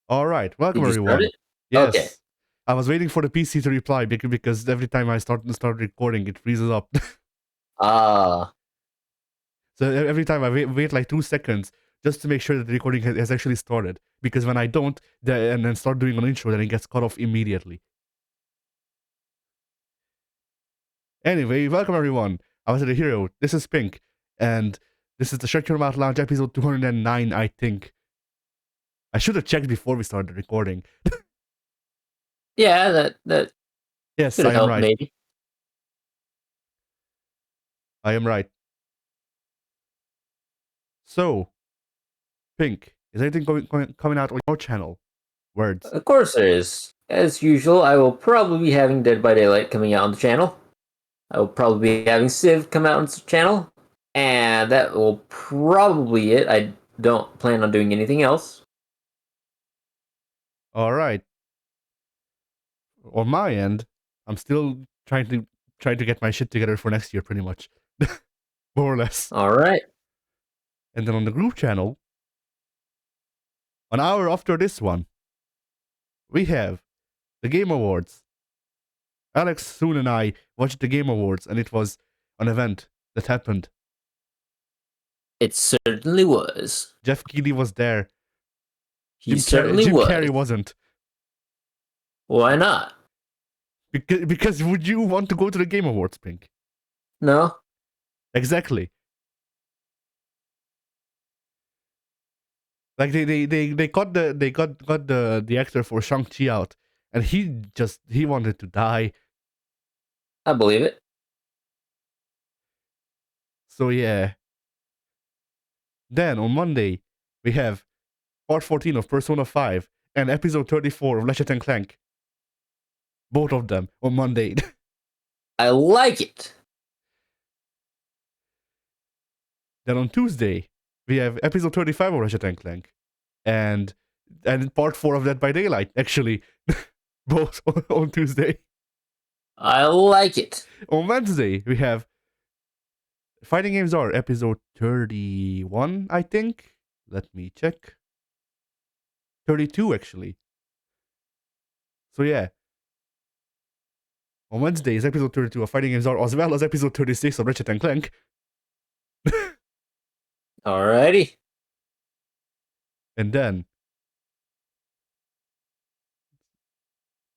All right, welcome Did you start everyone. it? Okay. Yes, I was waiting for the PC to reply because every time I start recording, it freezes up. Ah, So every time I wait like 2 seconds just to make sure that the recording has actually started. Because when I don't, and then start doing an intro, then it gets cut off immediately. Anyway, welcome everyone. I was the hero. This is Pink, and this is the Shut Your Mouth Lounge episode 209, I think. I should have checked before we started recording. yeah, that Yes, could I have am helped right. maybe. I am right. So, Pink, is anything coming out on your channel? Words. Of course there is. As usual, I will probably be having Dead by Daylight coming out on the channel. I will probably be having Civ come out on the channel. And that will probably it. I don't plan on doing anything else. All right. On my end, I'm still trying to get my shit together for next year, pretty much, more or less. Alright. And then on the group channel, an hour after this one, we have the Game Awards. Alex, Soon, and I watched the Game Awards, and it was an event that happened. It certainly was. Jeff Keighley was there. He certainly Jim was. Carrey wasn't. Why not? Because would you want to go to the Game Awards, Pink? No? Exactly. Like they got the actor for Shang-Chi out, and he wanted to die. I believe it. So yeah. Then on Monday, we have part 14 of Persona 5 and episode 34 of Ratchet and Clank. Both of them on Monday. I like it. Then on Tuesday, we have episode 35 of Ratchet and Clank. And part 4 of Dead by Daylight, actually. Both on Tuesday. I like it. On Wednesday, we have Fighting Games are episode 31, I think. Let me check. 32, actually. So yeah. On Wednesday is episode 32 of Fighting Games are, as well as episode 36 of Ratchet and Clank. Alrighty. And then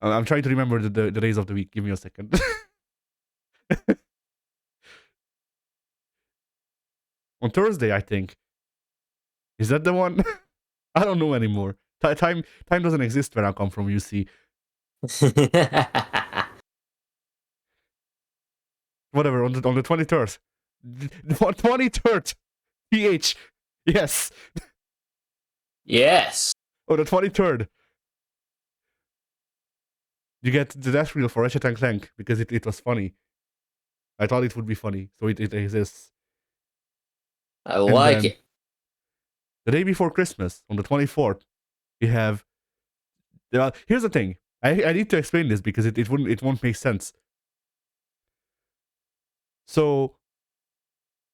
I'm trying to remember the days of the week. Give me a second. On Thursday, I think. Is that the one? I don't know anymore. Time doesn't exist where I come from, you see. Whatever, on the 23rd. 23rd! PH! Yes! Yes. Oh, the 23rd. You get the death reel for Ratchet and Clank because it was funny. I thought it would be funny, so it exists. I like then, it. The day before Christmas, on the 24th, we have. Here's the thing. I need to explain this because it won't make sense. So,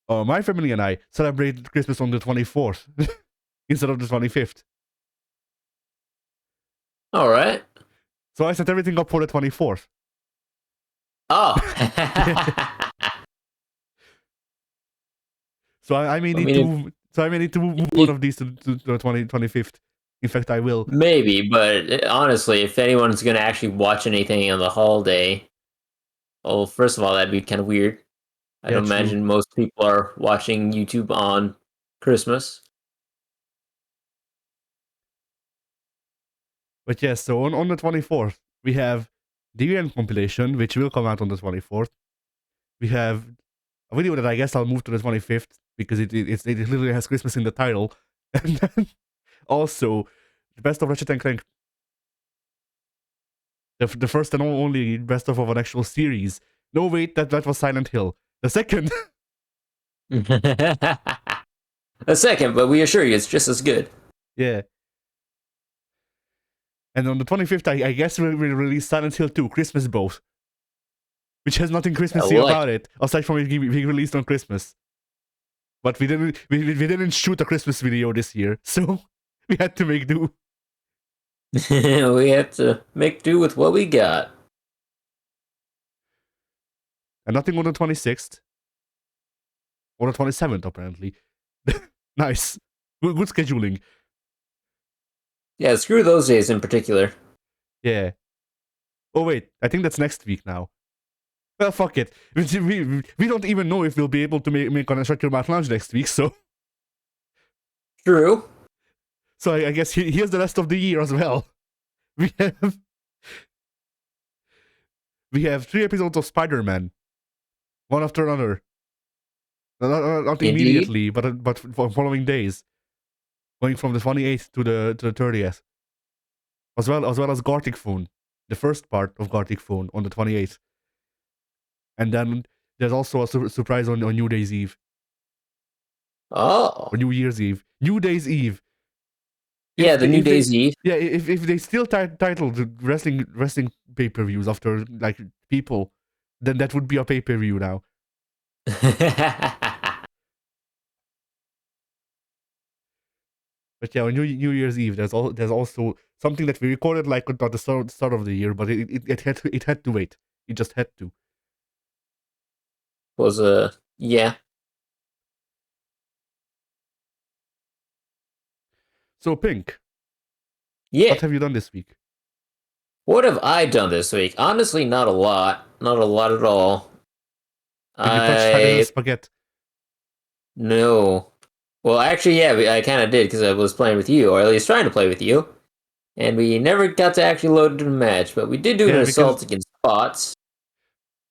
my family and I celebrated Christmas on the 24th instead of the 25th. All right. So I set everything up for the 24th. Oh. So I may need to move one of these to the 25th. In fact, I will. Maybe, but honestly, if anyone's going to actually watch anything on the holiday, well, first of all, that'd be kind of weird. I Yeah, don't true. imagine most people are watching YouTube on Christmas. But yes, so on the 24th, we have DVN compilation, which will come out on the 24th. We have a video that I guess I'll move to the 25th because it literally has Christmas in the title. And then also, the best of Ratchet and Clank. The first and only best of an actual series. No, wait, that was Silent Hill. The second. A second, but we assure you it's just as good. Yeah. And on the 25th, I guess we'll release Silent Hill 2, Christmas Boat. Which has nothing Christmassy about it, aside from it being released on Christmas. But we didn't shoot a Christmas video this year, so we had to make do. We have to make do with what we got. And nothing on the 26th or the 27th, apparently. Nice. Good scheduling. Yeah, screw those days in particular. Yeah. Oh, wait. I think that's next week now. Well, fuck it. We don't even know if we'll be able to make an Instructor Math Lounge next week, so. True. So I guess here's the rest of the year as well. We have. We have 3 episodes of Spider-Man, one after another. Not Indeed. immediately, but for following days, going from the 28th to the 30th, as well as Gartic Phone, the first part of Gartic Phone on the 28th, and then there's also a surprise on New Day's Eve Oh. or New Year's Eve, New Day's Eve. Yeah, If the they, new if they Daisy. yeah if they still title the wrestling pay-per-views after like people, then that would be a pay-per-view now. But yeah, on New Year's Eve, there's also something that we recorded like at the start of the year, but it had to wait. It just had to. Was yeah. So Pink, Yeah. what have you done this week? What have I done this week? Honestly, not a lot. Not a lot at all. Did you touch Tyler's I spaghetti? no. Well, actually, yeah, I kind of did because I was playing with you, or at least trying to play with you, and we never got to actually load into a match. But we did do an Yeah, because assault against bots.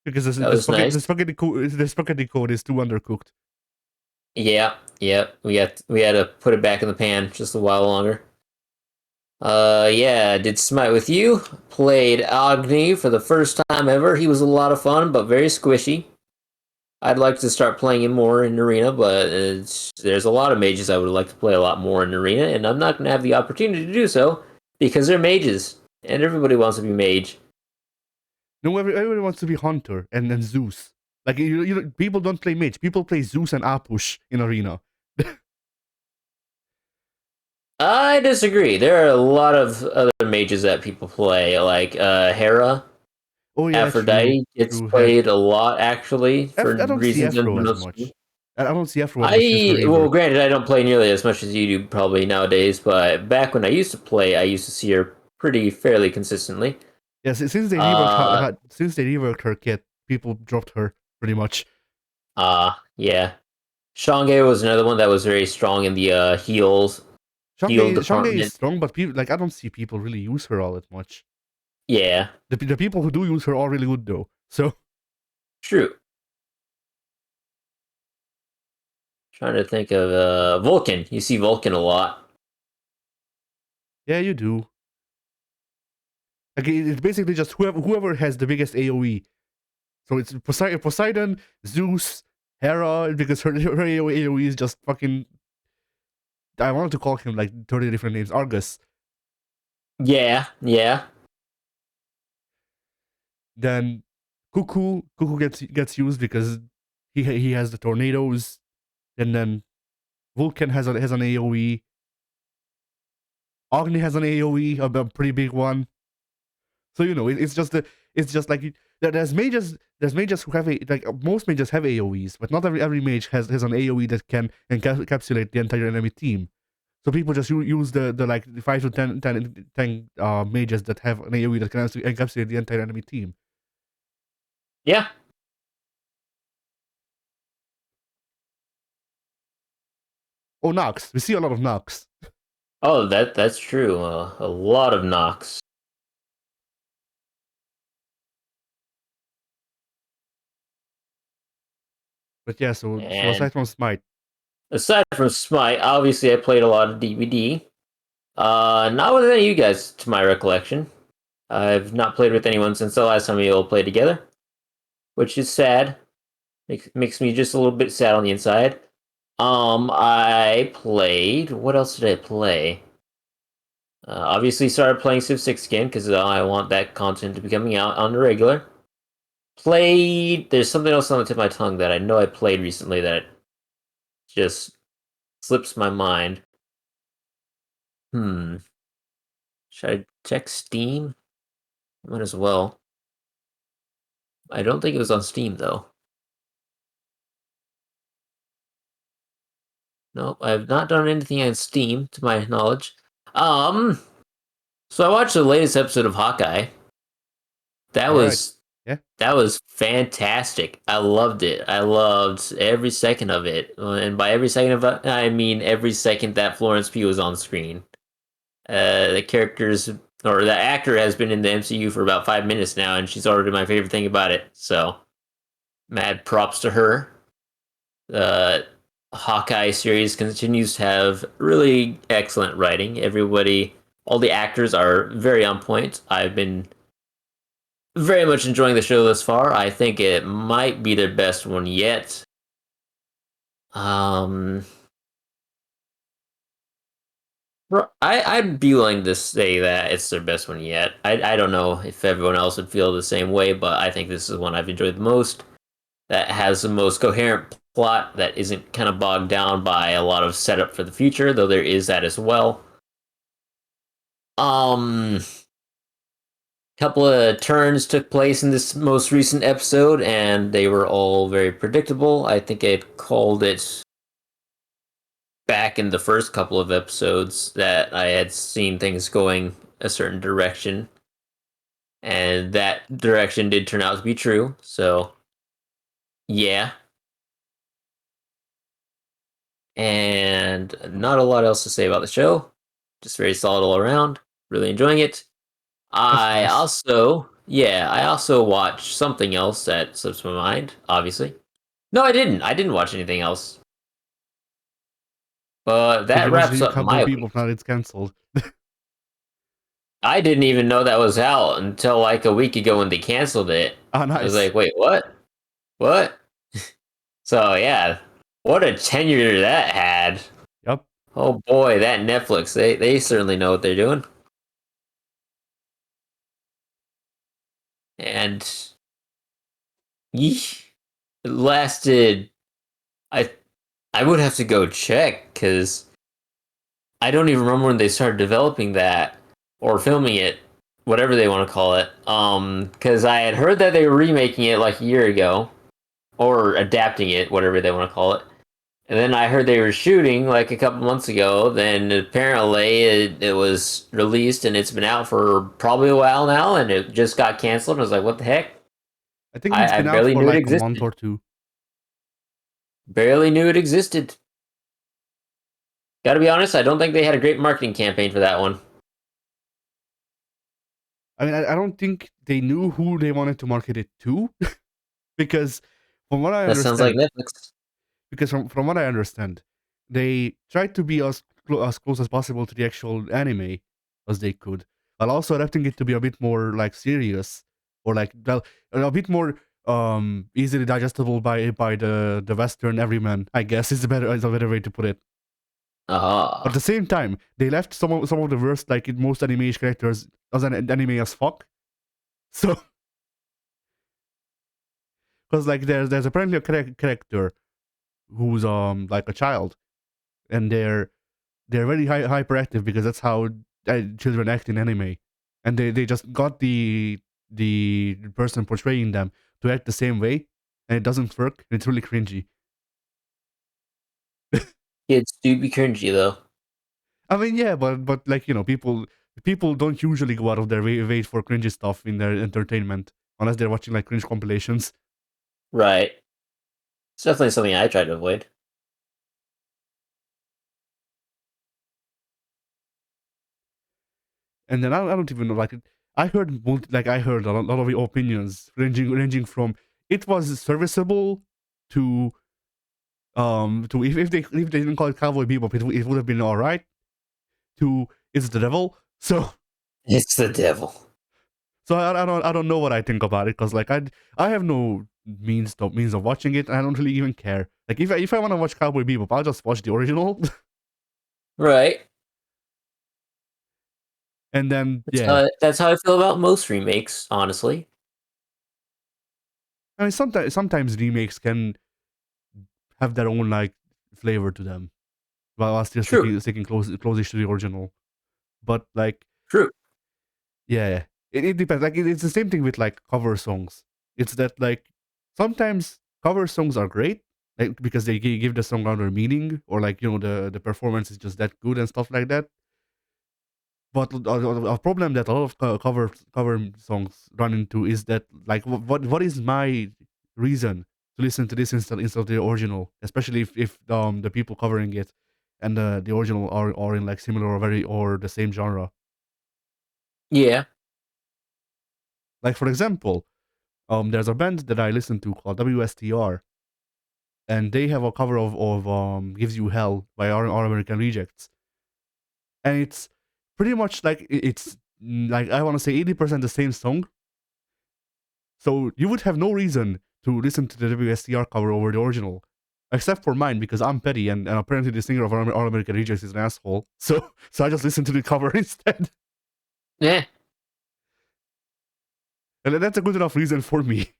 the, That the was spaghetti nice. the spaghetti the spaghetti code is too undercooked. Yeah, yeah. We had to put it back in the pan just a while longer. Yeah, did Smite with you. Played Agni for the first time ever. He was a lot of fun, but very squishy. I'd like to start playing him more in Arena, but there's a lot of mages I would like to play a lot more in Arena, and I'm not going to have the opportunity to do so because they're mages, and everybody wants to be mage. No, everybody wants to be Hunter and then Zeus. Like people don't play mage. People play Zeus and Apush in arena. I disagree. There are a lot of other mages that people play, like Hera. Oh yeah, true, Aphrodite gets true. played a lot, actually, for I don't see reasons Afro as unbeknownst to me. much. I don't see Afro as much since her Well, rework. granted, I don't play nearly as much as you do probably nowadays, but back when I used to play, I used to see her pretty fairly consistently. Yeah, Uh, since they reworked her kit, people dropped her pretty much. yeah. Shange was another one that was very strong in the heal Shanghai is department. strong, but people like I don't see people really use her all that much. Yeah, The people who do use her are really good though. So true. Trying to think of Vulcan. You see Vulcan a lot. yeah, you do. Like it's basically just whoever has the biggest AOE. So it's Poseidon, Zeus, Hera, because her AOE is just fucking. I wanted to call him like 30 different names. Argus. Yeah, yeah. Then Cuckoo gets used because he has the tornadoes, and then Vulcan has an AOE. Agni has an AOE, a pretty big one. So it's just like there's mages who have like most mages have AOEs, but not every mage has an AOE that can encapsulate the entire enemy team. So people just use the like 5 to 10 mages that have an AOE that can encapsulate the entire enemy team. Yeah. Oh, Nox. We see a lot of Nox. Oh, that's true. A lot of knocks. But yeah, so And aside from Smite, aside from Smite, obviously I played a lot of DVD. Not with any of you guys, to my recollection. I've not played with anyone since the last time we all played together, which is sad. Makes me just a little bit sad on the inside. I played. What else did I play? Obviously, started playing Civ 6 again because I want that content to be coming out on the regular. Played. There's something else on the tip of my tongue that I know I played recently that just slips my mind. Hmm. Should I check Steam? Might as well. I don't think it was on Steam though. Nope, I've not done anything on Steam to my knowledge. Um, so I watched the latest episode of Hawkeye. That All right. was Yeah. that was fantastic. I loved it. I loved every second of it. And by every second of it, I mean every second that Florence Pugh was on screen. The characters or the actor has been in the MCU for about 5 minutes now, and she's already my favorite thing about it. So, mad props to her. The Hawkeye series continues to have really excellent writing. Everybody, all the actors are very on point. I've been very much enjoying the show thus far. I think it might be their best one yet. Um, I'd be willing to say that it's their best one yet. I don't know if everyone else would feel the same way, but I think this is one I've enjoyed the most. That has the most coherent plot that isn't kind of bogged down by a lot of setup for the future, though there is that as well. Couple of turns took place in this most recent episode, and they were all very predictable. I think I called it back in the first couple of episodes that I had seen things going a certain direction, and that direction did turn out to be true. So, yeah. And not a lot else to say about the show. Just very solid all around. Really enjoying it. That's nice. I also watched something else that slips my mind, obviously. No, I didn't. I didn't watch anything else. But Did that you watch the wraps new up Cowboy my Bebop? week. Now it's canceled. I didn't even know that was out until like a week ago when they canceled it. Ah, I was nice. like, wait, what? What? So yeah, what a tenure that had. Yep. Oh boy, that Netflix, they certainly know what they're doing. And yeesh, it lasted. I I would have to go check because I don't even remember when they started developing that or filming it, whatever they want to call it. Because I had heard that they were remaking it like a year ago or adapting it, whatever they want to call it. And then I heard they were shooting like a couple months ago. Then apparently it was released and it's been out for probably a while now, and it just got canceled. I was like, what the heck? I think it's I been out barely for knew it like a month existed. or two. Barely knew it existed. Got to be honest, I don't think they had a great marketing campaign for that one. I mean, I don't think they knew who they wanted to market it to, because from what I That sounds like understand, Netflix. from what I understand, they tried to be as close as possible to the actual anime as they could, while also adapting it to be a bit more like serious or like well, a bit more easily digestible by the Western everyman. I guess is a better way to put it. But at Ah, the same time, they left some of the worst like in most anime characters as an anime as fuck. So because like there's apparently a character who's like a child, and they're very hyperactive because that's how children act in anime, and they just got the person portraying them to act the same way, and it doesn't work. It's really cringy. kids do be cringy though. I mean, yeah, but like people don't usually go out of their way for cringy stuff in their entertainment unless they're watching like cringe compilations. Right. It's definitely something I try to avoid. And then I don't even know like I heard a lot of opinions ranging from it was serviceable to if they didn't call it Cowboy Bebop it would have been all right to it's the devil. So It's the devil. I don't know what I think about it because like I have no means of watching it and I don't really even care. Like if I want to watch Cowboy Bebop, I'll just watch the original. Right. And then yeah, That's how I feel about most remakes, honestly. I mean sometimes remakes can have their own like flavor to them while still True. sticking close to the original. But like True. Yeah, it depends. Like it's the same thing with like cover songs. It's that like sometimes cover songs are great, like because they give the song other meaning, or like the performance is just that good and stuff like that. But a problem that a lot of cover songs run into is that like what is my reason to listen to this instead of the original, especially if the people covering it and the original are in like similar or very or the same genre. Yeah. Like for example, there's a band that I listen to called WSTR, and they have a cover of "Gives You Hell" by our American Rejects, and it's pretty much like it's like I want to say 80% the same song. So you would have no reason to listen to the WSTR cover over the original, except for mine because I'm petty and apparently the singer of All American Rejects is an asshole. So I just listen to the cover instead, Yeah. and that's a good enough reason for me.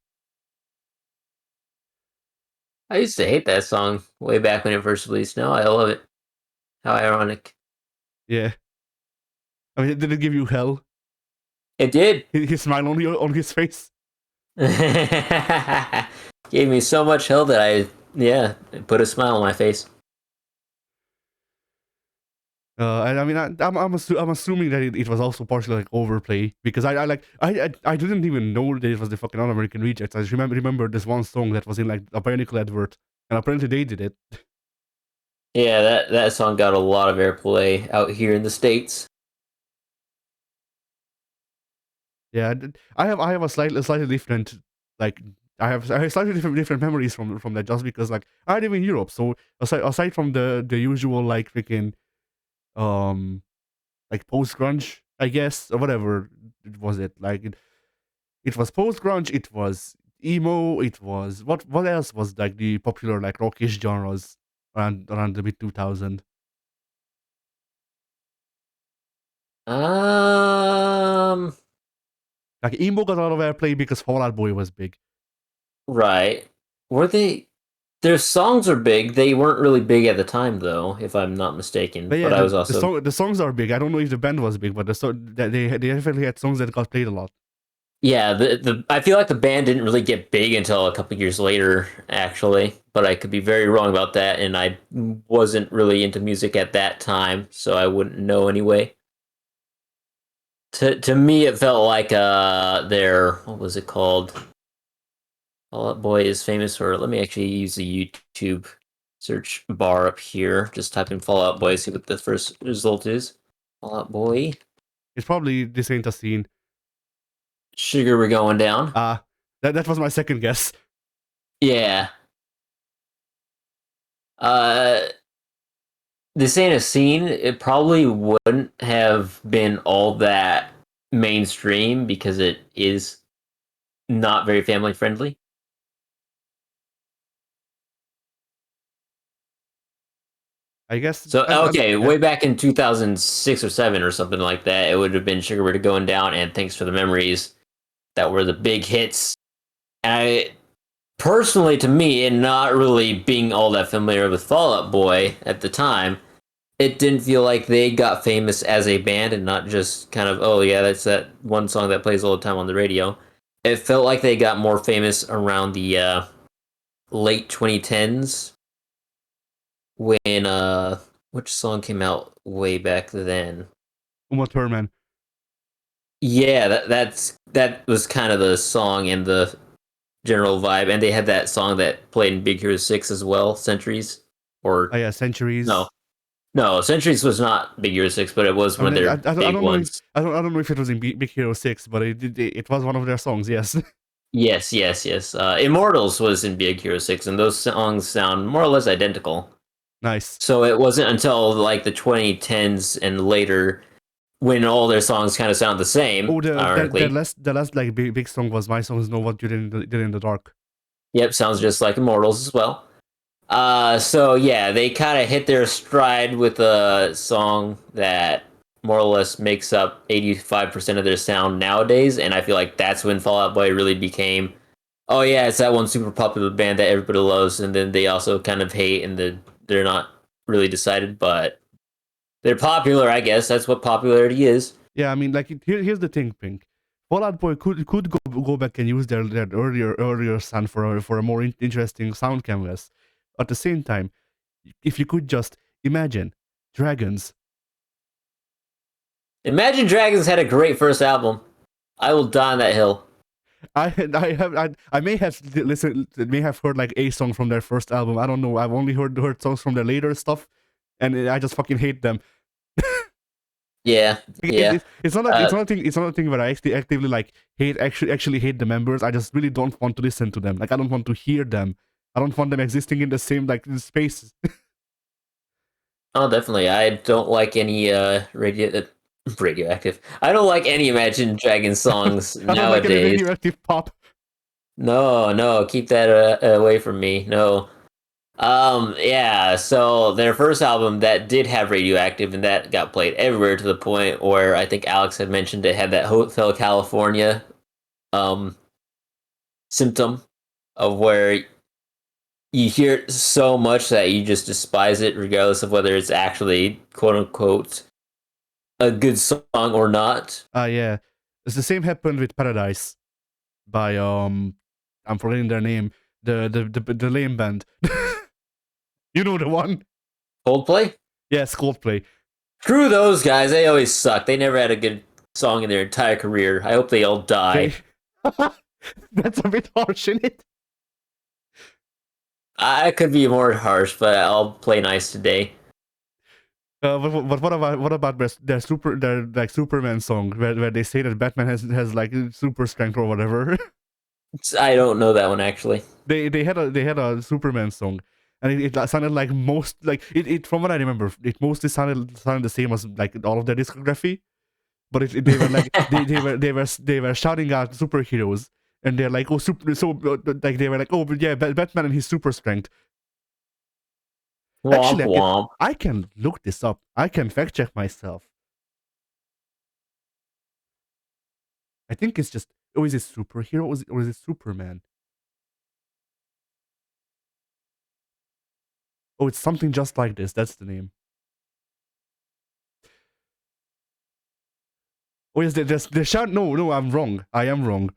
I used to hate that song way back when it first released. Now I love it. How ironic. Yeah, I mean, did it give you hell? It did. His smile on his face. Gave me so much hell that it put a smile on my face. And I mean, I'm assuming that it was also partially like overplay because I didn't even know that it was the fucking All American Rejects. I just remember this one song that was in like a Bionicle advert, and apparently they did it. Yeah, that song got a lot of airplay out here in the States. Yeah, I have a slightly different like I have slightly different memories from that just because like I live in Europe, so aside from the usual like freaking um like post grunge, I guess, or whatever was it like it was post grunge, it was emo, it was what else was like the popular like rockish genres around the mid 2000. Um, Like emo got a lot of airplay because Fall Out Boy was big. right. Were they their songs are big. They weren't really big at the time though, if I'm not mistaken. But yeah, But I was also the songs are big. I don't know if the band was big, but they definitely had songs that got played a lot. yeah, the I feel like the band didn't really get big until a couple years later, actually. But I could be very wrong about that, and I wasn't really into music at that time, so I wouldn't know anyway. To me, it felt like their what was it called? Fall Out Boy is famous for. Let me actually use the YouTube search bar up here. Just type in Fall Out Boy, see what the first result is. Fall Out Boy. It's probably This Ain't a Scene. Sugar, we're going down. That was my second guess. Yeah. Uh, this ain't a scene. It probably wouldn't have been all that mainstream because it is not very family friendly. I guess. So okay, Yeah. way back in 2006 or 7 or something like that, it would have been Sugar We're Going Down and Thanks for the Memories that were the big hits. And I personally, to me, and not really being all that familiar with Fall Out Boy at the time, it didn't feel like they got famous as a band and not just kind of, oh yeah, that's that one song that plays all the time on the radio. It felt like they got more famous around the late 2010s when which song came out way back then? Uma Thurman. Yeah, that was kind of the song and the general vibe, and they had that song that played in Big Hero 6 as well, Centuries, or Oh yeah, Centuries. no, no, Centuries was not Big Hero 6, but it was I one of mean, their I big don't know if ones. I don't know if it was in Big Hero 6, but it was one of their songs. Yes. Yes, yes, yes. Immortals was in Big Hero 6, and those songs sound more or less identical. Nice. So it wasn't until like the 2010s and later when all their songs kind of sound the same, Oh, ironically. the last like big song was My Songs Know What You Did in the Dark. Yep, sounds just like Immortals as well. So yeah, they kind of hit their stride with a song that more or less makes up 85% of their sound nowadays, and I feel like that's when Fall Out Boy really became, oh yeah, it's that one super popular band that everybody loves, and then they also kind of hate, and they're not really decided, but they're popular, I guess. That's what popularity is. Yeah, I mean, like here's the thing, Pink. Fall Out Boy could go back and use their earlier sound for a more interesting sound canvas. At the same time, if you could just imagine dragons. Imagine Dragons had a great first album. I will die on that hill. I may have listened, may have heard like a song from their first album. I don't know. I've only heard songs from their later stuff, and I just fucking hate them. Yeah, yeah. It's not Uh, it's not a thing where I actually actively like hate actually hate the members. I just really don't want to listen to them. Like I don't want to hear them. I don't want them existing in the same like space. oh, definitely. I don't like any radioactive. I don't like any Imagine Dragons songs I don't like any nowadays. radioactive pop. No, no, keep that away from me. No. Yeah, so their first album that did have Radioactive and that got played everywhere to the point where I think Alex had mentioned it had that Hotel California um symptom of where you hear it so much that you just despise it regardless of whether it's actually quote unquote a good song or not. Yeah, it's the same happened with Paradise by I'm forgetting their name. The lame band. You know the one. Coldplay? Yes, Coldplay. Screw those guys, they always suck. They never had a good song in their entire career. I hope they all They die. that's a bit harsh, isn't it? I could be more harsh, but I'll play nice today. But what about their like Superman song where they say that Batman has like super strength or whatever? I don't know that one actually. They had a Superman song, and it sounded like most like it from what I remember, it mostly sounded the same as like all of their discography. But they were like they were shouting out superheroes, and they're like, oh super, so like they were like, oh but yeah, Batman and his super strength. Womp Actually, womp. I can look this up. I can fact check myself. I think it's just, oh, is it superhero or is it Superman? Oh, it's something just like this. That's the name. Oh yes, they're shouting. No, I'm wrong. I am wrong.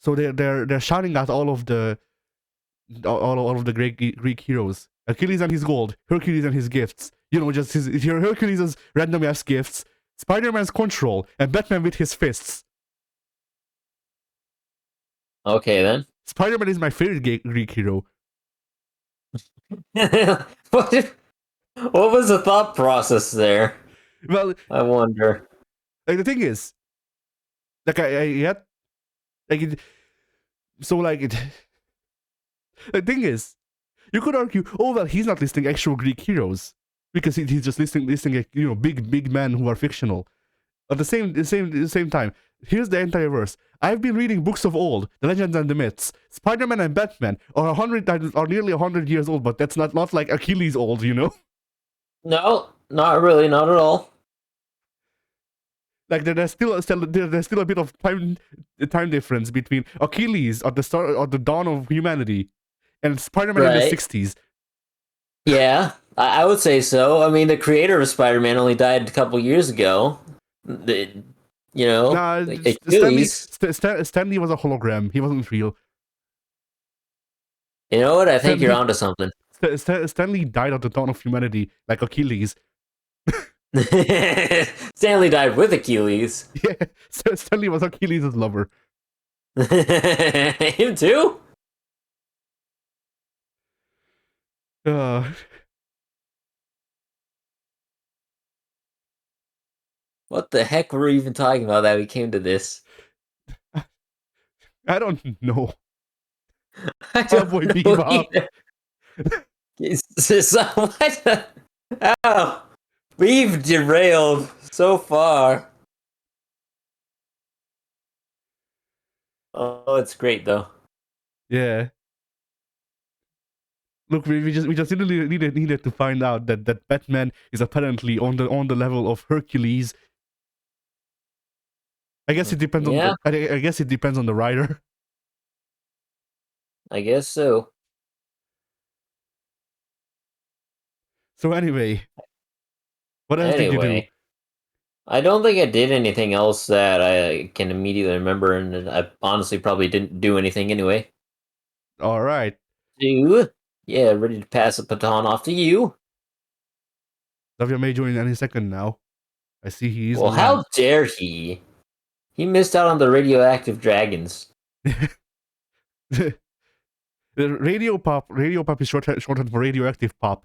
So they're shouting at all of the Greek heroes. Achilles and his gold, Hercules and his gifts. You know, just his Hercules' random ass gifts, Spider-Man's control, and Batman with his fists. Okay then. Spider-Man is my favorite Greek hero. what, what was the thought process there? Well, I wonder. like the thing is, like I had like it, so like it. The thing is, you could argue, oh well, he's not listing actual Greek heroes because he's just listing like, you know, big men who are fictional. At the same time, here's the entire verse. I've been reading books of old, the legends and the myths. Spider-Man and Batman are nearly 100 years old, but that's not like Achilles old, you know. No, not really, not at all. Like there's still a bit of time difference between Achilles at the start or the dawn of humanity and Spider-Man in the Right. 60s. Yeah, I would say so. I mean, the creator of Spider-Man only died a couple years ago. The, Nah, like Achilles. Stanley was a hologram. He wasn't real. You know what? I think you're Stanley onto something. Stanley died at the dawn of humanity, like Achilles. Stanley died with Achilles. Yeah, Stanley was Achilles' lover. Him too? Uh, What the heck were we even talking about that we came to this? I don't know. I Cowboy don't know Bebop. either. So, what? Oh, we've derailed so far. Oh, it's great though. Yeah. Look, we just needed to find out that Batman is apparently on the level of Hercules. I guess it depends on Yeah, I guess it depends on the writer. I guess so. So anyway, what else did you do? Anyway, I don't think I did anything else that I can immediately remember, and I honestly probably didn't do anything anyway. All right. You? Yeah, ready to pass the baton off to you. W may join any second now. I see he is Well, online. how dare he? He missed out on the radioactive dragons. The radio pop is shorthand for radioactive pop.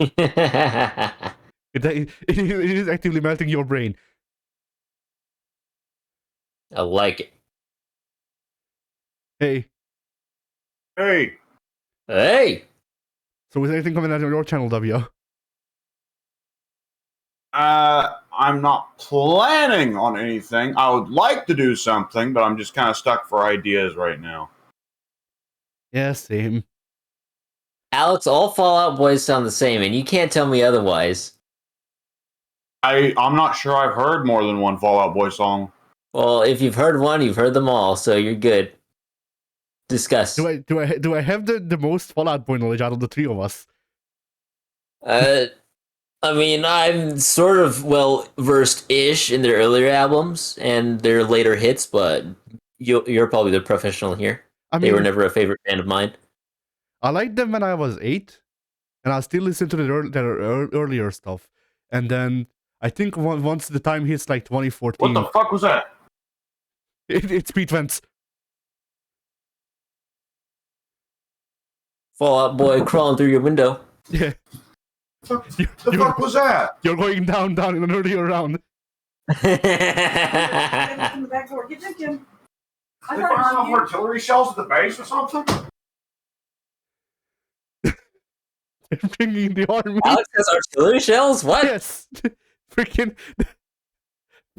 I It is actively melting your brain. like it. Hey, Hey, Hey! so is anything coming out on your channel, W? I'm not planning on anything. I would like to do something, but I'm just kind of stuck for ideas right now. Yeah, same. Alex, all Fallout Boys sound the same, and you can't tell me otherwise. I'm not sure I've heard more than one Fall Out Boy song. Well, if you've heard one, you've heard them all, so you're good. Discuss. Do I have the most Fallout Boy knowledge out of the three of us? I mean, I'm sort of well versed-ish in their earlier albums and their later hits, but you're probably the professional here. I They were mean, never a favorite band of mine. I liked them when I was 8, and I still listen to their earlier stuff. And then I think once the time hits like 2014, What the fuck was that? it's speed vents. Fallout Boy crawling through your window. Yeah. The fuck was that? You're going down in an earlier round. In the back door. Get Jim. I They heard fired on some you. artillery shells at the base or something? They're bringing the army. Alex has artillery shells? What? Yes. Freaking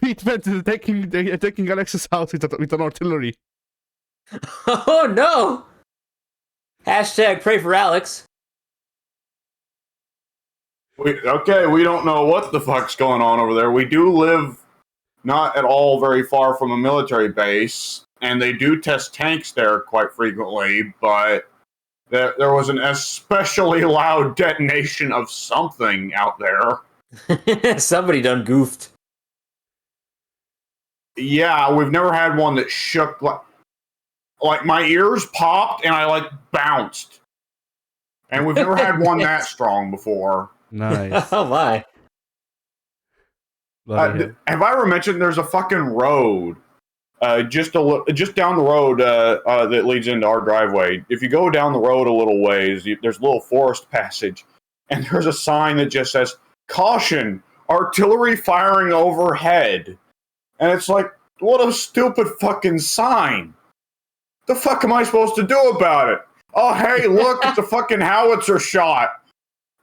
Pete Vance is attacking Alex's house with an artillery. Oh no! Hashtag pray for Alex. Okay, we don't know what the fuck's going on over there. We do live not at all very far from a military base, and they do test tanks there quite frequently, but there was an especially loud detonation of something out there. Somebody done goofed. Yeah, we've never had one that shook like my ears popped and I like bounced. And we've never had one that strong before. Nice. Oh my. Have I ever mentioned there's a fucking road just down the road that leads into our driveway? If you go down the road a little ways, there's a little forest passage, and there's a sign that just says, "Caution, artillery firing overhead." And it's like, what a stupid fucking sign. The fuck am I supposed to do about it? Oh, hey, look, it's a fucking howitzer shot.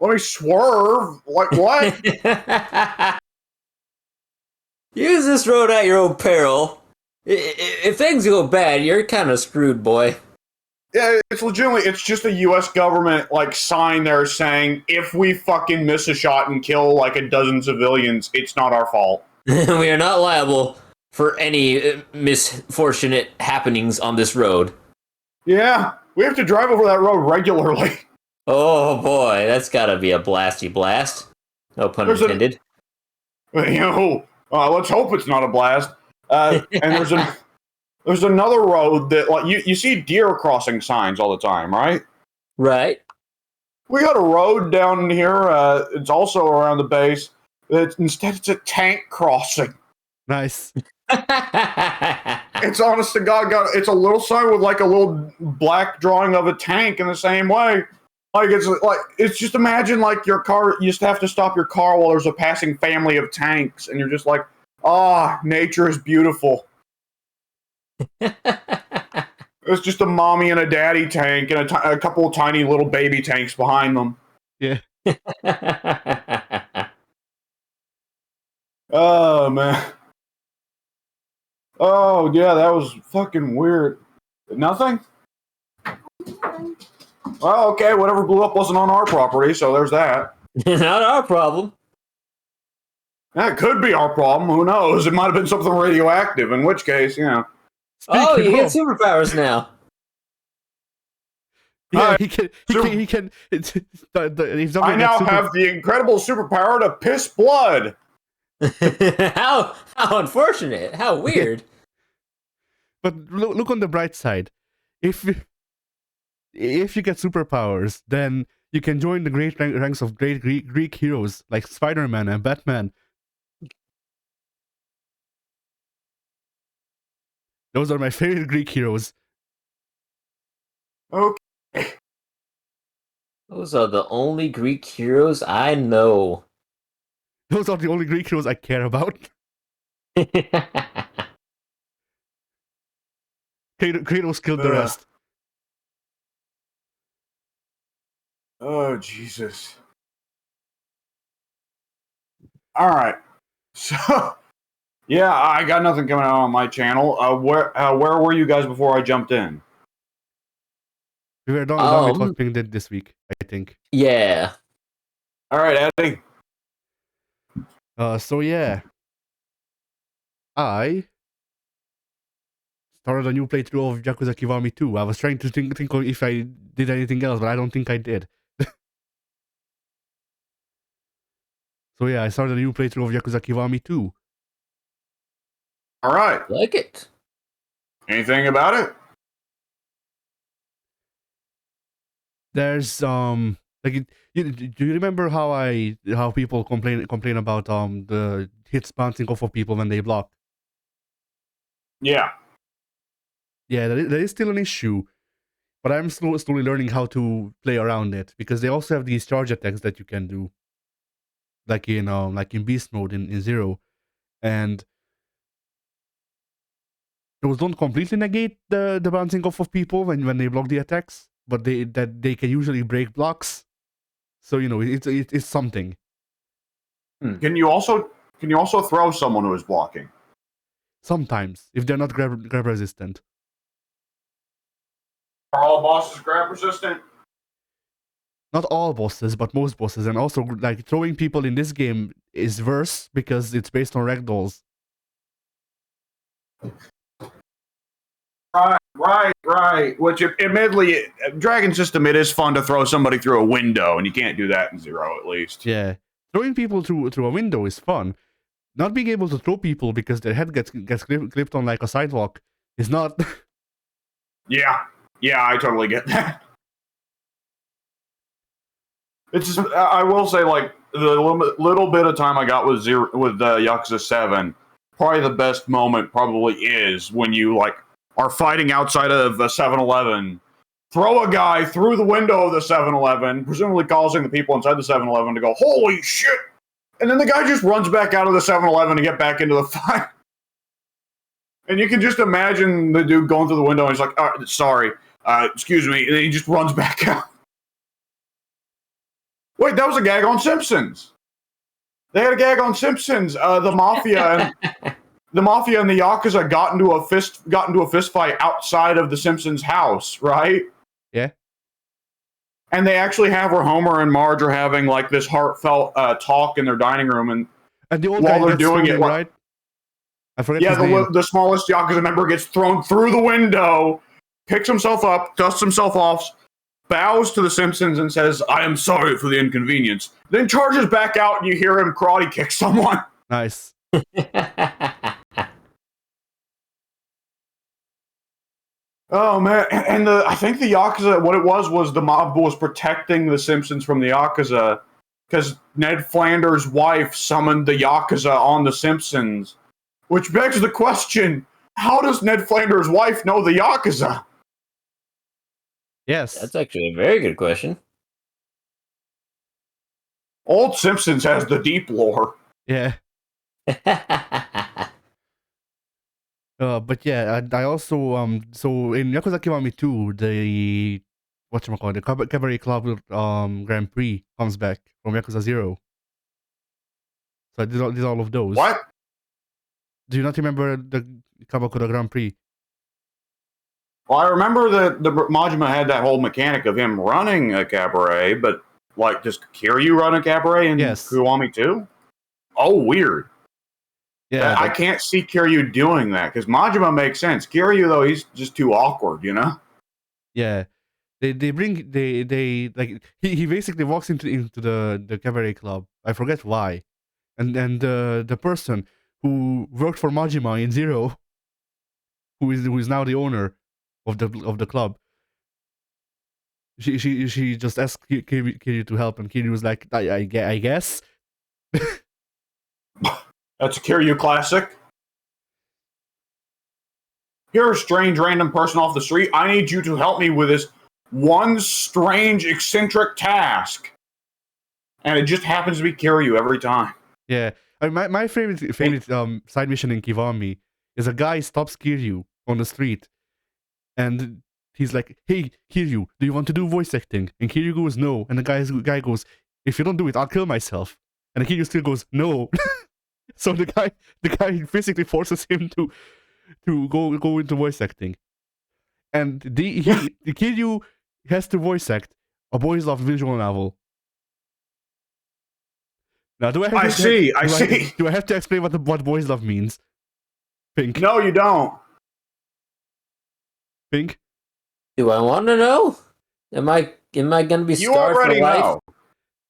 Let me swerve. Like, what? Use this road at your own peril. If things go bad, you're kind of screwed, boy. Yeah, it's legitimately, it's just a U.S. government, like, sign there saying, if we fucking miss a shot and kill, like, a dozen civilians, it's not our fault. We are not liable for any misfortunate happenings on this road. Yeah, we have to drive over that road regularly. Oh boy, that's gotta be a blasty blast. No pun intended. You know, let's hope it's not a blast. And there's another road that, like, you see deer crossing signs all the time, right? Right. We got a road down here. It's also around the base. Instead, it's a tank crossing. Nice. It's honest to God, it's a little sign with like a little black drawing of a tank in the same way. It's just imagine like your car. You just have to stop your car while there's a passing family of tanks, and you're just like, nature is beautiful. It's just a mommy and a daddy tank and a couple of tiny little baby tanks behind them. Yeah. Oh, man. Oh, yeah, that was fucking weird. Nothing? Well, okay, whatever blew up wasn't on our property, so there's that. Not our problem. That could be our problem. Who knows? It might have been something radioactive, in which case, you know. Oh, you get Speaking superpowers now. Yeah, he can. If I now have the incredible superpower to piss blood. How unfortunate. How weird. But look on the bright side. If you get superpowers, then you can join the great ranks of great Greek heroes like Spider-Man and Batman. Those are my favorite Greek heroes. Okay. Those are the only Greek heroes I know. Those are the only Greek heroes I care about. Kratos killed the rest. Oh, Jesus. All right. So, yeah, I got nothing coming out on my channel. Where were you guys before I jumped in? We were done with what Ping did this week, I think. Yeah. All right, Eddie. So yeah, I started a new playthrough of Yakuza Kiwami 2. I was trying to think of if I did anything else, but I don't think I did. So yeah, I started a new playthrough of Yakuza Kiwami 2. All right. Like it. Anything about it? There's like do you remember how people complain about the hits bouncing off of people when they block? Yeah. Yeah, there is still an issue, but I'm slowly learning how to play around it because they also have these charge attacks that you can do, like in beast mode in Zero, and those don't completely negate the bouncing off of people when they block the attacks, but they can usually break blocks. So it's something. Can you also throw someone who is blocking? Sometimes, if they're not grab resistant. Are all bosses grab resistant? Not all bosses, but most bosses, and also like throwing people in this game is worse because it's based on ragdolls. Right. Which, admittedly, Dragon System, it is fun to throw somebody through a window, and you can't do that in Zero, at least. Yeah, throwing people through a window is fun. Not being able to throw people because their head gets clipped on like a sidewalk is not. Yeah, I totally get that. It's just, I will say, like, the little bit of time I got with Yakuza 7, probably the best moment probably is when you, like, are fighting outside of a 7-Eleven, throw a guy through the window of the 7-Eleven, presumably causing the people inside the 7-Eleven to go, holy shit! And then the guy just runs back out of the 7-Eleven to get back into the fight. And you can just imagine the dude going through the window and he's like, sorry, excuse me, and then he just runs back out. Wait, that was a gag on Simpsons. They had a gag on Simpsons. The mafia and the Yakuza got into a fist fight outside of the Simpsons' house, right? Yeah. And they actually have where Homer and Marge are having like this heartfelt talk in their dining room, and the old while guy they're doing it, right? I forget his name. The smallest Yakuza member gets thrown through the window, picks himself up, dusts himself off, bows to the Simpsons and says, I am sorry for the inconvenience. Then charges back out and you hear him karate kick someone. Nice. Oh, man. And I think the Yakuza, what it was the mob was protecting the Simpsons from the Yakuza because Ned Flanders' wife summoned the Yakuza on the Simpsons, which begs the question, how does Ned Flanders' wife know the Yakuza? Yes. That's actually a very good question. Old Simpsons has the deep lore. Yeah. But yeah, I also so in Yakuza Kiwami 2, the the Cabaret Club Grand Prix comes back from Yakuza 0. So I did all of those. What? Do you not remember the Kamakura Grand Prix? Well, I remember that the Majima had that whole mechanic of him running a cabaret, but like, does Kiryu run a cabaret in Kiwami too? Oh, weird. Yeah, I can't see Kiryu doing that because Majima makes sense. Kiryu, though, he's just too awkward, you know? Yeah. They like he basically walks into the cabaret club. I forget why. and the person who worked for Majima in Zero, who is now the owner of the club. She just asked Kiryu to help, and Kiryu was like, I guess. That's a Kiryu classic. You're a strange random person off the street. I need you to help me with this one strange eccentric task. And it just happens to be Kiryu every time. Yeah. My favorite side mission in Kiwami is a guy stops Kiryu on the street, and he's like, "Hey, Kiryu, do you want to do voice acting?" And Kiryu goes, "No." And the guy goes, "If you don't do it, I'll kill myself." And Kiryu still goes, "No." So the guy basically forces him to go into voice acting. And the Kiryu has to voice act a Boys Love visual novel. Now, do I see. Do I have to explain what Boys Love means? Pink. No, you don't. Pink. Do I want to know? Am I gonna be You scarred already for life? know.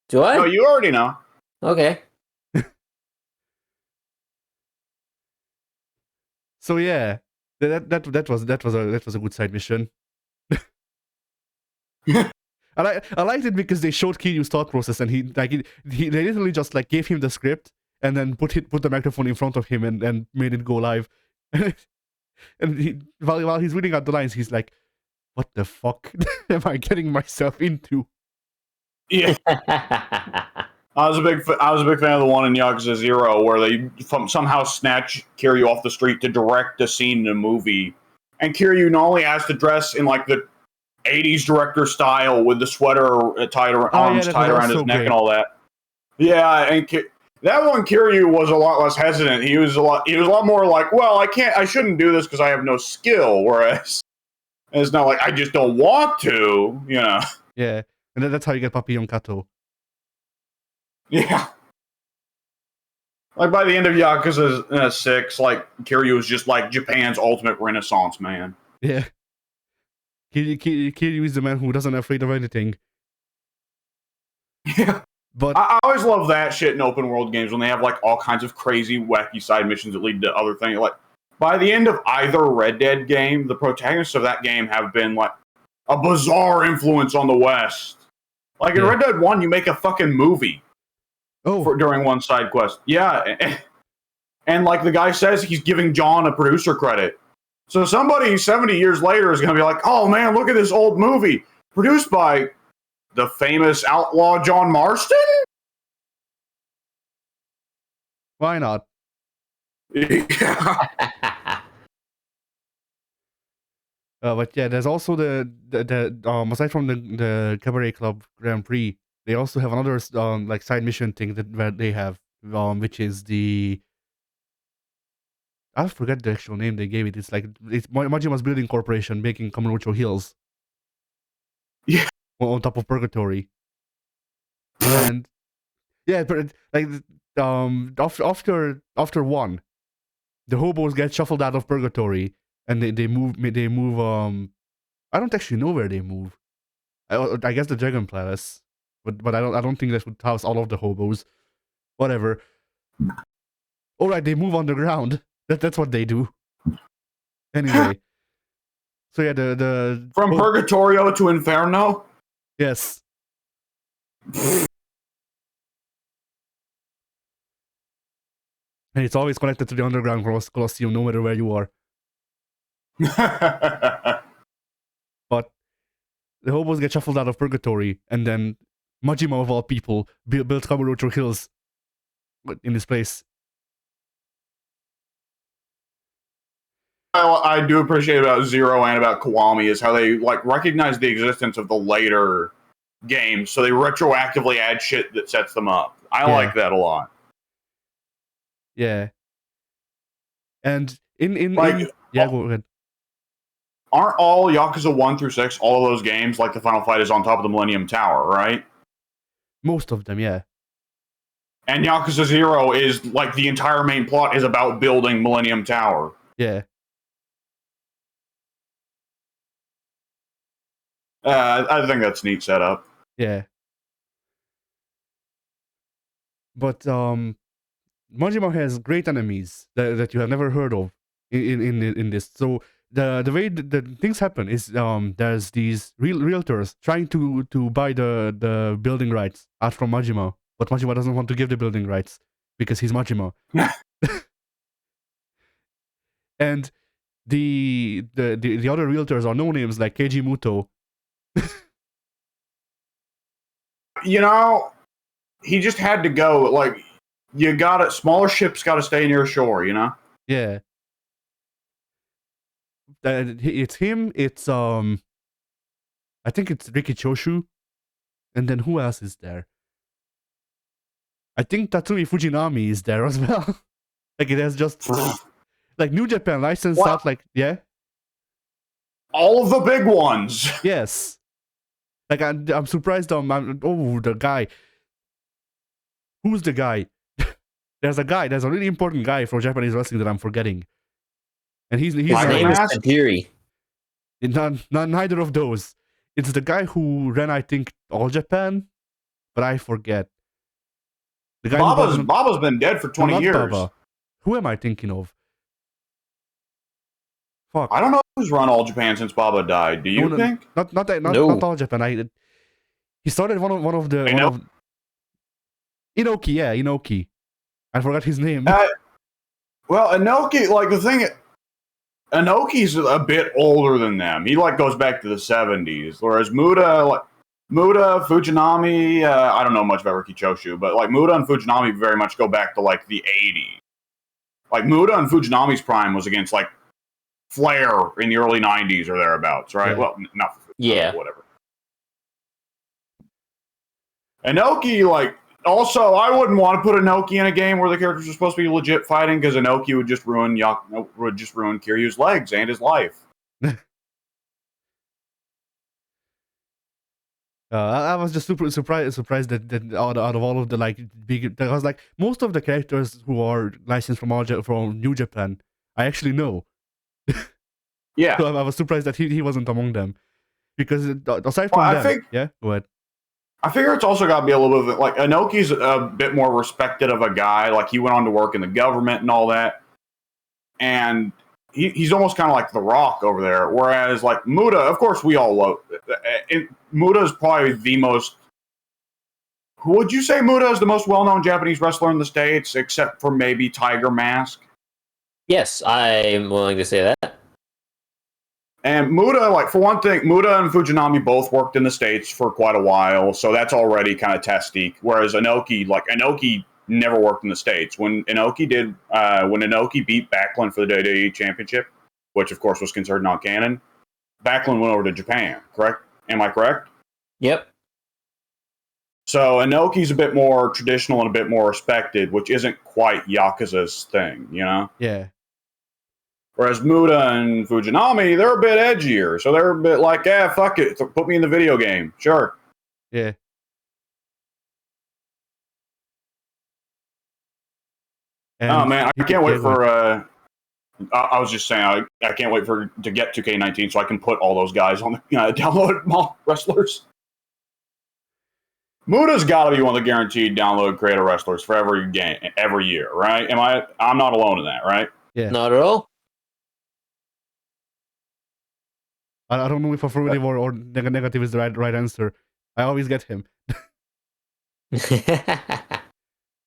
Do I? No, you already know. Okay. So yeah, that was a good side mission. I liked it because they showed Kiryu's thought process, and they literally just like gave him the script and then put the microphone in front of him and made it go live. And while he's reading out the lines, he's like, "What the fuck am I getting myself into?" Yeah. I was a big fan of the one in Yakuza 0 where they somehow snatch Kiryu off the street to direct a scene in a movie, and Kiryu not only has to dress in like the 80s director style with the sweater tied around his neck and all that. Yeah, and that one Kiryu was a lot less hesitant. He was a lot more like, well, I shouldn't do this because I have no skill. Whereas it's not like I just don't want to, you know. Yeah, and that's how you get Papillon Kato. Yeah. Like by the end of Yakuza 6, like Kiryu was just like Japan's ultimate Renaissance man. Yeah. Kiryu is the man who doesn't afraid of anything. Yeah. But I always love that shit in open world games when they have like all kinds of crazy, wacky side missions that lead to other things. Like by the end of either Red Dead game, the protagonists of that game have been like a bizarre influence on the West. Like in Red Dead 1, you make a fucking movie. During one side quest. Yeah. And like the guy says he's giving John a producer credit. So somebody 70 years later is going to be like, oh man, look at this old movie produced by the famous outlaw John Marston? Why not? Yeah. But yeah, there's also the aside from the Cabaret Club Grand Prix, they also have another like side mission thing where they have which is the, I forget the actual name they gave it. It's like it's Majima's Building Corporation making Kamurocho Hills. Yeah. On top of Purgatory. And yeah, but like after one, the hobos get shuffled out of Purgatory and they move I don't actually know where they move. I guess the Dragon Palace, but I don't think that would house all of the hobos. Whatever. All right, they move underground. That's what they do. Anyway, so yeah, the from Purgatorio to Inferno. Yes. And it's always connected to the underground Colosseum, no matter where you are. But the hobos get shuffled out of Purgatory, and then Majima, of all people, built Kamurocho Hills in this place. I do appreciate about Zero and about Kiwami is how they like recognize the existence of the later games, so they retroactively add shit that sets them up. I like that a lot. Yeah. And in yeah, go ahead. Aren't all Yakuza 1 through 6, all of those games, like the final fight is on top of the Millennium Tower, right? Most of them, yeah. And Yakuza 0 is like the entire main plot is about building Millennium Tower. Yeah. I think that's neat setup. Yeah. But Majima has great enemies that you have never heard of in this. So the way the things happen is there's these realtors trying to buy the building rights out from Majima, but Majima doesn't want to give the building rights because he's Majima. And the other realtors are no names like Keiji Muto. You know, he just had to go. Like, you gotta, smaller ships gotta stay near shore, you know? Yeah. It's him, it's I think it's Riki Choshu, and then who else is there? I think Tatsumi Fujinami is there as well. Like it has just like New Japan licensed What? out, like yeah, All of the big ones. yes. Like I'm surprised. Oh, the guy. Who's the guy? There's a guy. There's a really important guy for Japanese wrestling that I'm forgetting, and he's His Tiger name is Mask? Tajiri. neither of those. It's the guy who ran, I think, All Japan, but I forget. The guy Baba's been dead for 20 not years. Baba. Who am I thinking of? Fuck. I don't know who's run All Japan since Baba died. Do you No, think? Not All Japan. He started one of Inoki. Yeah, Inoki. I forgot his name. Well, Inoki, like the thing, Inoki's a bit older than them. He like goes back to the 70s, whereas Muda, Fujinami, I don't know much about Riki Choshu, but like Muda and Fujinami very much go back to like the 80s. Like Muda and Fujinami's prime was against like Flair in the early 90s or thereabouts, right? Yeah. Well, not Yeah. whatever. Inoki, like, also, I wouldn't want to put Inoki in a game where the characters are supposed to be legit fighting because Inoki would just ruin Kiryu's legs and his life. I was just super surprised that out of all of the like big, because like most of the characters who are licensed from from New Japan, I actually know. Yeah. So I was surprised that he wasn't among them, because aside from Well, that, yeah, go ahead. I figure it's also got to be a little bit like Inoki's a bit more respected of a guy. Like he went on to work in the government and all that, and he's almost kind of like The Rock over there. Whereas like Muda, of course, we all love. Muda is probably the most. Would you say Muda is the most well-known Japanese wrestler in the States, except for maybe Tiger Mask? Yes, I'm willing to say that. And Muda, like for one thing, Muda and Fujinami both worked in the States for quite a while, so that's already kind of testy. Whereas Inoki never worked in the States. When Inoki beat Backlund for the WWE Championship, which of course was considered non-canon, Backlund went over to Japan, correct? Am I correct? Yep. So Inoki's a bit more traditional and a bit more respected, which isn't quite Yakuza's thing, you know? Yeah. Whereas Muda and Fujinami, they're a bit edgier. So they're a bit like, fuck it. Put me in the video game. Sure. Yeah. And oh, man. I can't wait for... I was just saying, I can't wait to get 2K19 so I can put all those guys on the download wrestlers. Muda's got to be one of the guaranteed download creator wrestlers for every game, every year, right? I'm not alone in that, right? Yeah. Not at all. I don't know if affirmative or negative is the right answer. I always get him.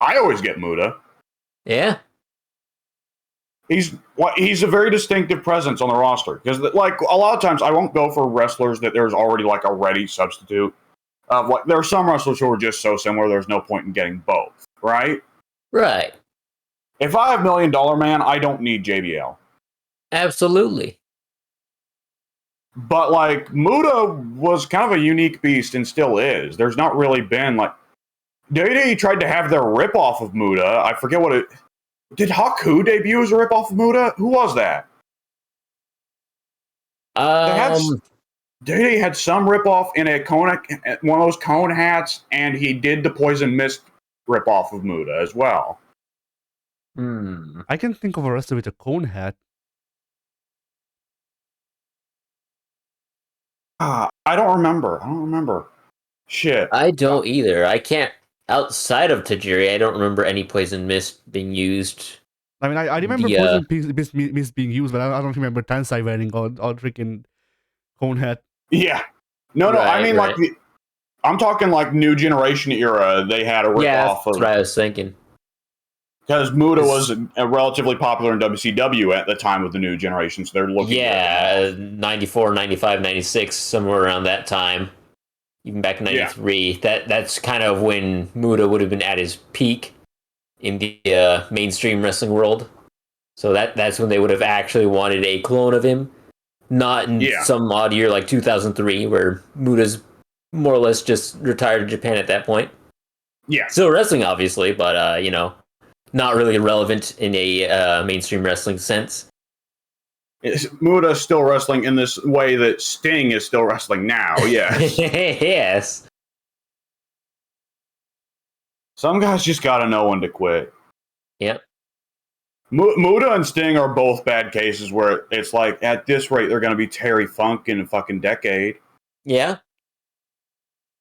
I always get Muda. Yeah. He's a very distinctive presence on the roster because, like, a lot of times I won't go for wrestlers that there's already like a ready substitute. Like, there are some wrestlers who are just so similar. There's no point in getting both, right? Right. If I have $1 Million Man, I don't need JBL. Absolutely. But like Muda was kind of a unique beast and still is. There's not really been like WWE tried to have their ripoff of Muda. I forget what it did. Haku debut as a ripoff of Muda? Who was that? WWE had some ripoff in one of those cone hats, and he did the Poison Mist ripoff of Muda as well. I can think of a wrestler with a cone hat. I don't remember. Shit. I don't either. I can't outside of Tajiri, I don't remember any poison mist being used. I mean, I remember The, poison mist being used, but I don't remember Tansai wearing all freaking cone hat. Yeah. No, I mean, Right. like, I'm talking like new generation era. They had a rip Yeah, off that's of. what I was thinking. Because Muda was relatively popular in WCW at the time of the new generation, so they're looking Yeah, 94, 95, 96, somewhere around that time. Even back in 93. That's kind of when Muda would have been at his peak in the mainstream wrestling world. So that's when they would have actually wanted a clone of him. Not in some odd year like 2003, where Muda's more or less just retired to Japan at that point. Yeah. Still wrestling, obviously, but, not really relevant in a mainstream wrestling sense. Muda is still wrestling in this way that Sting is still wrestling now, yes. Yes. Some guys just gotta know when to quit. Yep. Muda and Sting are both bad cases where it's like, at this rate, they're gonna be Terry Funk in a fucking decade. Yeah.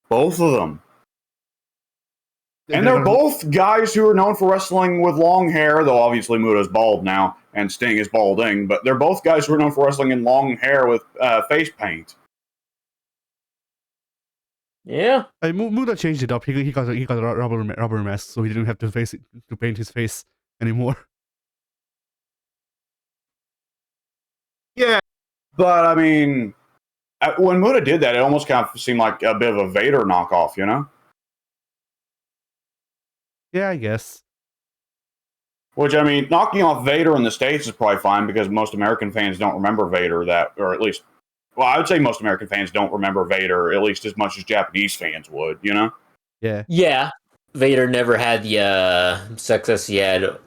Both of them. And they're both guys who are known for wrestling with long hair, though obviously Muda's bald now, and Sting is balding, but they're both guys who are known for wrestling in long hair with face paint. Yeah. Muda changed it up. He got a rubber mask, so he didn't have to paint his face anymore. Yeah, but I mean, when Muda did that, it almost kind of seemed like a bit of a Vader knockoff, you know? Yeah, I guess. Which, I mean, knocking off Vader in the States is probably fine because most American fans don't remember Vader or at least, well, I would say most American fans don't remember Vader at least as much as Japanese fans would, you know? Yeah. Yeah. Vader never had the success he had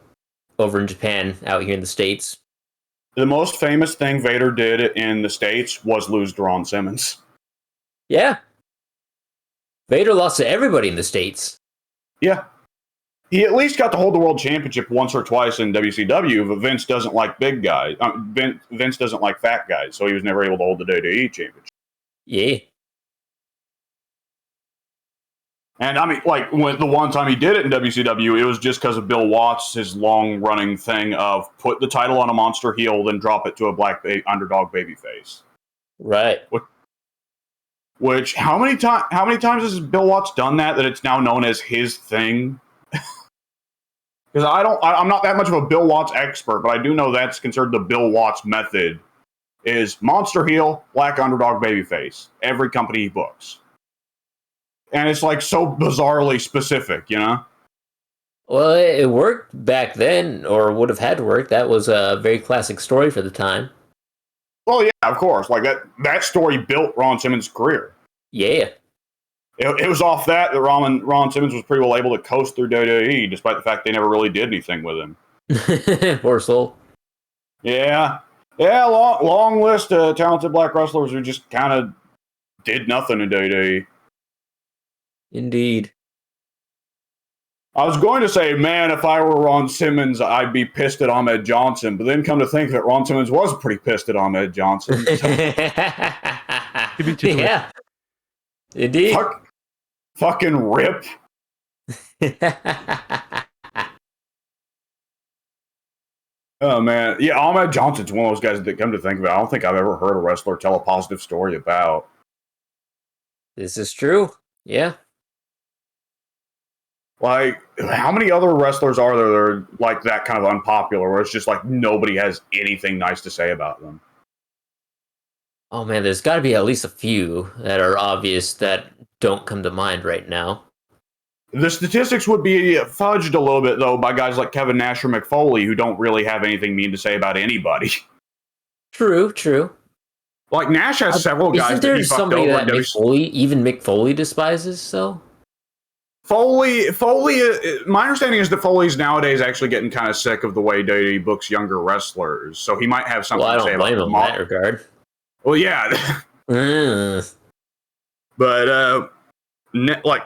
over in Japan, out here in the States. The most famous thing Vader did in the States was lose to Ron Simmons. Yeah. Vader lost to everybody in the States. Yeah. He at least got to hold the world championship once or twice in WCW, but Vince doesn't like big guys. Vince doesn't like fat guys, so he was never able to hold the WWE championship. Yeah. And I mean, like, when the one time he did it in WCW, it was just because of Bill Watts, his long-running thing of put the title on a monster heel, then drop it to a black underdog babyface. Right. Which how many times has Bill Watts done that it's now known as his thing? Because I'm not that much of a Bill Watts expert, but I do know that's considered the Bill Watts method: is monster heel, black underdog babyface. Every company he books, and it's like so bizarrely specific, you know. Well, it worked back then, or would have had to work. That was a very classic story for the time. Well, yeah, of course. Like that story built Ron Simmons' career. Yeah. It was off that Ron Simmons was pretty well able to coast through WWE, despite the fact they never really did anything with him. Poor soul. Yeah. Long list of talented black wrestlers who just kind of did nothing in WWE. Indeed. I was going to say, man, if I were Ron Simmons, I'd be pissed at Ahmed Johnson. But then come to think of it, Ron Simmons was pretty pissed at Ahmed Johnson. So. Yeah. Indeed. Fucking rip. Oh, man. Yeah, Ahmed Johnson's one of those guys that come to think of it, I don't think I've ever heard a wrestler tell a positive story about. This is true. Yeah. Like, how many other wrestlers are there that are like that kind of unpopular, where it's just like nobody has anything nice to say about them? Oh man, there's got to be at least a few that are obvious that don't come to mind right now. The statistics would be fudged a little bit, though, by guys like Kevin Nash or Mick Foley, who don't really have anything mean to say about anybody. True. Like, Nash has several guys Isn't there that he fucked somebody over that Mick Foley despises, though? Foley, my understanding is that Foley's nowadays actually getting kind of sick of the way WWE books younger wrestlers, so he might have something to say about I don't blame him in that regard. Well, yeah. But, like,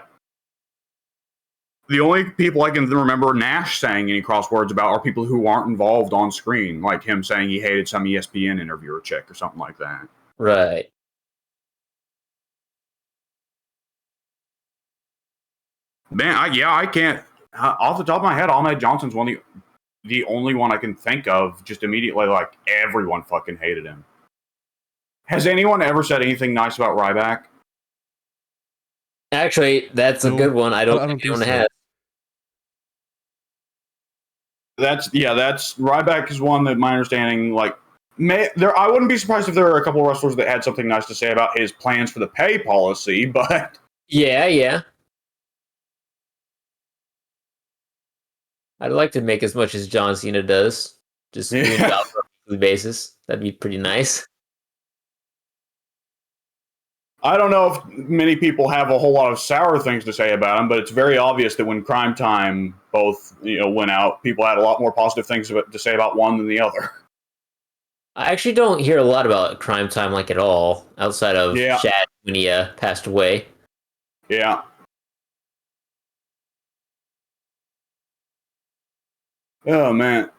the only people I can remember Nash saying any crosswords about are people who aren't involved on screen, like him saying he hated some ESPN interviewer chick or something like that. Right. Man, I can't. Off the top of my head, Ahmed Johnson's the only one I can think of. Just immediately, like everyone fucking hated him. Has anyone ever said anything nice about Ryback? Actually, that's a No, good one. I don't think think anyone so. has. That's Ryback is one that my understanding like I wouldn't be surprised if there are a couple of wrestlers that had something nice to say about his plans for the pay policy, but Yeah. I'd like to make as much as John Cena does. Just doing Yeah. jobs on a weekly basis. That'd be pretty nice. I don't know if many people have a whole lot of sour things to say about him, but it's very obvious that when Crime Time both went out, people had a lot more positive things to say about one than the other. I actually don't hear a lot about Crime Time like at all, outside of Yeah. Shad when he passed away. Yeah. Oh man,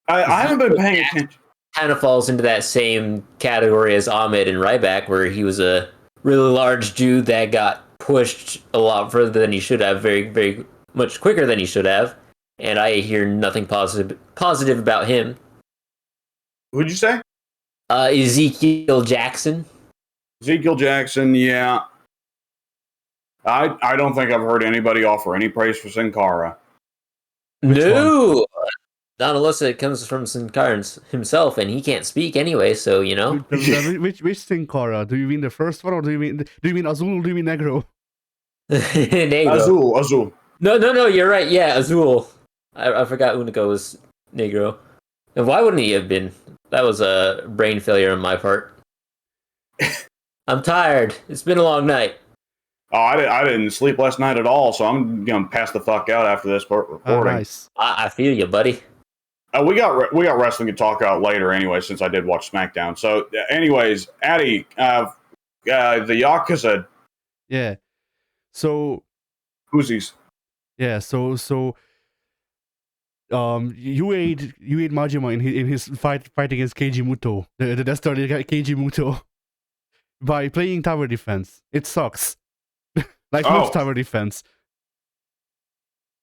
I haven't been paying attention. Kind of falls into that same category as Ahmed and Ryback, where he was a really large dude that got pushed a lot further than he should have, very, very much quicker than he should have. And I hear nothing positive about him. Who'd you say? Ezekiel Jackson. Ezekiel Jackson. Yeah. I don't think I've heard anybody offer any praise for Sin Cara. No, not unless it comes from Sin Cara himself, and he can't speak anyway. So Which Sin Cara? Do you mean the first one, or do you mean Azul, or do you mean Negro? Negro. Azul. No. You're right. Yeah, Azul. I forgot Unico was Negro. And why wouldn't he have been? That was a brain failure on my part. I'm tired. It's been a long night. Oh, I didn't sleep last night at all, so I'm gonna pass the fuck out after this recording. Oh, nice. I feel you, buddy. We got wrestling to talk about later anyway, since I did watch SmackDown. So, anyways, Addy, the Yakuza. Yeah. So. Uzis. Yeah. So. You aid Majima in his fight against Keiji Muto. The started Keiji Muto by playing tower defense. It sucks. Like most tower defense.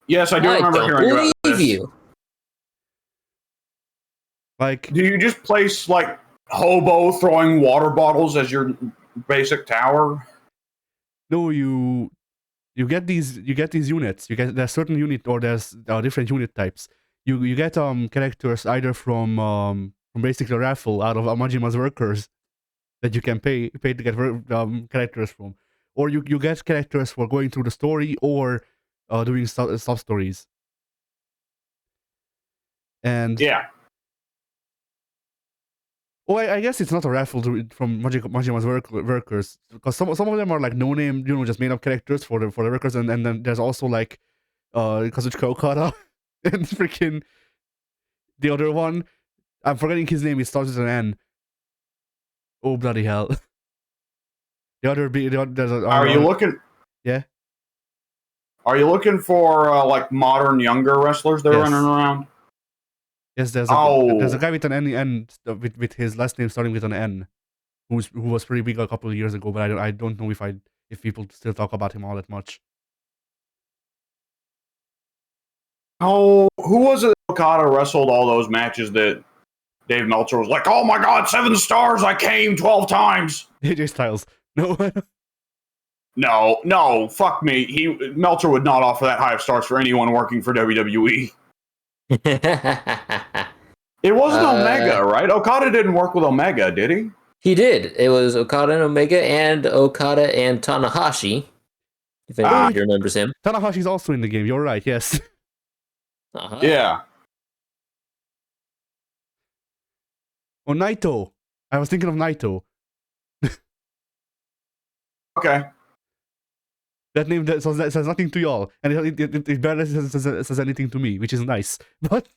Yes, I do remember hearing about this. You. Like, do you just place like hobo throwing water bottles as your basic tower? No, you get these units. There's certain unit, or there's different unit types. You get characters either from basically a raffle out of Majima's workers that you can pay to get characters from, or you get characters for going through the story or doing sub stories. And yeah. Oh, I guess it's not a raffle from Majima's workers, because some of them are like no name, just made up characters for the workers, and then there's also like Kazuchika Okada and freaking the other one. I'm forgetting his name. It starts with an N. Oh bloody hell! Are you looking? Yeah. Are you looking for like modern younger wrestlers that are running around? Yes, there's a guy with an N with his last name starting with an N, who was pretty big a couple of years ago, but I don't know if people still talk about him all that much. Oh, who was it? Okada wrestled all those matches that Dave Meltzer was like, "Oh my God, 7 stars! I came 12 times." AJ Styles, no. No, fuck me. Meltzer would not offer that high of stars for anyone working for WWE. It wasn't Omega, right? Okada didn't work with Omega, did he? He did. It was Okada and Omega, and Okada and Tanahashi. If anybody remembers him. Tanahashi's also in the game. You're right. Yes. Uh-huh. Yeah. Oh, Naito. I was thinking of Naito. Okay. That name that says nothing to y'all, and it barely says anything to me, which is nice. But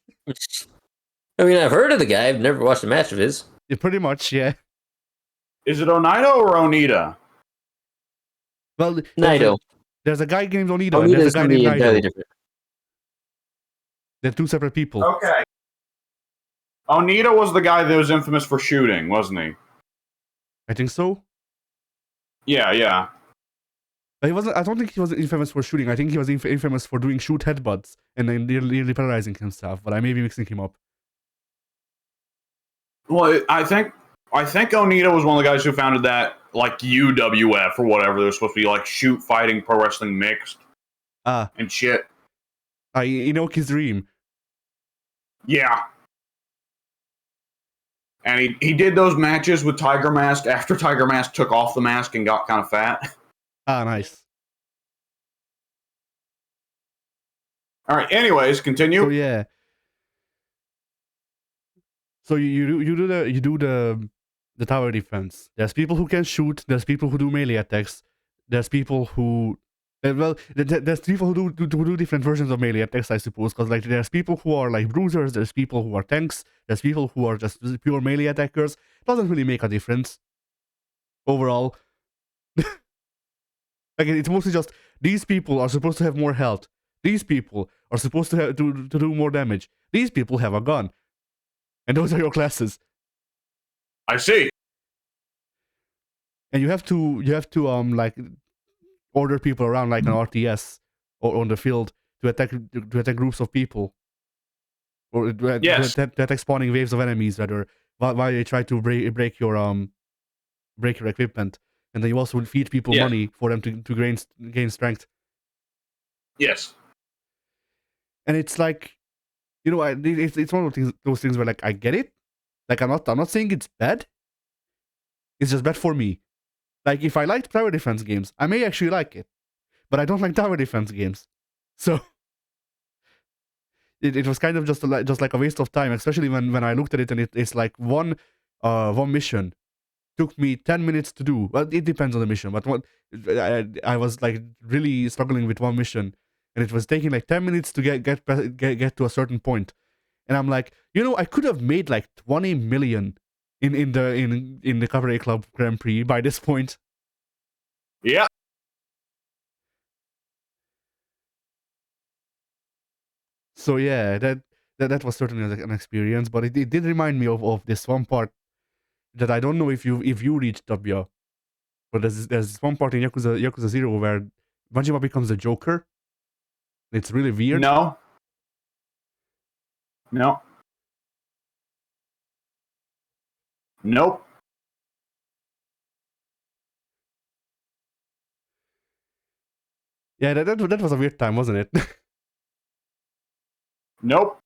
I mean, I've heard of the guy. I've never watched a match of his. Yeah, pretty much, yeah. Is it Oneida or Onita? Well, Naito. There's a guy named Onita, and there's a guy named Naito. They're two separate people. Okay. Onita was the guy that was infamous for shooting, wasn't he? I think so. Yeah. He wasn't. I don't think he was infamous for shooting. I think he was infamous for doing shoot headbutts and then nearly paralyzing himself. But I may be mixing him up. Well, I think Onita was one of the guys who founded that, like, UWF or whatever. They're supposed to be like shoot fighting pro wrestling mixed. And shit. Inoki's dream. Yeah. And he did those matches with Tiger Mask after Tiger Mask took off the mask and got kind of fat. Nice. All right. Anyways, continue. So yeah. So you do the tower defense. There's people who can shoot. There's people who do melee attacks. There's people who there's people who do different versions of melee attacks, I suppose. Because like there's people who are like bruisers. There's people who are tanks. There's people who are just pure melee attackers. Doesn't really make a difference overall. Like it's mostly just these people are supposed to have more health. These people are supposed to have to do more damage. These people have a gun. And those are your classes. I see. And you have to like order people around like an RTS or on the field to attack groups of people. Or to attack spawning waves of enemies rather while they try to break your equipment. And then you also feed people money for them to gain strength. Yes. And it's like, you know, it's one of those things where like I get it. Like I'm not saying it's bad. It's just bad for me. Like if I liked tower defense games, I may actually like it, but I don't like tower defense games. So it was kind of just like a waste of time, especially when I looked at it and it's like one mission took me 10 minutes to do. Well, it depends on the mission, but I was like really struggling with one mission, and it was taking like 10 minutes to get to a certain point. And I'm like, you know, I could have made like 20 million in the Cabaret Club Grand Prix by this point. Yeah. So yeah, that was certainly an experience, but it did remind me of this one part that I don't know if you reached W, but there's this one part in Yakuza 0 where Majima becomes a Joker. It's really weird. No. Nope. Yeah, that was a weird time, wasn't it? Nope.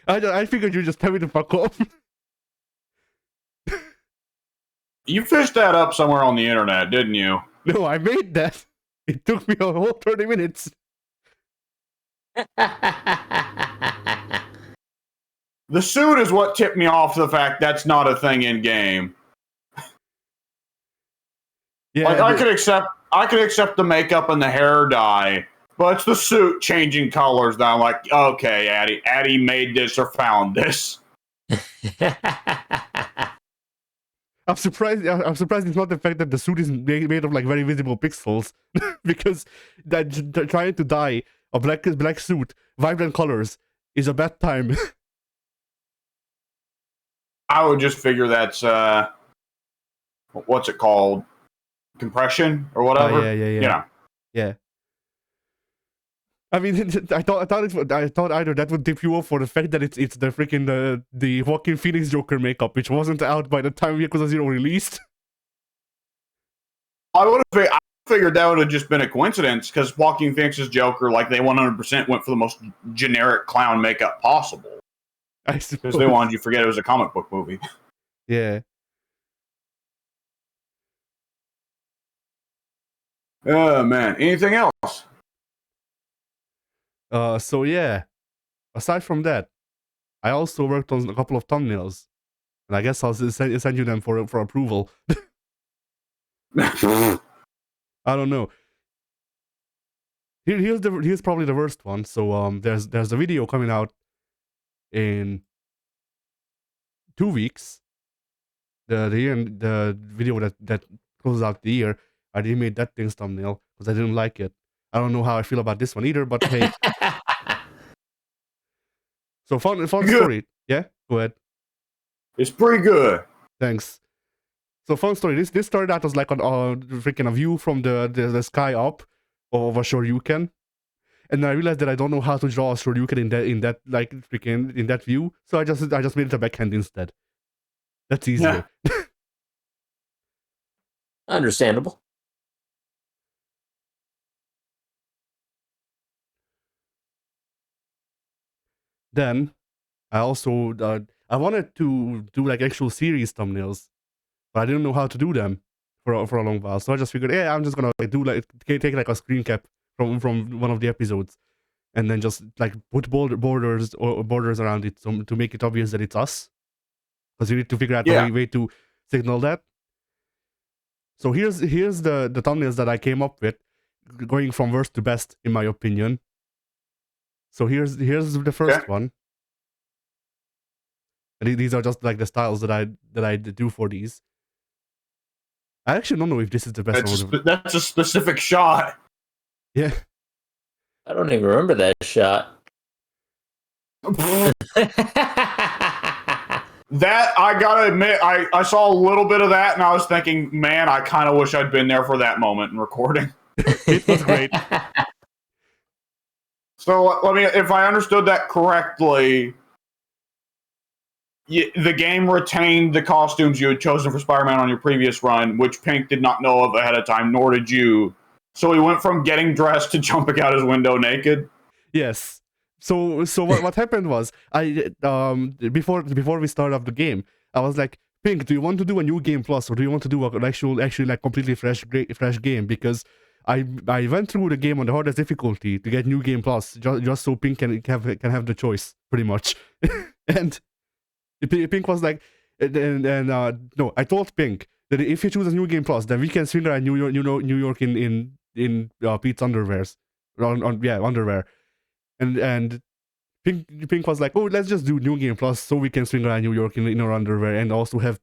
I figured you just tell me to fuck off. You fished that up somewhere on the internet, didn't you? No, I made that. It took me a whole 30 minutes. The suit is what tipped me off the fact that's not a thing in game. Yeah, like I could accept the makeup and the hair dye, but it's the suit changing colors that I'm like, okay, Addy made this or found this. I'm surprised it's not the fact that the suit is made of like very visible pixels, because trying to dye a black suit vibrant colors is a bad time. I would just figure that's what's it called? Compression or whatever. Yeah. You know. Yeah. I mean, I thought either that would tip you off for the fact that it's the freaking the Joaquin Phoenix Joker makeup, which wasn't out by the time Yakuza 0 released. I figured that would have just been a coincidence because Joaquin Phoenix's Joker, like they 100% went for the most generic clown makeup possible. I suppose. Because they wanted you to forget it was a comic book movie. Yeah. Oh man, anything else? So yeah. Aside from that, I also worked on a couple of thumbnails, and I guess I'll send you them for approval. I don't know. Here's probably the worst one. So there's a video coming out in 2 weeks. The video that closes out the year. I remade that thing's thumbnail because I didn't like it. I don't know how I feel about this one either, but hey. So fun story. Yeah, go ahead. It's pretty good. Thanks. So fun story. This started out as like a freaking a view from the sky up of a Shoryuken, and then I realized that I don't know how to draw a Shoryuken in that like freaking in that view. So I just made it a backhand instead. That's easier. Understandable. Then I also I wanted to do like actual series thumbnails, but I didn't know how to do them for a long while. So I just figured, yeah, I'm just gonna like do like take like a screen cap from one of the episodes, and then just like put borders around it to make it obvious that it's us, because you need to figure out a way to signal that. So here's the thumbnails that I came up with, going from worst to best in my opinion. So here's the first one. And these are just like the styles that I do for these. I actually don't know if this is the best one. That's a specific shot. Yeah. I don't even remember that shot. That, I gotta admit, I saw a little bit of that and I was thinking, man, I kind of wish I'd been there for that moment in recording. It was great. So let me, if I understood that correctly, the game retained the costumes you had chosen for Spider-Man on your previous run, which Pink did not know of ahead of time, nor did you. So he went from getting dressed to jumping out his window naked. Yes. So what happened was, I before we started up the game, I was like, Pink, do you want to do a new game plus, or do you want to do an actually like completely fresh game? Because I went through the game on the hardest difficulty to get new game plus, just so Pink can have the choice, pretty much. And Pink was like, no, I told Pink that if you choose a new game plus, then we can swing around New York in Pete's underwears, underwear, and Pink was like, oh, let's just do new game plus so we can swing around New York in our underwear and also have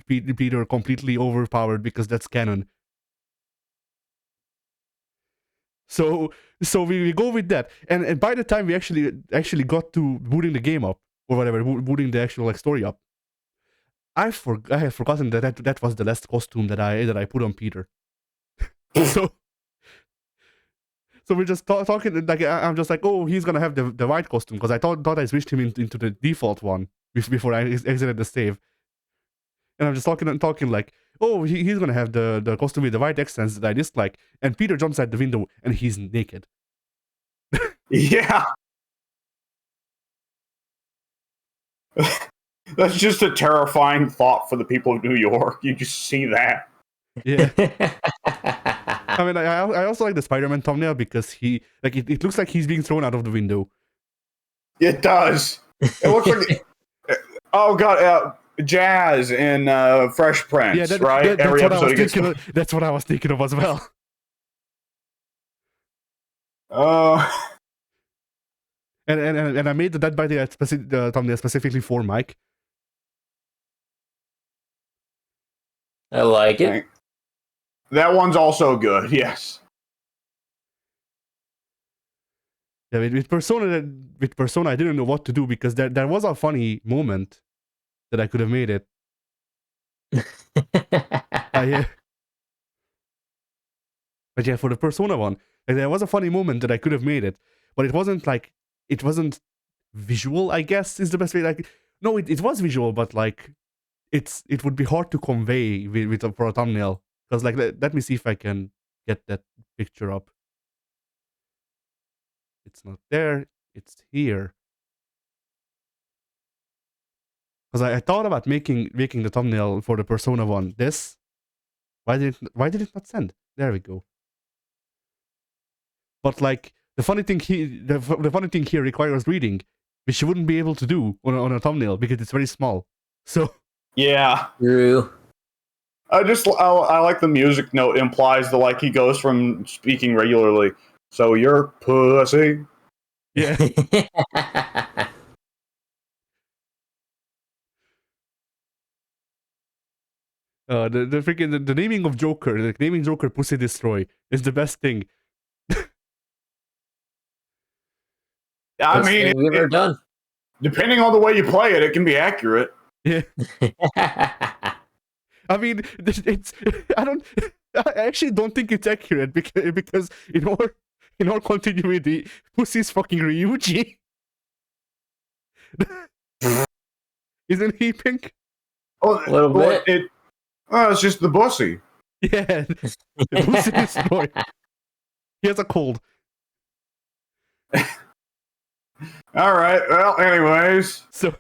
Peter completely overpowered because that's canon. So we go with that, and by the time we actually got to booting the game up or whatever, booting the actual like story up, I had forgotten that was the last costume that I put on Peter. So we're just talking, like I'm just like, oh, he's gonna have the white costume, because I thought I switched him into the default one before I exited the save, and I'm just talking like, oh, he's gonna have the costume with the white accents that I dislike, and Peter jumps out the window and he's naked. Yeah. That's just a terrifying thought for the people of New York. You just see that. Yeah. I mean, I also like the Spider-Man thumbnail because he like it looks like he's being thrown out of the window. It does. It looks like oh god, Jazz in Fresh Prince, right? Every episode that's what I was thinking of as well. And I made the Dead by the thumbnail specifically for Mike. I like it. That one's also good, yes. Yeah, with Persona, I didn't know what to do because there was a funny moment that I could have made it. Yeah. But yeah, for the Persona one, like, there was a funny moment that I could have made it, but it wasn't visual, I guess, is the best way. Like, no, it was visual, but like, it would be hard to convey for a thumbnail. Because like, let me see if I can get that picture up. It's not there. It's here. Because I thought about making the thumbnail for the Persona one. This. Why did it not send? There we go. But like, the funny thing here requires reading, which you wouldn't be able to do on a thumbnail because it's very small. So yeah, true. I like the music note implies the like he goes from speaking regularly. So you're pussy. Yeah. The freaking the naming of Joker, like naming Joker Pussy Destroy is the best thing. I mean, we've ever done. Depending on the way you play it, it can be accurate. Yeah. I mean, it's I actually don't think it's accurate because in our continuity, Pussy's fucking Ryuji. Isn't he pink? Oh, A little well, bit. it's just the bussy. Yeah, Pussy is annoying. He has a cold. All right. Well, anyways. So,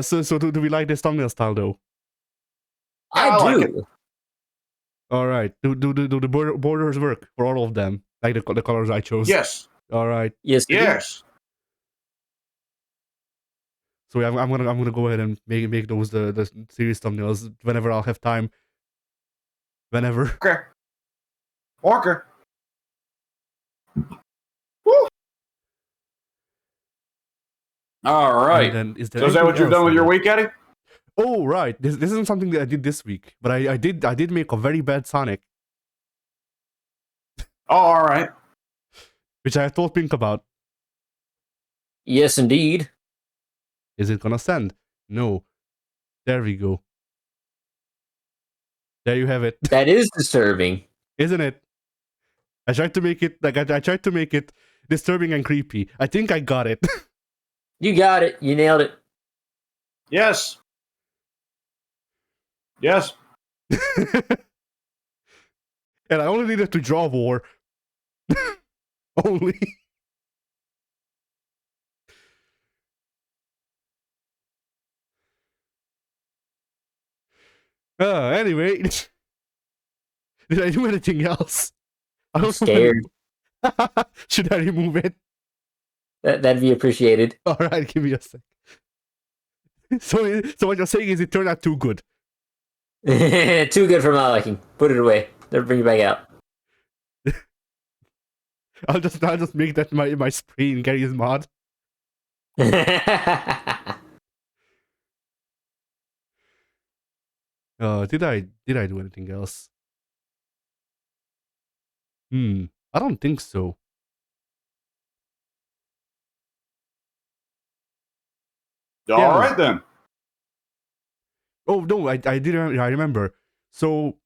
so do we like this thumbnail style though? Yeah, I I like do. All right. Do the borders work for all of them? Like the colors I chose. Yes. All right. Yes. I do. Yes. So I'm gonna go ahead and make those the series thumbnails whenever I'll have time. Whenever. Okay. Walker. Woo. All right. And then is there So is that what anything you've done else with I your did? week, Eddie? Oh right. This isn't something that I did this week, but I did make a very bad Sonic, Oh, all right. which I told Pink about. Yes, indeed. Is it gonna send? No. There we go. There you have it. That is disturbing. Isn't it? I tried to make it I tried to make it disturbing and creepy. I think I got it. You got it. You nailed it. Yes. Yes. And I only needed to draw war. Only. Anyway. Did I do anything else? I I'm don't scared. know. Should I remove it? That'd be appreciated. Alright, give me a sec. So what you're saying is it turned out too good. Too good for my liking. Put it away. Never bring it back out. I'll just make that my screen Gary's mod. Did I do anything else? I don't think so. All right then. Oh no, I didn't. I remember. So,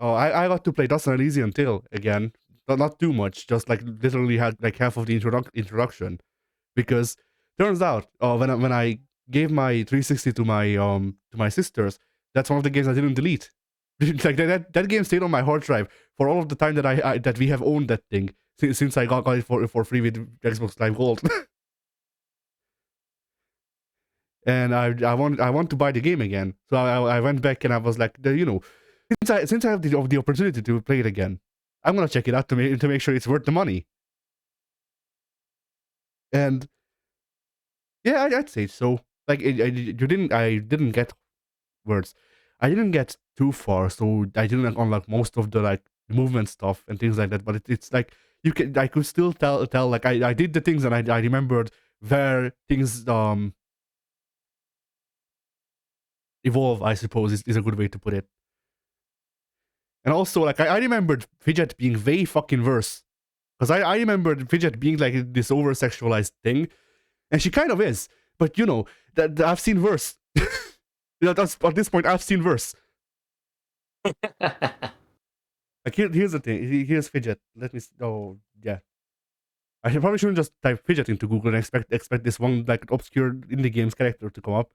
I got to play Dust and Elysian Tale again. Not too much, just like literally had like half of the introduction, because turns out, when I gave my 360 to my sisters, that's one of the games I didn't delete. Like that game stayed on my hard drive for all of the time that I that we have owned that thing since I got it for free with Xbox Live Gold. And I want to buy the game again. So I went back and I was like, since I have the opportunity to play it again, I'm gonna check it out to make sure it's worth the money. And yeah, I'd say so. Like I didn't get words. I didn't get too far, so I didn't unlock most of the like movement stuff and things like that. But it's like I could still tell like I did the things and I remembered where things evolve, I suppose, is a good way to put it. And also, like, I remembered Fidget being way fucking worse. Because I remembered Fidget being, like, this over-sexualized thing. And she kind of is. But, that I've seen worse. At this point, I've seen worse. Like, here's the thing. Here's Fidget. Let me... Oh, yeah. I probably shouldn't just type Fidget into Google and expect this one, like, obscure indie games character to come up.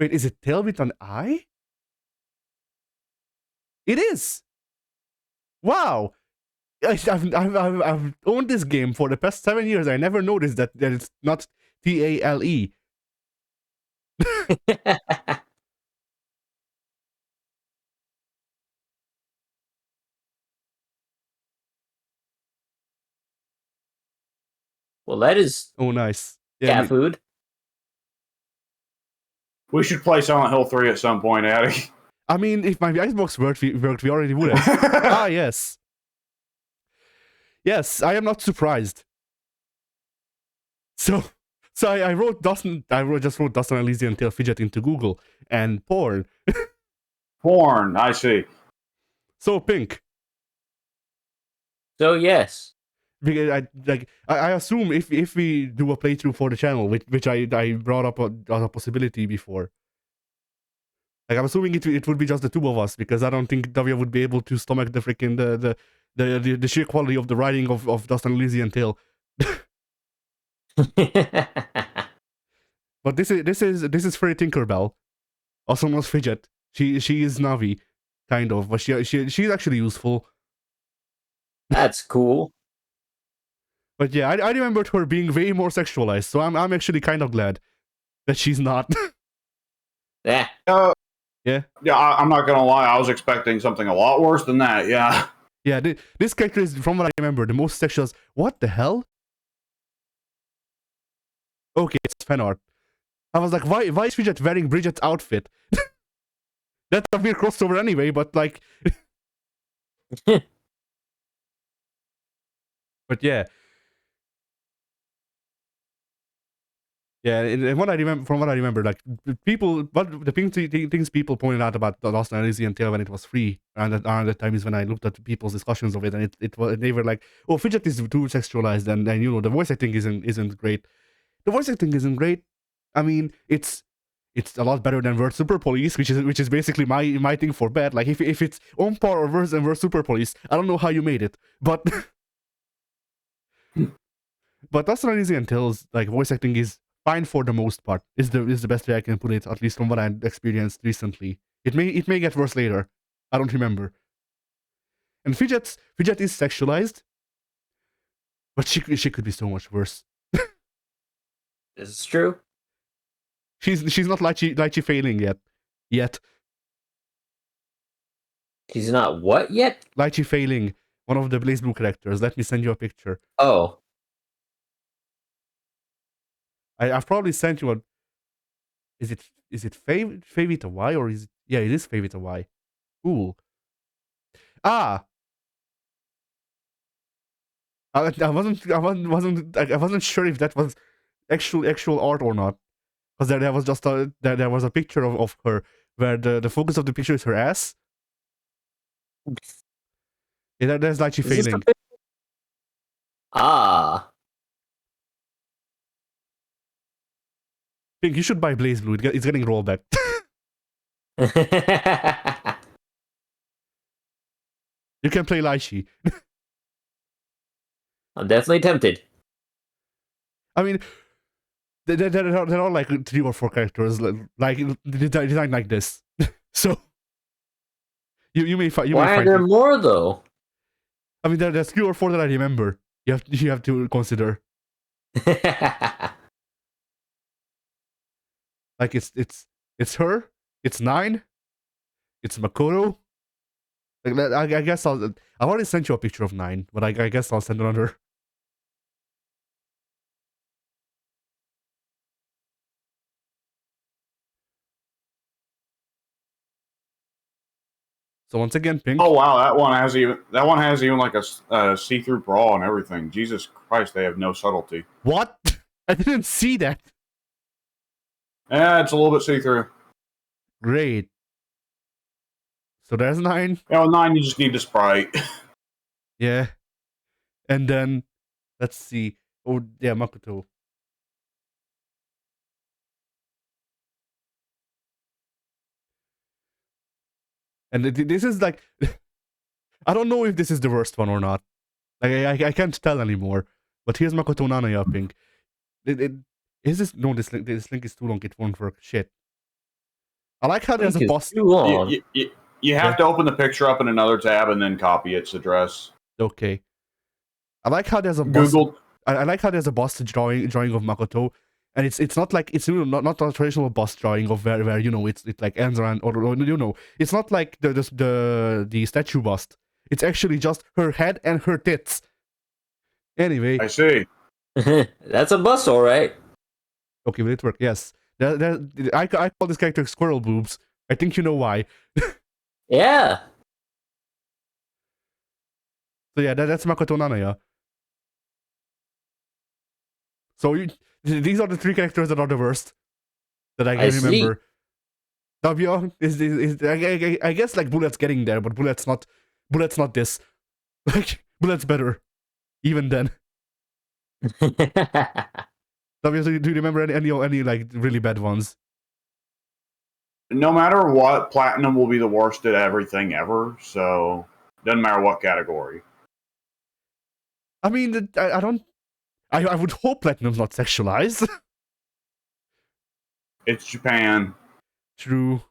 Wait, is it tail with an eye? It is! Wow! I've owned this game for the past 7 years. I never noticed that it's not TALE. Well, that is Oh, nice. cat food. We should play Silent Hill 3 at some point, Addy. I mean, if my Xbox worked, we already would have. Yes. Yes, I am not surprised. So I wrote Dustin. Just wrote Dustin Elysian Tale Fidget into Google and porn. Porn, I see. So Pink. So yes. Because I assume if we do a playthrough for the channel, which I brought up as a possibility before. Like I'm assuming it would be just the two of us, because I don't think Davia would be able to stomach the freaking the sheer quality of the writing of Dust and Elysian Tale. But this is Fairy Tinkerbell, also known as Fidget. She is Navi, kind of, but she's actually useful. That's cool. But yeah, I remembered her being way more sexualized, so I'm actually kind of glad that she's not. Yeah. Yeah. Yeah, I'm not gonna lie. I was expecting something a lot worse than that. Yeah. Yeah, this character is, from what I remember, the most sexual. What the hell? Okay, it's fan art. I was like, why is Bridget wearing Bridget's outfit? That's a weird crossover anyway, but like... But yeah. Yeah, and what I remember, from what I remember, like, people, what the things people pointed out about the Lost and Elysian Tale when it was free, around the time is when I looked at people's discussions of it, and it was, they were like, oh, Fidget is too sexualized, and you know, the voice acting isn't great. The voice acting isn't great. I mean, it's a lot better than Word Super Police, which is basically my thing for bad. Like, if it's on par or worse than Word Super Police, I don't know how you made it, but but Lost and Elysian Tale's like voice acting is fine for the most part. Is the best way I can put it, at least from what I experienced recently. It may get worse later. I don't remember. And Fidget is sexualized, but she could be so much worse. This is true. She's not lychee failing yet. She's not what yet? Lychee failing, one of the Blaze Blue characters. Let me send you a picture. Oh. I've probably sent you a. Is it Faye with a Y, or is it? Yeah, it is Faye with a Y. Cool. Ah. I wasn't sure if that was actual art or not, because there was just there was a picture of her where the focus of the picture is her ass. Yeah, there's like she failing. Ah. Pink, you should buy Blaze Blue. It's getting rollback. You can play Lychee. I'm definitely tempted. I mean, there are like 3 or 4 characters like designed like this. So you may find. Why are there more though? I mean, there's 3 or 4 that I remember. You have to consider. Like it's her. It's 9. It's Makoto. Like, I guess I've already sent you a picture of 9, but I guess I'll send another. So once again, Pink. Oh wow, that one has even like a see-through bra and everything. Jesus Christ, they have no subtlety. What? I didn't see that. Yeah, it's a little bit see-through. Great. So there's 9. You know, 9 you just need the sprite. Yeah. And then let's see. Oh yeah, Makoto. And this is like, I don't know if this is the worst one or not. Like I can't tell anymore. But here's Makoto Nanaya, Pink. Is this? No, this link is too long. It won't work. Shit. I like how there's a bus. Too long. You have to open the picture up in another tab and then copy its address. Okay. I like how there's a bus. Google. I like how there's a bust drawing of Makoto, and it's not like it's not a traditional bust drawing of where you know it like ends around, or you know, it's not like the statue bust. It's actually just her head and her tits. Anyway, I see. That's a bust, all right. Okay, will it work? Yes. I call this character Squirrel Boobs. I think you know why. Yeah. So yeah, that's Makoto Nanaya. So these are the 3 characters that are the worst that I can remember. W is I guess like Bullet's getting there, but Bullet's not this. Like Bullet's better. Even then. Obviously, do you remember any like really bad ones? No matter what, Platinum will be the worst at everything ever. So doesn't matter what category. I mean, I don't. I would hope Platinum's not sexualized. It's Japan. True.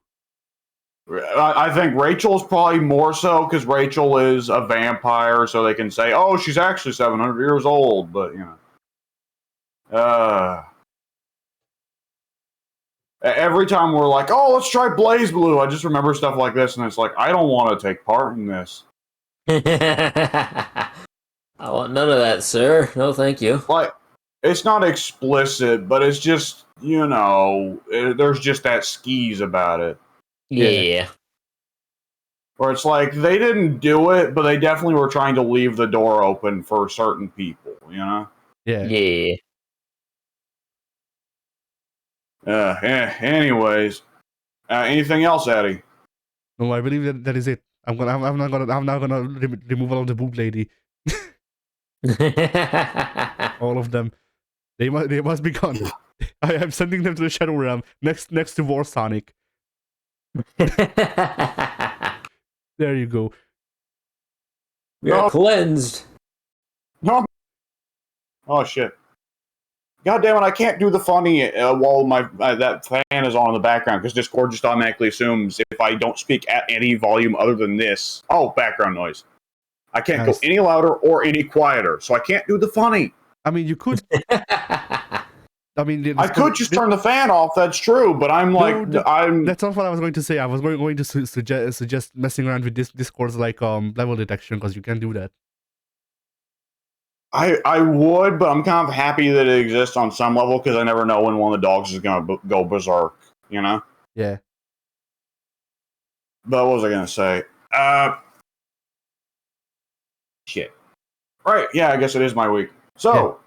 I think Rachel's probably more so because Rachel is a vampire, so they can say, "Oh, she's actually 700 years old." But you know, every time we're like, "Oh, let's try Blaze Blue," I just remember stuff like this, and it's like, I don't want to take part in this. I want none of that, sir. No, thank you. Like, it's not explicit, but it's just, you know, there's just that skis about it. Yeah. Where it's like, they didn't do it, but they definitely were trying to leave the door open for certain people, you know? Yeah. Yeah. Anyways. Anything else, Eddie? No, I believe that is it. I'm now gonna remove all of the boob lady. All of them. They must be gone. I am sending them to the Shadow Realm next to War Sonic. There you go. We are cleansed. No. Oh shit. God damn it! I can't do the funny while my that fan is on in the background because Discord just automatically assumes if I don't speak at any volume other than this. Oh, background noise. I can't go any louder or any quieter, so I can't do the funny. I mean, you could. I mean, I could just turn the fan off. That's true, but I'm like, That's not what I was going to say. I was going to suggest messing around with Discord's like level detection because you can do that. I would, but I'm kind of happy that it exists on some level because I never know when one of the dogs is going to go berserk, you know? Yeah. But what was I going to say? Shit. Right, yeah, I guess it is my week. So,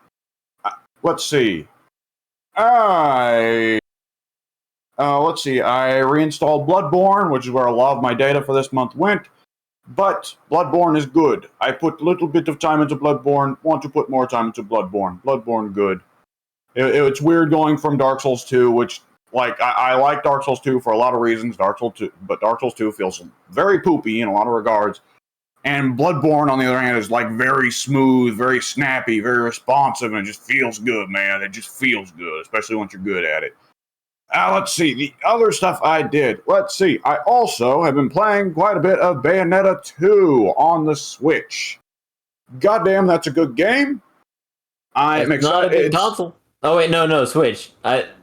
let's see. Let's see. I reinstalled Bloodborne, which is where a lot of my data for this month went. But Bloodborne is good. I put a little bit of time into Bloodborne. Want to put more time into Bloodborne. Bloodborne good. It's weird going from Dark Souls 2, which like I like Dark Souls 2 for a lot of reasons. Dark Souls 2 feels very poopy in a lot of regards. And Bloodborne, on the other hand, is like very smooth, very snappy, very responsive, and it just feels good, man. It just feels good, especially once you're good at it. Let's see, the other stuff I did. Let's see, I also have been playing quite a bit of Bayonetta 2 on the Switch. Goddamn, that's a good game. I'm excited. Not a big console. Oh wait, no, Switch.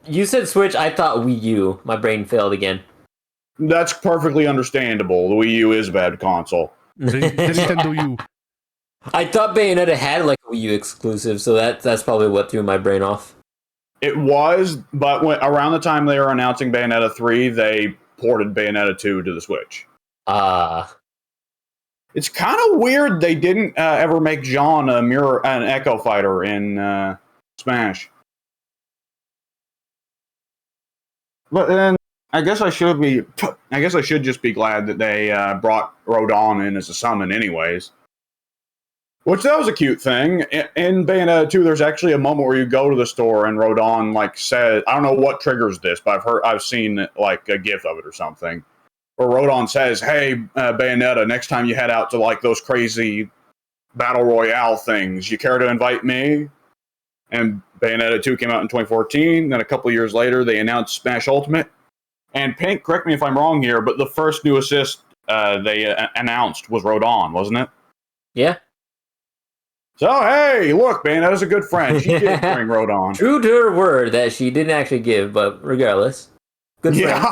You said Switch. I thought Wii U. My brain failed again. That's perfectly understandable. The Wii U is a bad console. Nintendo U. I thought Bayonetta had like a Wii U exclusive, so that's probably what threw my brain off. It was, but around the time they were announcing Bayonetta 3, they ported Bayonetta 2 to the Switch. It's kind of weird they didn't ever make Jean an Echo Fighter in Smash. But then I guess I should just be glad that they brought Rodon in as a summon, anyways. Which that was a cute thing. In Bayonetta 2, there's actually a moment where you go to the store and Rodon like says, I don't know what triggers this, but I've seen like a GIF of it or something, where Rodon says, "Hey, Bayonetta, next time you head out to like those crazy battle royale things, you care to invite me?" And Bayonetta 2 came out in 2014. Then a couple years later, they announced Smash Ultimate. And Pink, correct me if I'm wrong here, but the first new assist they announced was Rodon, wasn't it? Yeah. So, hey, look, Bayonetta's a good friend. She did bring Rodon. True to her word that she didn't actually give, but regardless. Good friend.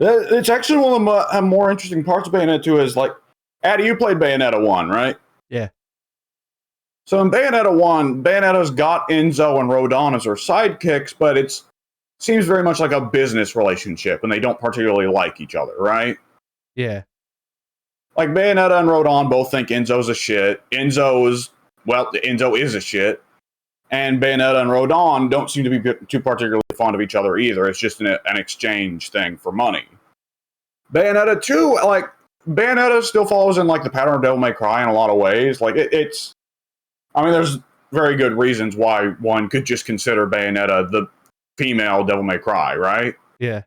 Yeah. It's actually one of the more interesting parts of Bayonetta 2 is, like, Addy, you played Bayonetta 1, right? Yeah. So in Bayonetta 1, Bayonetta's got Enzo and Rodon as her sidekicks, but it seems very much like a business relationship, and they don't particularly like each other, right? Yeah. Like, Bayonetta and Rodon both think Enzo's a shit. Enzo is a shit. And Bayonetta and Rodon don't seem to be too particularly fond of each other either. It's just an exchange thing for money. Bayonetta 2, like, Bayonetta still follows in like the pattern of Devil May Cry in a lot of ways. Like it's, I mean, there's very good reasons why one could just consider Bayonetta the female Devil May Cry, right? Yeah.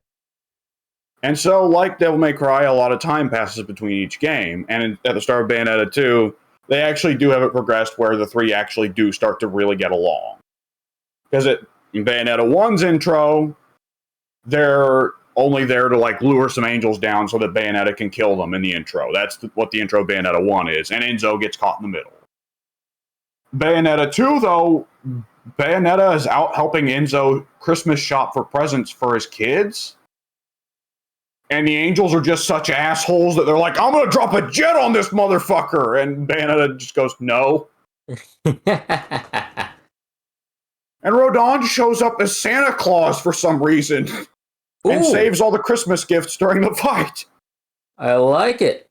And so, like Devil May Cry, a lot of time passes between each game. And at the start of Bayonetta 2, they actually do have it progressed where the three actually do start to really get along. Because in Bayonetta 1's intro, they're only there to like lure some angels down so that Bayonetta can kill them in the intro. That's what the intro of Bayonetta 1 is. And Enzo gets caught in the middle. Bayonetta 2, though, Bayonetta is out helping Enzo Christmas shop for presents for his kids. And the angels are just such assholes that they're like, I'm going to drop a jet on this motherfucker. And Bayonetta just goes, no. And Rodin shows up as Santa Claus for some reason and saves all the Christmas gifts during the fight. I like it.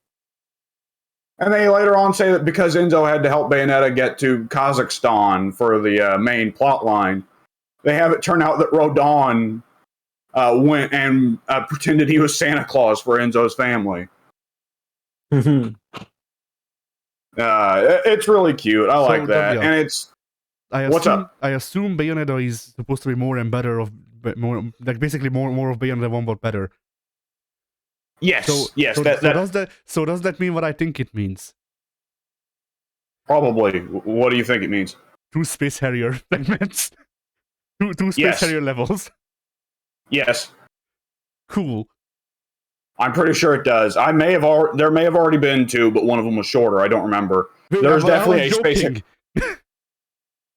And they later on say that because Enzo had to help Bayonetta get to Kazakhstan for the main plot line, they have it turn out that Rodin went and pretended he was Santa Claus for Enzo's family. It's really cute. I like that. And it's... What's up? I assume Bayonetta is supposed to be more and better of more, like basically more of Bayonetta 1 but better. Yes. So does that mean what I think it means? Probably. What do you think it means? 2 Space Harrier segments. two Space Harrier levels. Yes. Cool. I'm pretty sure it does. There may have already been 2, but one of them was shorter. I don't remember. There's definitely a Space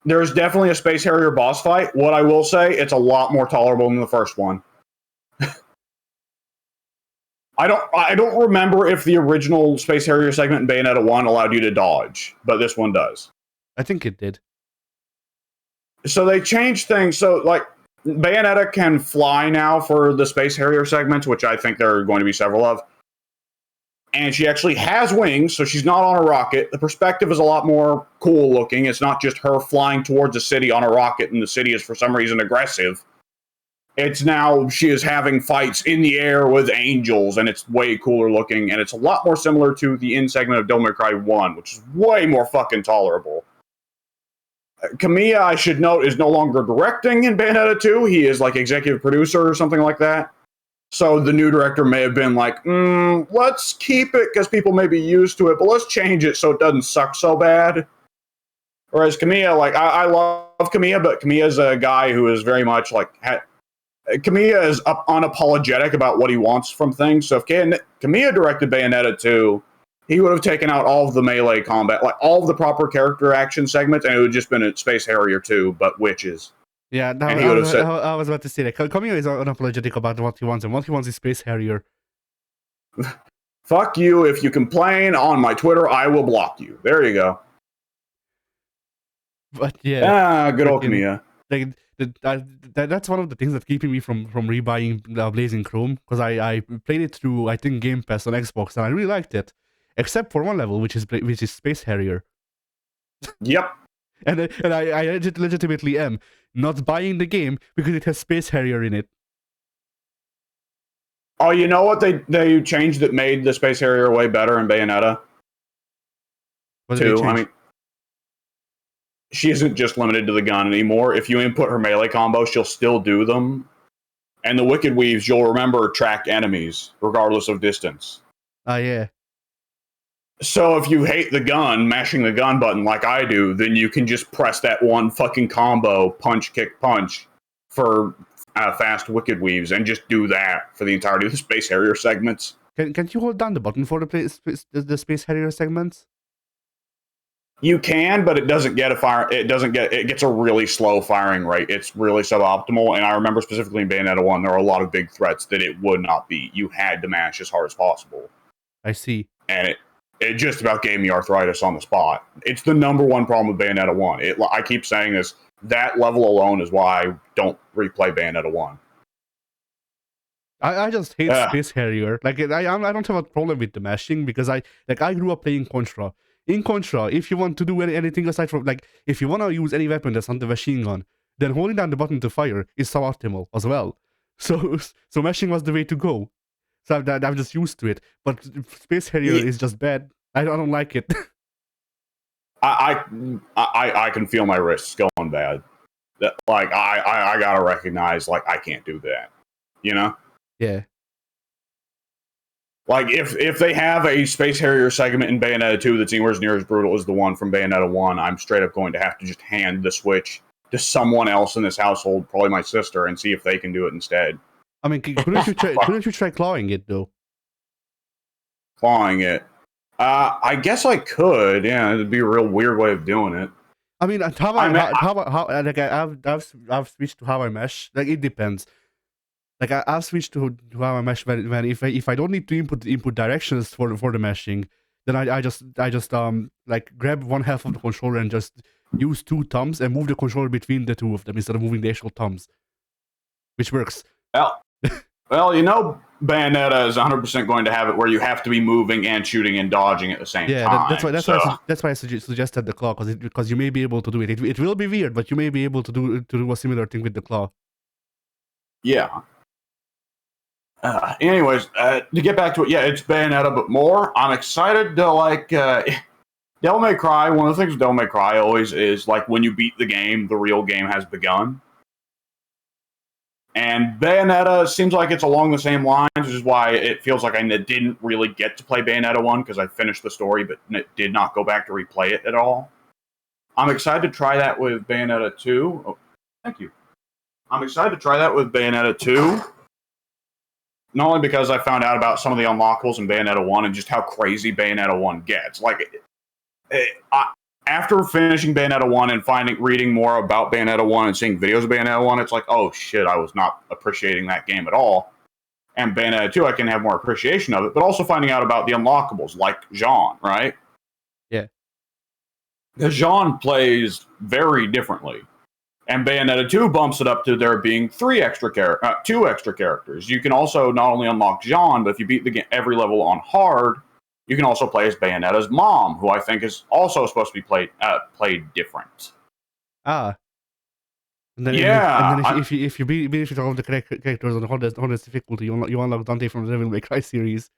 There's definitely a Space Harrier boss fight. What I will say, it's a lot more tolerable than the first one. I don't remember if the original Space Harrier segment in Bayonetta 1 allowed you to dodge, but this one does. I think it did. So they changed things. So, like, Bayonetta can fly now for the Space Harrier segments, which I think there are going to be several of. And she actually has wings, so she's not on a rocket. The perspective is a lot more cool looking. It's not just her flying towards a city on a rocket, and the city is for some reason aggressive. It's now she is having fights in the air with angels, and it's way cooler looking, and it's a lot more similar to the end segment of Devil May Cry 1, which is way more fucking tolerable. Kamiya, I should note, is no longer directing in Bayonetta 2. He is like executive producer or something like that. So the new director may have been like, let's keep it because people may be used to it, but let's change it so it doesn't suck so bad. Whereas Kamiya, like, I love Kamiya, but Kamiya is a guy who is very much like, Kamiya is unapologetic about what he wants from things. So if Kamiya directed Bayonetta 2, he would have taken out all of the melee combat, like all of the proper character action segments, and it would have just been a Space Harrier 2, but witches. Yeah, I was about to say that. Kamiya is unapologetic about what he wants, and what he wants is Space Harrier. Fuck you. If you complain on my Twitter, I will block you. There you go. But yeah. Good old Kamiya. Like, that's one of the things that's keeping me from rebuying Blazing Chrome, because I played it through, I think, Game Pass on Xbox, and I really liked it. Except for one level, which is Space Harrier. Yep. And I legitimately am not buying the game because it has Space Harrier in it. Oh, you know what they changed that made the Space Harrier way better in Bayonetta? What did they change? I mean, she isn't just limited to the gun anymore. If you input her melee combos, she'll still do them. And the Wicked Weaves, you'll remember, track enemies, regardless of distance. Yeah. So if you hate the gun, mashing the gun button like I do, then you can just press that one fucking combo, punch, kick, punch, for fast Wicked Weaves, and just do that for the entirety of the Space Harrier segments. Can't you hold down the button for the Space Harrier segments? You can, but it doesn't get a fire. It gets a really slow firing rate. It's really suboptimal. And I remember specifically in Bayonetta 1, there were a lot of big threats that it would not beat. You had to mash as hard as possible. I see. And it just about gave me arthritis on the spot. It's the number one problem with Bayonetta 1. I keep saying this. That level alone is why I don't replay Bayonetta 1. I just hate Space Harrier. Like, I don't have a problem with the mashing because I grew up playing Contra. In Contra, if you want to do anything aside from, like, if you want to use any weapon that's not the machine gun, then holding down the button to fire is suboptimal as well. So mashing was the way to go. So I'm just used to it. But Space Harrier is just bad. I don't like it. I can feel my wrists going bad. Like I gotta recognize, like, I can't do that. You know? Yeah. Like if they have a Space Harrier segment in Bayonetta 2 that's anywhere near as brutal as the one from Bayonetta 1, I'm straight up going to have to just hand the Switch to someone else in this household, probably my sister, and see if they can do it instead. I mean, couldn't you try clawing it though? Clawing it. I guess I could. Yeah, it'd be a real weird way of doing it. I mean, I've switched to how I mesh. Like, it depends. Like, I've switched to how I mesh when if I don't need to input directions for the meshing, then I just like grab one half of the controller and just use two thumbs and move the controller between the two of them instead of moving the actual thumbs, which works. Well, you know, Bayonetta is 100% going to have it where you have to be moving and shooting and dodging at the same time. Yeah, that's why I suggested the claw, because you may be able to do it. It will be weird, but you may be able to do a similar thing with the claw. Yeah. Anyways, to get back to it, yeah, it's Bayonetta, but more. I'm excited to, like, Devil May Cry. One of the things with Devil May Cry always is, like, when you beat the game, the real game has begun. And Bayonetta seems like it's along the same lines, which is why it feels like I didn't really get to play Bayonetta 1, because I finished the story, but did not go back to replay it at all. I'm excited to try that with Bayonetta 2. Oh, thank you. I'm excited to try that with Bayonetta 2. Not only because I found out about some of the unlockables in Bayonetta 1 and just how crazy Bayonetta 1 gets. Like, after finishing Bayonetta 1 and reading more about Bayonetta 1 and seeing videos of Bayonetta 1, it's like, oh shit, I was not appreciating that game at all. And Bayonetta 2, I can have more appreciation of it, but also finding out about the unlockables, like Jean, right? Yeah. Because Jean plays very differently. And Bayonetta 2 bumps it up to there being two extra characters. You can also not only unlock Jean, but if you beat the game every level on hard, you can also play as Bayonetta's mom, who I think is also supposed to be played different. Ah. And then if you beat all the characters on the hardest difficulty, you unlock Dante from the Devil May Cry series.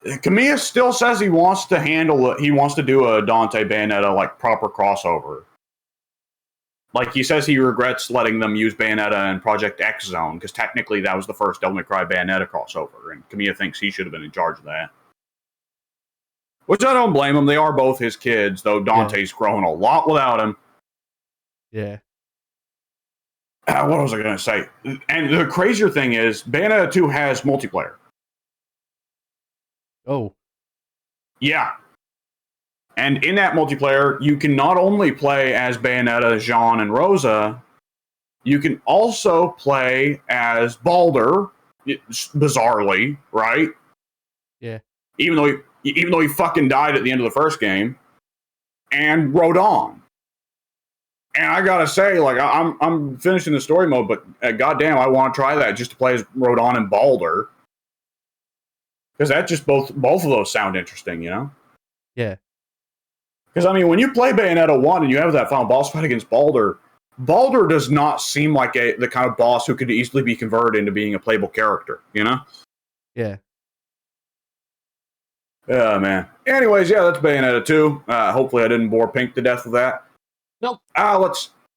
Kamiya still says he wants to do a Dante Bayonetta, like, proper crossover. Like, he says he regrets letting them use Bayonetta in Project X Zone, because technically that was the first Devil May Cry Bayonetta crossover, and Kamiya thinks he should have been in charge of that. Which I don't blame him. They are both his kids, though Dante's grown a lot without him. Yeah. What was I going to say? And the crazier thing is, Bayonetta 2 has multiplayer. Oh. Yeah. And in that multiplayer, you can not only play as Bayonetta, Jean, and Rosa, you can also play as Baldur, bizarrely, right? Yeah. Even though he fucking died at the end of the first game, and Rodin. And I gotta say, like, I'm finishing the story mode, but goddamn, I want to try that just to play as Rodin and Baldur. Because that just both of those sound interesting, you know? Yeah. Because, I mean, when you play Bayonetta 1 and you have that final boss fight against Baldur does not seem like the kind of boss who could easily be converted into being a playable character, you know? Yeah. Yeah, man. Anyways, yeah, that's Bayonetta 2. Hopefully I didn't bore Pink to death with that. Nope.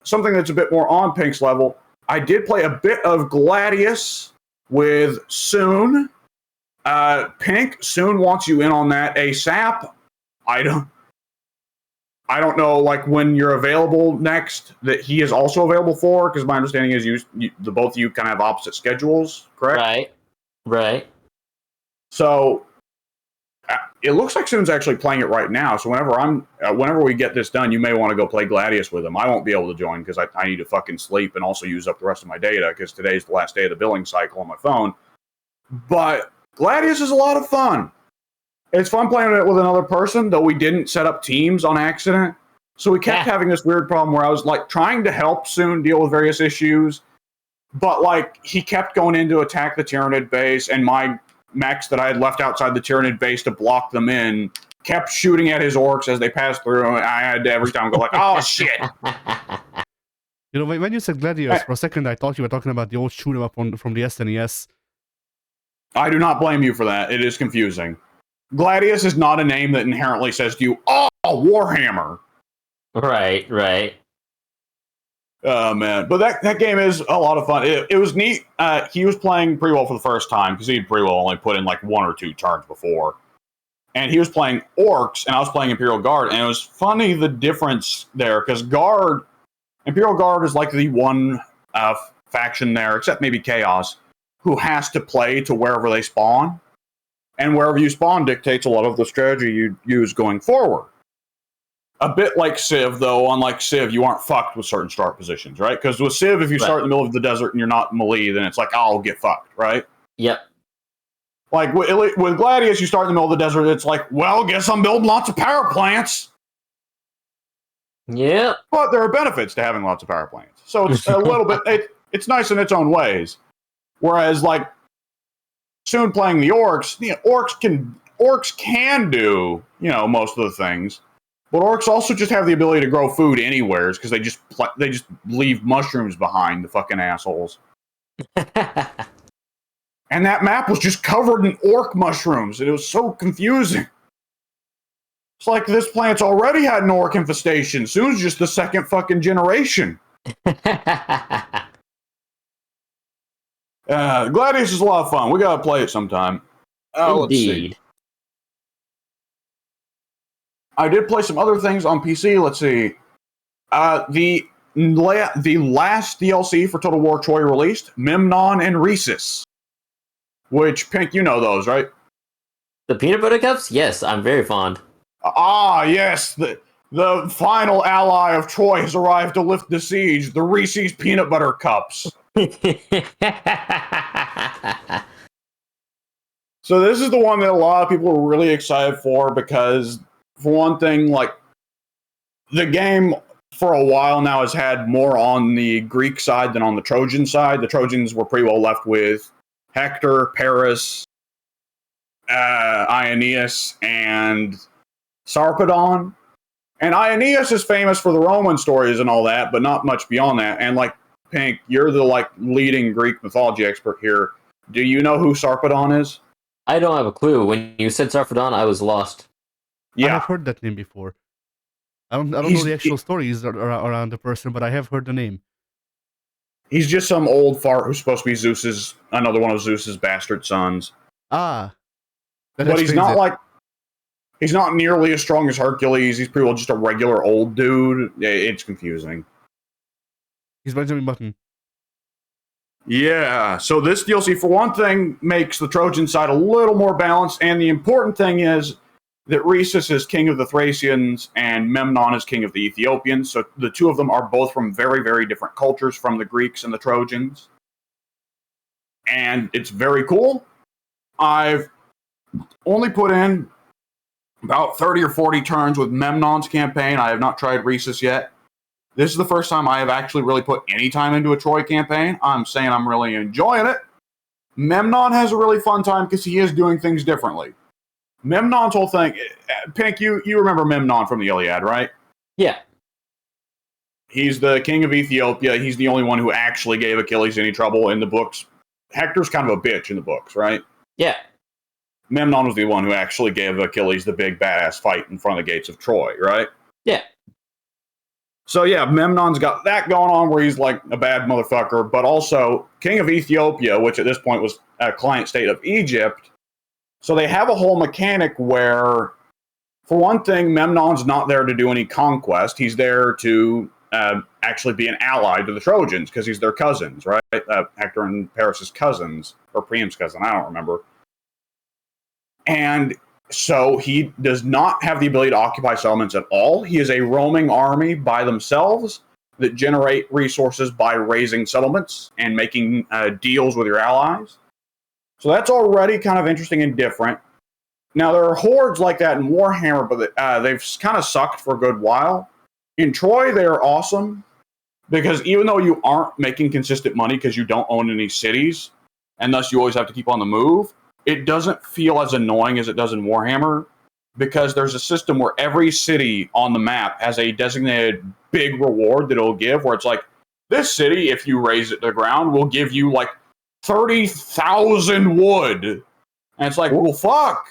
Something that's a bit more on Pink's level. I did play a bit of Gladius with Soon. Pink, Soon wants you in on that ASAP. I don't know, like, when you're available next that he is also available for, because my understanding is the both of you kind of have opposite schedules, correct? Right. So it looks like Soon's actually playing it right now. So whenever we get this done, you may want to go play Gladius with him. I won't be able to join because I need to fucking sleep and also use up the rest of my data because today's the last day of the billing cycle on my phone. But Gladius is a lot of fun. It's fun playing it with another person, though we didn't set up teams on accident. So we kept having this weird problem where I was, like, trying to help Soon deal with various issues, but, like, he kept going in to attack the Tyranid base, and my mechs that I had left outside the Tyranid base to block them in kept shooting at his orcs as they passed through, and I had to every time go like, oh, shit. You know, when you said Gladius, for a second I thought you were talking about the old shoot 'em up from the SNES. I do not blame you for that. It is confusing. Gladius is not a name that inherently says to you, "Oh, Warhammer." Right. Oh man, but that game is a lot of fun. It was neat. He was playing pretty well for the first time because he'd pretty well only put in like 1 or 2 turns before, and he was playing orcs and I was playing Imperial Guard, and it was funny the difference there because Imperial Guard is like the one faction there, except maybe Chaos, who has to play to wherever they spawn, and wherever you spawn dictates a lot of the strategy you use going forward. A bit like Civ, though, unlike Civ, you aren't fucked with certain start positions, right? Because with Civ, if you start in the middle of the desert and you're not melee, then it's like, oh, I'll get fucked, right? Yep. Like, with Gladius, you start in the middle of the desert, it's like, well, guess I'm building lots of power plants. Yep. But there are benefits to having lots of power plants. So it's a little bit, it's nice in its own ways. Whereas, like, soon playing the orcs can do, most of the things. But orcs also just have the ability to grow food anywhere because they just leave mushrooms behind, the fucking assholes. And that map was just covered in orc mushrooms, and it was so confusing. It's like this plant's already had an orc infestation. Soon it's just the second fucking generation. Gladius is a lot of fun. We gotta play it sometime. Let's see. I did play some other things on PC. Let's see. The last DLC for Total War Troy released, Memnon and Rhesus. Which, Pink, you know those, right? The peanut butter cups? Yes, I'm very fond. Yes. The final ally of Troy has arrived to lift the siege, the Reese's Peanut Butter Cups. So this is the one that a lot of people are really excited for because, for one thing, like, the game for a while now has had more on the Greek side than on the Trojan side. The Trojans were pretty well left with Hector, Paris, Aeneas, and Sarpedon. And Aeneas is famous for the Roman stories and all that, but not much beyond that. And, like, Pink, you're the, like, leading Greek mythology expert here. Do you know who Sarpedon is? I don't have a clue. When you said Sarpedon, I was lost. Yeah. I have heard that name before. I don't know the actual stories around the person, but I have heard the name. He's just some old fart who's supposed to be another one of Zeus's bastard sons. But he's not he's not nearly as strong as Hercules. He's pretty well just a regular old dude. It's confusing. He's Benjamin Button. Yeah, so this DLC, for one thing, makes the Trojan side a little more balanced, and the important thing is that Rhesus is king of the Thracians and Memnon is king of the Ethiopians, so the two of them are both from very, very different cultures from the Greeks and the Trojans. And it's very cool. I've only put in about 30 or 40 turns with Memnon's campaign. I have not tried Rhesus yet. This is the first time I have actually really put any time into a Troy campaign. I'm saying I'm really enjoying it. Memnon has a really fun time because he is doing things differently. Memnon's whole thing... Pink, you remember Memnon from the Iliad, right? Yeah. He's the king of Ethiopia. He's the only one who actually gave Achilles any trouble in the books. Hector's kind of a bitch in the books, right? Yeah. Memnon was the one who actually gave Achilles the big badass fight in front of the gates of Troy, right? Yeah. So yeah, Memnon's got that going on where he's like a bad motherfucker, but also king of Ethiopia, which at this point was a client state of Egypt. So they have a whole mechanic where, for one thing, Memnon's not there to do any conquest. He's there to actually be an ally to the Trojans because he's their cousins, right? Hector and Paris' cousins, or Priam's cousin, I don't remember. And so he does not have the ability to occupy settlements at all. He is a roaming army by themselves that generate resources by raising settlements and making deals with your allies. So that's already kind of interesting and different. Now, there are hordes like that in Warhammer, but they've kind of sucked for a good while. In Troy, they are awesome because even though you aren't making consistent money because you don't own any cities, and thus you always have to keep on the move, it doesn't feel as annoying as it does in Warhammer because there's a system where every city on the map has a designated big reward that it'll give where it's like, This city, if you raise it to the ground, will give you like 30,000 wood. And it's like, well, fuck.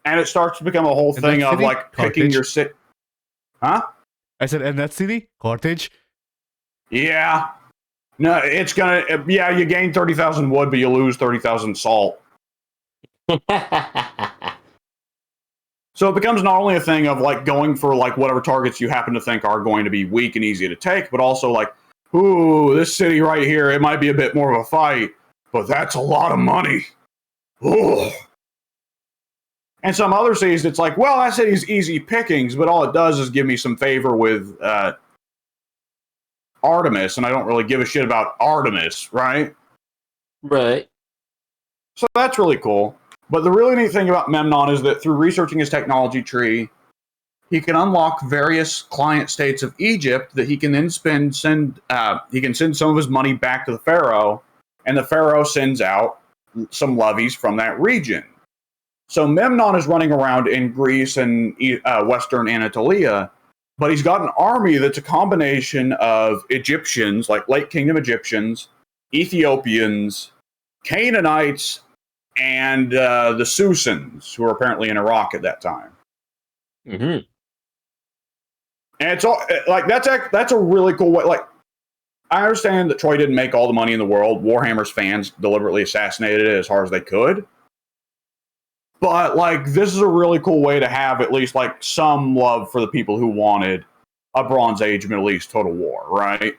And it starts to become a whole thing of like picking your city. Huh? I said, and that city? Carthage? Yeah. No, it's gonna, yeah, you gain 30,000 wood, but you lose 30,000 salt. So it becomes not only a thing of like going for like whatever targets you happen to think are going to be weak and easy to take, but also like, ooh, this city right here, it might be a bit more of a fight, but that's a lot of money. Ooh. And some other cities, it's like, well, that city's easy pickings, but all it does is give me some favor with Artemis, and I don't really give a shit about Artemis, right? Right. So that's really cool. But the really neat thing about Memnon is that through researching his technology tree, he can unlock various client states of Egypt that he can then send some of his money back to the pharaoh, and the pharaoh sends out some levies from that region. So Memnon is running around in Greece and Western Anatolia, but he's got an army that's a combination of Egyptians, like Late Kingdom Egyptians, Ethiopians, Canaanites, and the Susans, who were apparently in Iraq at that time. Mm-hmm. And it's all like that's a really cool way. Like, I understand that Troy didn't make all the money in the world. Warhammer's fans deliberately assassinated it as hard as they could. But like, this is a really cool way to have at least like some love for the people who wanted a Bronze Age Middle East total war, right?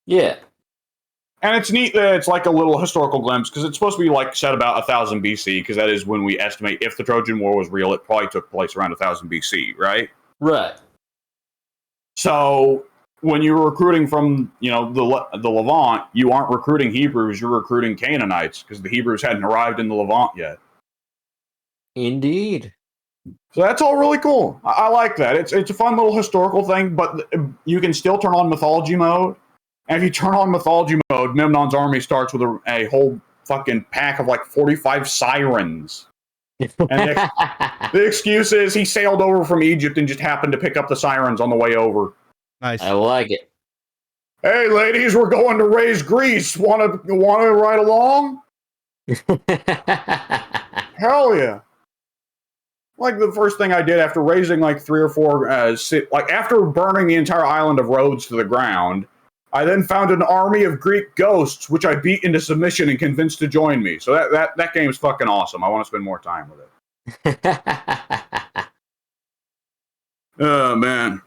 Yeah. And it's neat that it's like a little historical glimpse, because it's supposed to be like set about 1000 BC, because that is when we estimate if the Trojan War was real, it probably took place around 1000 BC, right? Right. So when you're recruiting from, you know, the Levant, you aren't recruiting Hebrews, you're recruiting Canaanites, because the Hebrews hadn't arrived in the Levant yet. Indeed. So that's all really cool. I like that. It's a fun little historical thing, but you can still turn on mythology mode. And if you turn on mythology mode, Memnon's army starts with a whole fucking pack of like 45 sirens. And the excuse is he sailed over from Egypt and just happened to pick up the sirens on the way over. Nice. I like it. Hey, ladies, we're going to raise Greece. Want to ride along? Hell yeah. Like the first thing I did after raising like 3 or 4, like after burning the entire island of Rhodes to the ground, I then found an army of Greek ghosts, which I beat into submission and convinced to join me. So that game's fucking awesome. I want to spend more time with it. Oh, man.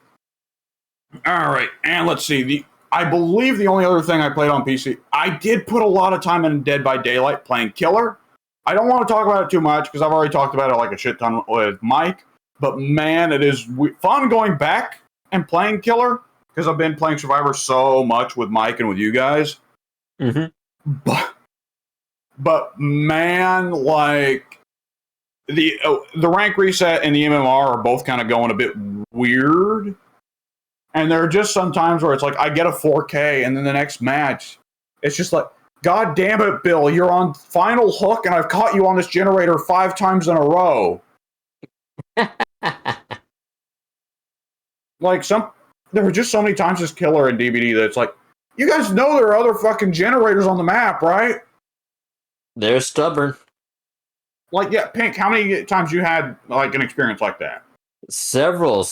All right, and let's see. I believe the only other thing I played on PC, I did put a lot of time in Dead by Daylight playing Killer. I don't want to talk about it too much because I've already talked about it like a shit ton with Mike. But man, it is fun going back and playing Killer, because I've been playing Survivor so much with Mike and with you guys. Mm-hmm. But man, like the rank reset and the MMR are both kind of going a bit weird. And there are just some times where it's like I get a 4K and then the next match, it's just like, God damn it, Bill, you're on final hook and I've caught you on this generator 5 times in a row. Like there were just so many times this Killer in DBD that it's like, you guys know there are other fucking generators on the map, right? They're stubborn. Like, yeah, Pink, how many times you had like an experience like that? Several.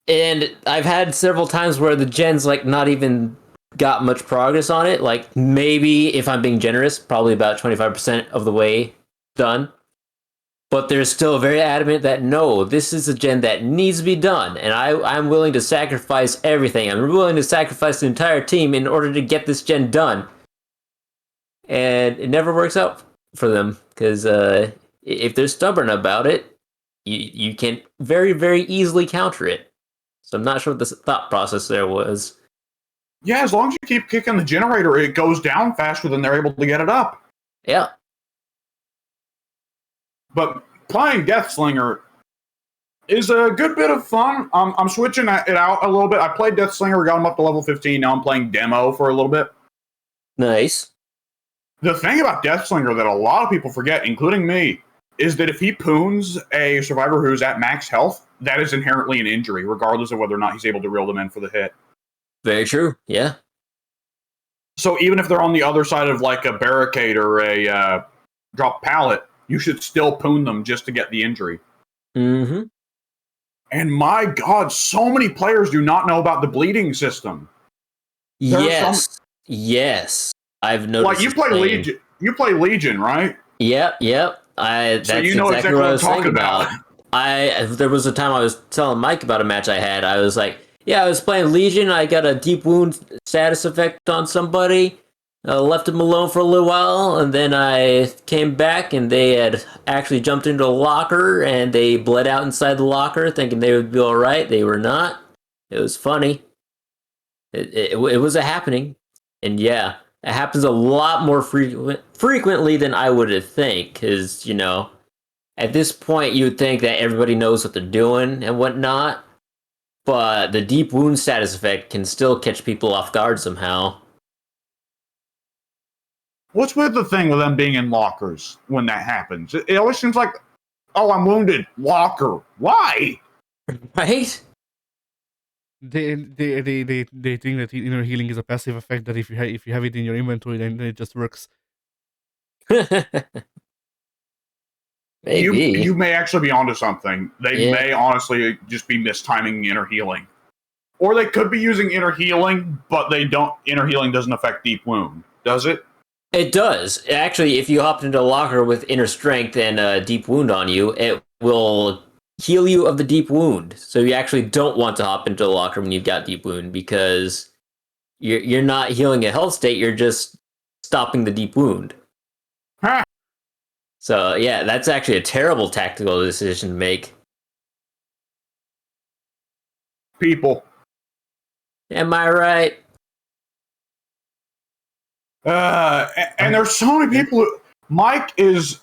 And I've had several times where the gen's like not even got much progress on it. Like maybe, if I'm being generous, probably about 25% of the way done. But they're still very adamant that no, this is a gen that needs to be done, and I'm willing to sacrifice everything. I'm willing to sacrifice the entire team in order to get this gen done. And it never works out for them, because if they're stubborn about it, you can very, very easily counter it. So I'm not sure what the thought process there was. Yeah, as long as you keep kicking the generator, it goes down faster than they're able to get it up. Yeah. But playing Deathslinger is a good bit of fun. I'm switching it out a little bit. I played Deathslinger, got him up to level 15. Now I'm playing Demo for a little bit. Nice. The thing about Deathslinger that a lot of people forget, including me, is that if he poons a survivor who's at max health, that is inherently an injury, regardless of whether or not he's able to reel them in for the hit. Very true. Yeah. So even if they're on the other side of like a barricade or a drop pallet, you should still poon them just to get the injury. Mm-hmm. And my God, so many players do not know about the bleeding system. Yes. Yes. I've noticed. Like you play Legion. You play Legion, right? Yep. That's So you know exactly what what I I'm was talking thinking about. There was a time I was telling Mike about a match I had. I was like, yeah, I was playing Legion. I got a deep wound status effect on somebody. Left him alone for a little while, and then I came back, and they had actually jumped into a locker, and they bled out inside the locker, thinking they would be all right. They were not. It was funny. It was a happening, and yeah, it happens a lot more frequently than I would think. Because at this point, you would think that everybody knows what they're doing and whatnot, but the deep wound status effect can still catch people off guard somehow. What's with the thing with them being in lockers when that happens? It always seems like, oh, I'm wounded. Locker. Why? Right? They think that inner healing is a passive effect that if you have it in your inventory, then it just works. Maybe. You may actually be onto something. They Yeah. may honestly just be mistiming inner healing. Or they could be using inner healing, but they don't. Inner healing doesn't affect deep wound, does it? It does. Actually, if you hopped into a locker with inner strength and a deep wound on you, it will heal you of the deep wound. So you actually don't want to hop into a locker when you've got deep wound because you're not healing a health state, you're just stopping the deep wound. Huh. So yeah, that's actually a terrible tactical decision to make. People. Am I right? And there's so many people who. Mike is.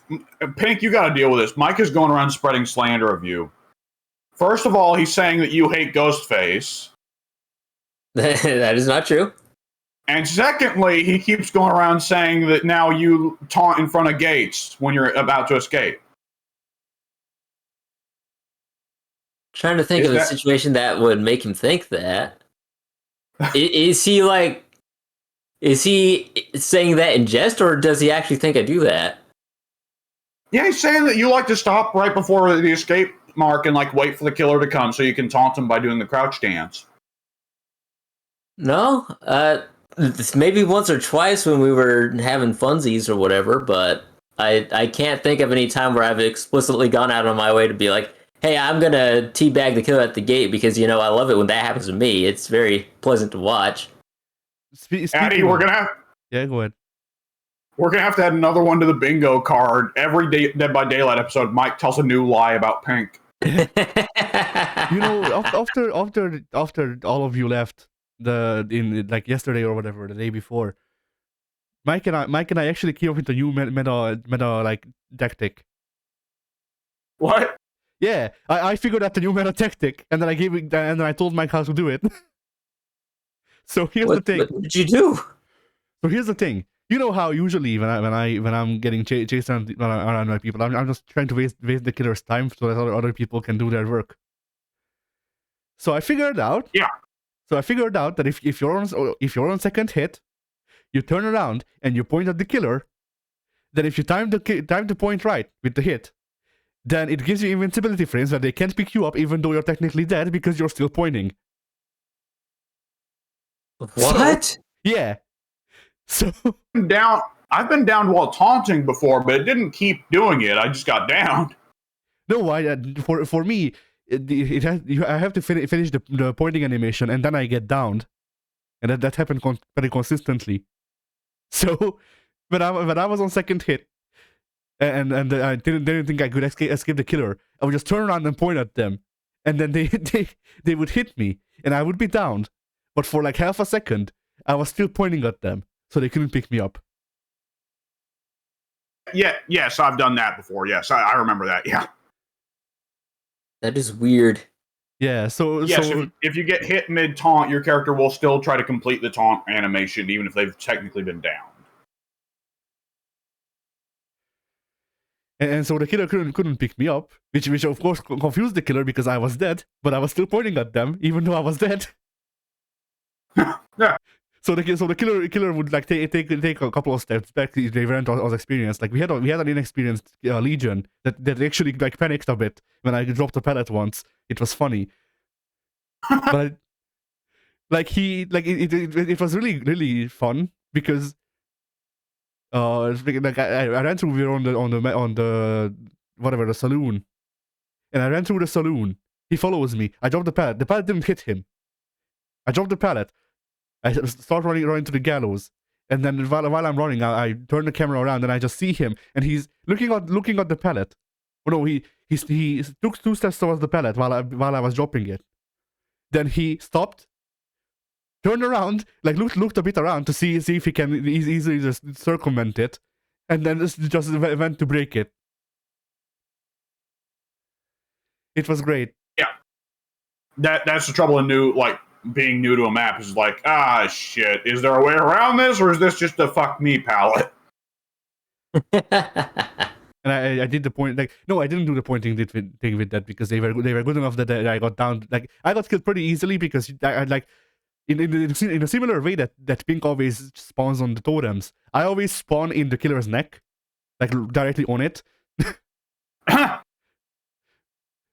Pink, you got to deal with this. Mike is going around spreading slander of you. First of all, he's saying that you hate Ghostface. That is not true. And secondly, he keeps going around saying that now you taunt in front of gates when you're about to escape. Trying to think of a situation that would make him think that. Is he like? Is he saying that in jest, or does he actually think I do that? Yeah, he's saying that you like to stop right before the escape mark and like wait for the killer to come so you can taunt him by doing the crouch dance. No, maybe once or twice when we were having funsies or whatever, but I can't think of any time where I've explicitly gone out of my way to be like, hey, I'm gonna teabag the killer at the gate because I love it when that happens to me. It's very pleasant to watch. Addy, we're gonna have. Yeah, go ahead. We're gonna have to add another one to the bingo card. Every Dead by Daylight episode, Mike tells a new lie about Pink. After all of you left in like yesterday or whatever, the day before, Mike and I actually came up with a new meta like tactic. What? Yeah, I figured out the new meta tactic, and then I told Mike how to do it. So here's the thing. What did you do? So here's the thing. You know how usually when I'm getting chased around by people, I'm just trying to waste the killer's time so that other people can do their work. So I figured out. Yeah. So I figured out that if you're on second hit, you turn around and you point at the killer. Then if you time the point right with the hit, then it gives you invincibility frames that they can't pick you up even though you're technically dead because you're still pointing. What? So, yeah. So I've been downed while taunting before, but it didn't keep doing it. I just got downed. No, for me, I have to finish the pointing animation and then I get downed, and that happened very consistently. So when I was on second hit, and I didn't think I could escape the killer, I would just turn around and point at them, and then they would hit me, and I would be downed. But for like half a second, I was still pointing at them, so they couldn't pick me up. Yeah, yes, I've done that before. Yes, I remember that. Yeah. That is weird. Yeah, so if you get hit mid taunt, your character will still try to complete the taunt animation, even if they've technically been downed. And so the killer couldn't pick me up, which of course confused the killer because I was dead, but I was still pointing at them even though I was dead. Yeah. So the killer would like take a couple of steps back. They weren't as experienced. Like we had an inexperienced Legion that actually like panicked a bit when I dropped a pallet once. It was funny, but it was really fun because like I ran through, we were on the whatever, the saloon, and I ran through the saloon. He follows me. I dropped the pallet. The pallet didn't hit him. I dropped the pallet. I start running to the gallows, and then while I'm running, I turn the camera around and I just see him, and he's looking at the pallet. Oh no, he took 2 steps towards the pallet while I was dropping it. Then he stopped, turned around, like looked a bit around to see if he can easily just circumvent it, and then just went to break it. It was great. Yeah, that's the trouble in being new to a map is like, shit, is there a way around this, or is this just a fuck me palette? And I did the point, like, no, I didn't do the pointing thing with that because they were good enough that I got down, like, I got killed pretty easily because I like in a similar way that Pink always spawns on the totems. I always spawn in the killer's neck, like directly on it.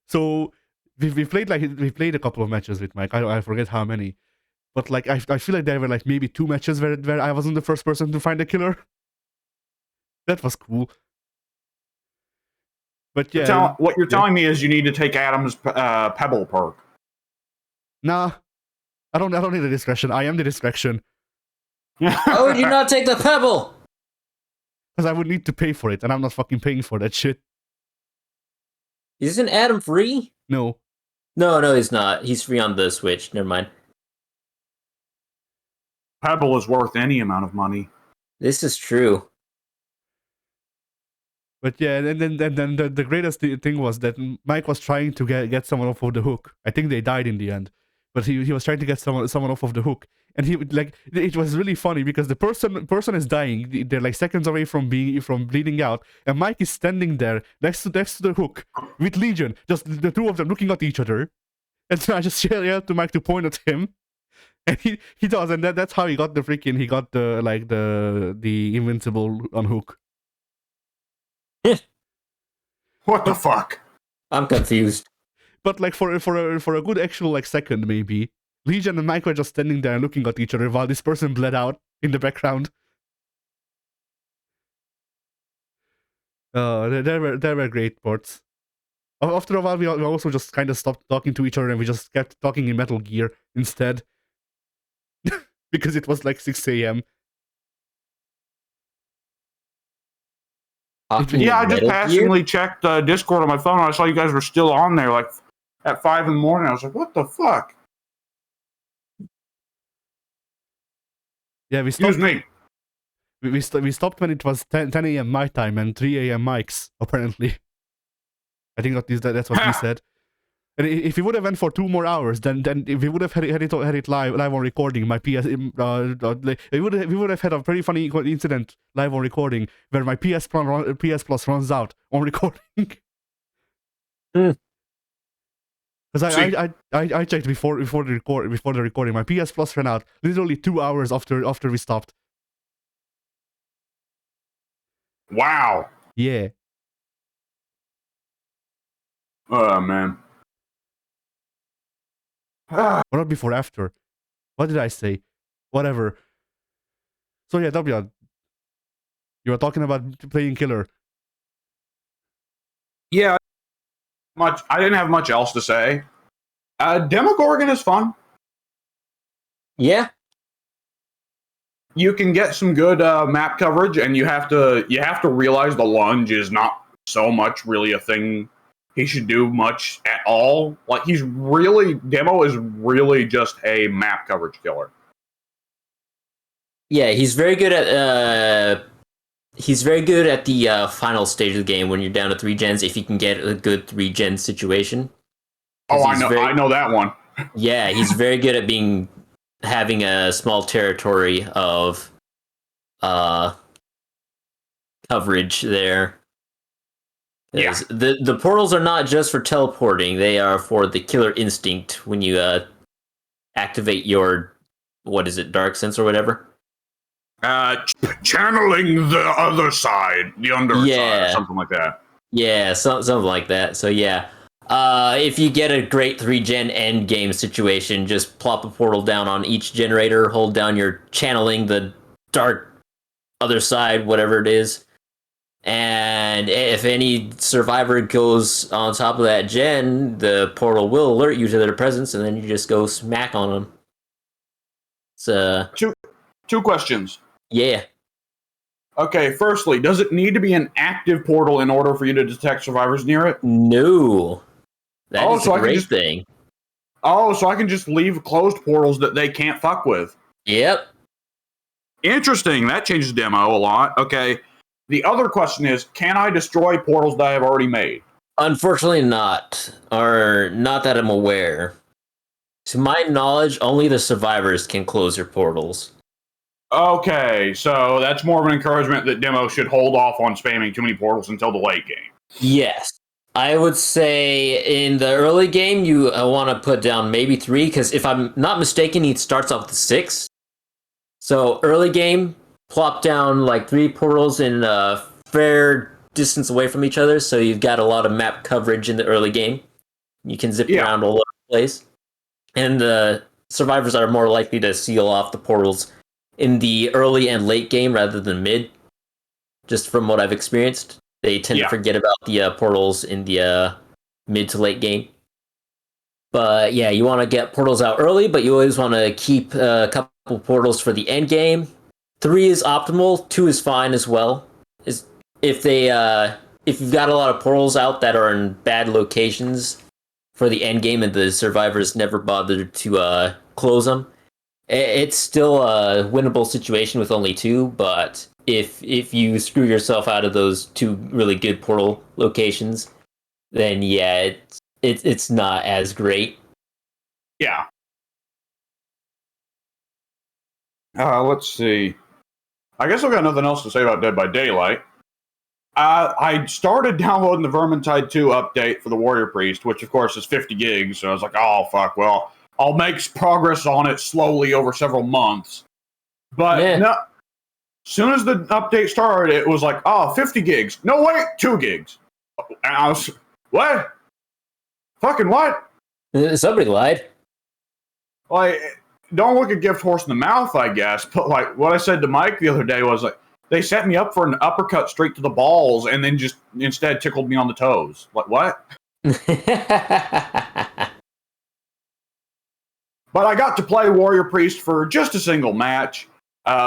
So we played a couple of matches with Mike. I forget how many, but like I feel like there were like maybe 2 matches where I wasn't the first person to find the killer. That was cool. But yeah, what you're telling me is you need to take Adam's Pebble perk. Nah, I don't need the discretion. I am the distraction. Why would you not take the pebble? Because I would need to pay for it, and I'm not fucking paying for that shit. Isn't Adam free? No. No, he's not. He's free on the Switch. Never mind. Pebble is worth any amount of money. This is true. But yeah, and then the greatest thing was that Mike was trying to get someone off of the hook. I think they died in the end, but he was trying to get someone off of the hook, and he would like, it was really funny because the person is dying. They're like seconds away from bleeding out, and Mike is standing there next to the hook with Legion, just the 2 of them looking at each other, and so I just yelled to Mike to point at him. And he does, and that's how he got the invincible unhook. What the fuck? I'm confused. But like for a good actual like second maybe, Legion and Mike were just standing there looking at each other while this person bled out in the background. There were great parts. After a while, we also just kind of stopped talking to each other and we just kept talking in Metal Gear instead. Because it was like 6 a.m. Yeah, I just passingly checked Discord on my phone and I saw you guys were still on there like at 5 in the morning. I was like, what the fuck? Yeah, we stopped. Excuse me. We stopped when it was 10 a.m. my time and 3 a.m. Mike's, apparently. I think that's what he said. And if we would have went for 2 more hours, then if we would have had it live on recording, my PS, we would have had a pretty funny incident live on recording where my PS Plus runs out on recording. Because I checked before the recording, my PS Plus ran out literally 2 hours after we stopped. Wow. Yeah. Oh man. Or not before, after. What did I say? Whatever. So yeah, W. You were talking about playing killer. Yeah. I didn't have much else to say. Demogorgon is fun. Yeah. You can get some good map coverage, and you have to realize the lunge is not so much really a thing he should do much at all. Like Demo is really just a map coverage killer. Yeah, he's very good at the final stage of the game when you're down to 3 gens. If you can get a good 3 gen situation. Oh, I know that one. Yeah, he's very good at having a small territory of coverage there. Yeah. The portals are not just for teleporting; they are for the killer instinct when you activate your what is it, Dark Sense or whatever? Channeling the other side, the underside, Yeah. or something like that. Yeah, something like that. So yeah, if you get a great 3-gen end game situation, just plop a portal down on each generator, hold down your channeling the dark other side, whatever it is, and if any survivor goes on top of that gen, the portal will alert you to their presence, and then you just go smack on them. It's Two questions. yeah. Okay, firstly, does it need to be an active portal in order for you to detect survivors near it? No, that is so a I can great just- thing. Oh, so I can just leave closed portals that they can't fuck with. Yep. Interesting. That changes the demo a lot. Okay. The other question is, can I destroy portals that I have already made? Unfortunately not. Or not that I'm aware. To my knowledge, only the survivors can close their portals. Okay, so that's more of an encouragement that demo should hold off on spamming too many portals until the late game. Yes. I would say in the early game, you want to put down maybe 3, because if I'm not mistaken, he starts off with 6. So early game, plop down like 3 portals in a fair distance away from each other, so you've got a lot of map coverage in the early game. You can zip around all over the place. And the survivors are more likely to seal off the portals in the early and late game rather than mid. Just from what I've experienced, they tend to forget about the portals in the mid to late game. But yeah, you want to get portals out early, but you always want to keep a couple portals for the end game. 3 is optimal. 2 is fine as well. If you've got a lot of portals out that are in bad locations for the end game and the survivors never bothered to close them, it's still a winnable situation with only 2. But if you screw yourself out of those 2 really good portal locations, then yeah, it's not as great. Yeah. Let's see. I guess I've got nothing else to say about Dead by Daylight. I started downloading the Vermintide 2 update for the Warrior Priest, which of course is 50 gigs, so I was like, oh fuck, well, I'll make progress on it slowly over several months. But no, as soon as the update started, it was like, 50 gigs. No, wait, 2 gigs. And I was, what? Fucking what? Somebody lied. Like, don't look a gift horse in the mouth, I guess. But like, what I said to Mike the other day was like, they set me up for an uppercut straight to the balls and then just instead tickled me on the toes. Like, what? But I got to play Warrior Priest for just a single match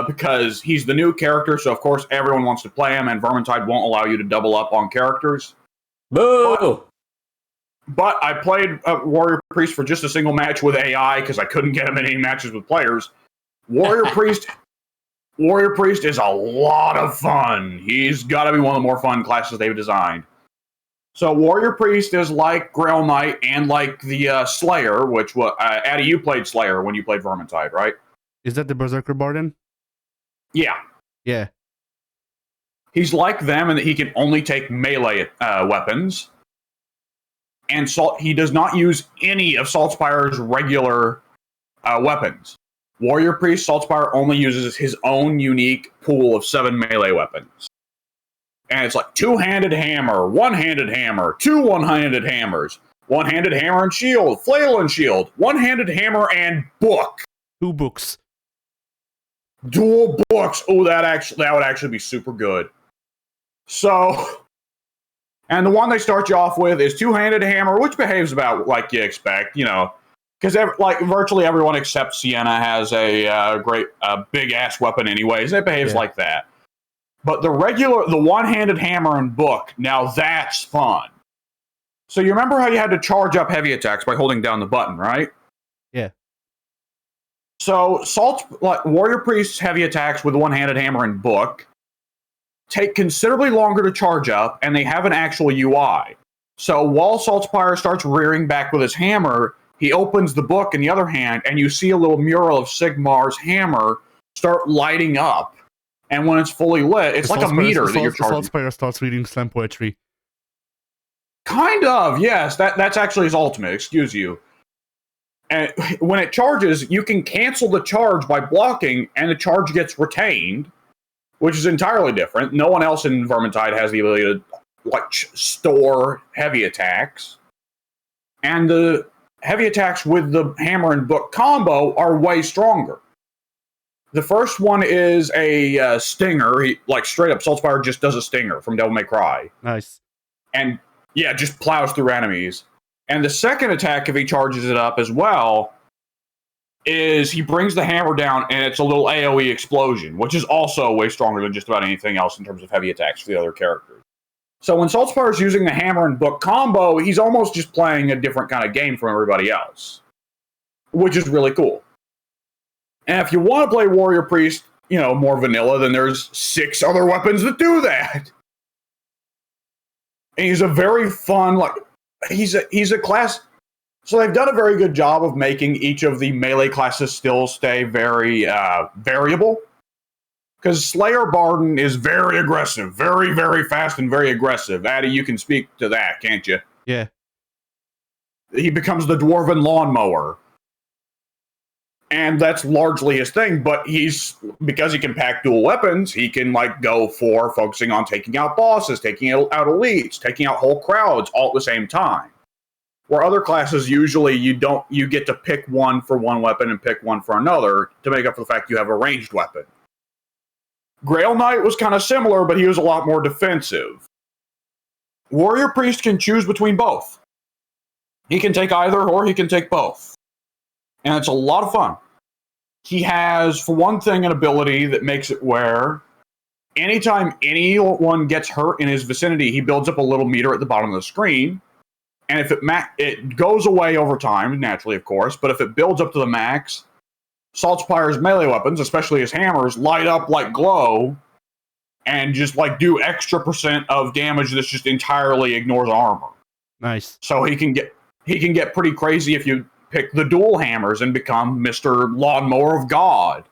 because he's the new character, so of course everyone wants to play him, and Vermintide won't allow you to double up on characters. Boo! But I played Warrior Priest for just a single match with AI because I couldn't get him in any matches with players. Warrior Priest is a lot of fun. He's got to be one of the more fun classes they've designed. So Warrior Priest is like Grail Knight and like the Slayer, which Addy, you played Slayer when you played Vermintide, right? Is that the Berserker Barden? Yeah. Yeah. He's like them in that he can only take melee weapons. And he does not use any of Saltspire's regular weapons. Warrior Priest Saltspire only uses his own unique pool of 7 melee weapons. And it's like 2-handed hammer, 1-handed hammer, 2 one-handed hammers, 1-handed hammer and shield, flail and shield, 1-handed hammer and book. 2 books. Dual books. Oh, that would actually be super good. So, and the one they start you off with is 2-handed hammer, which behaves about like you expect, you know, because like virtually everyone except Sienna has a great big ass weapon anyways. It behaves like that. But the one-handed hammer and book, now that's fun. So you remember how you had to charge up heavy attacks by holding down the button, right? Yeah. So Warrior Priest's heavy attacks with the one-handed hammer and book take considerably longer to charge up, and they have an actual UI. So while Saltspire starts rearing back with his hammer, he opens the book in the other hand, and you see a little mural of Sigmar's hammer start lighting up. And when it's fully lit, it's like a meter that you're charging. Saltspire starts reading slam poetry. Kind of, yes. That's actually his ultimate, excuse you. And when it charges, you can cancel the charge by blocking, and the charge gets retained, which is entirely different. No one else in Vermintide has the ability to store heavy attacks. And the heavy attacks with the hammer and book combo are way stronger. The first one is a stinger. Straight up, Saltspire just does a stinger from Devil May Cry. Nice. And yeah, just plows through enemies. And the second attack, if he charges it up as well, is he brings the hammer down and it's a little AoE explosion, which is also way stronger than just about anything else in terms of heavy attacks for the other characters. So when Saltspire is using the hammer and book combo, he's almost just playing a different kind of game from everybody else, which is really cool. And if you want to play Warrior Priest, more vanilla, then there's 6 other weapons that do that. And he's a very fun, he's a class. So they've done a very good job of making each of the melee classes still stay very variable. Because Slayer Barden is very aggressive, very, very fast and very aggressive. Addy, you can speak to that, can't you? Yeah. He becomes the Dwarven Lawnmower. And that's largely his thing, but because he can pack dual weapons, he can go for focusing on taking out bosses, taking out elites, taking out whole crowds all at the same time. Where other classes, usually you get to pick one for one weapon and pick one for another to make up for the fact you have a ranged weapon. Grail Knight was kind of similar, but he was a lot more defensive. Warrior Priest can choose between both. He can take either, or he can take both. And it's a lot of fun. He has, for one thing, an ability that makes it where anytime anyone gets hurt in his vicinity, he builds up a little meter at the bottom of the screen. And if it goes away over time, naturally, of course, but if it builds up to the max, Saltspire's melee weapons, especially his hammers, light up like glow and just do extra % of damage that just entirely ignores armor. Nice. So he can get pretty crazy if you pick the dual hammers and become Mr. Lawnmower of God.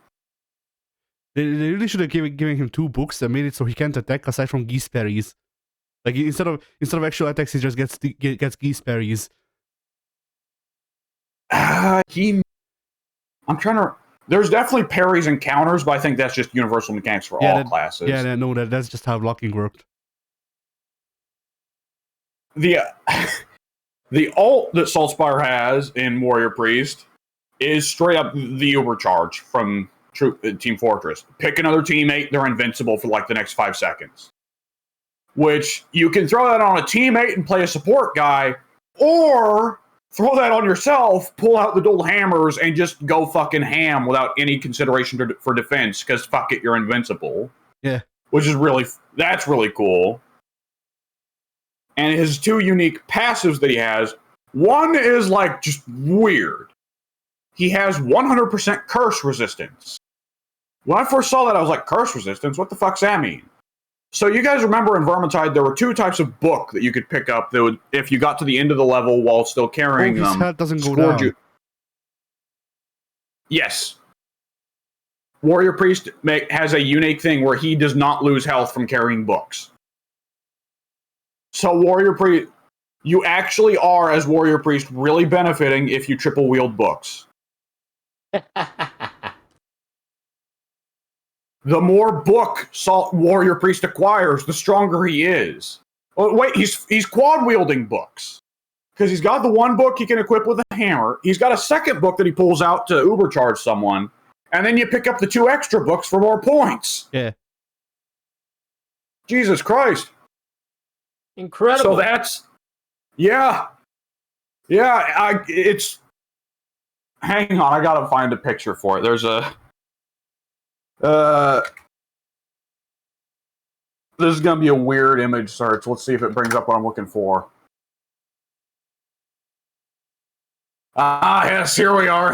They really should have given him 2 books that made it so he can't attack aside from geese parries. Instead of actual attacks, he just gets geese parries. I'm trying to. There's definitely parries and counters, but I think that's just universal mechanics for all classes. Yeah, no, that's just how blocking worked. The ult that Saltspire has in Warrior Priest is straight up the Ubercharge from Team Fortress. Pick another teammate, they're invincible for the next 5 seconds. Which you can throw that on a teammate and play a support guy, or throw that on yourself, pull out the dual hammers, and just go fucking ham without any consideration for defense, because fuck it, you're invincible. Yeah. Which is that's really cool. And his 2 unique passives that he has, one is just weird. He has 100% curse resistance. When I first saw that, I was like, curse resistance? What the fuck's that mean? So you guys remember in Vermintide, there were 2 types of book that you could pick up that would, if you got to the end of the level while still carrying them, his health doesn't go down. Yes. Warrior Priest has a unique thing where he does not lose health from carrying books. So Warrior Priest, you actually are, as Warrior Priest, really benefiting if you triple wield books. The more book Warrior Priest acquires, the stronger he is. Oh, wait, he's quad wielding books. Because he's got the one book he can equip with a hammer. He's got a second book that he pulls out to ubercharge someone. And then you pick up the 2 extra books for more points. Yeah. Jesus Christ. Incredible. So that's... Yeah. Yeah, it's... Hang on, I gotta find a picture for it. There's a... This is going to be a weird image search. Let's see if it brings up what I'm looking for. Yes, here we are.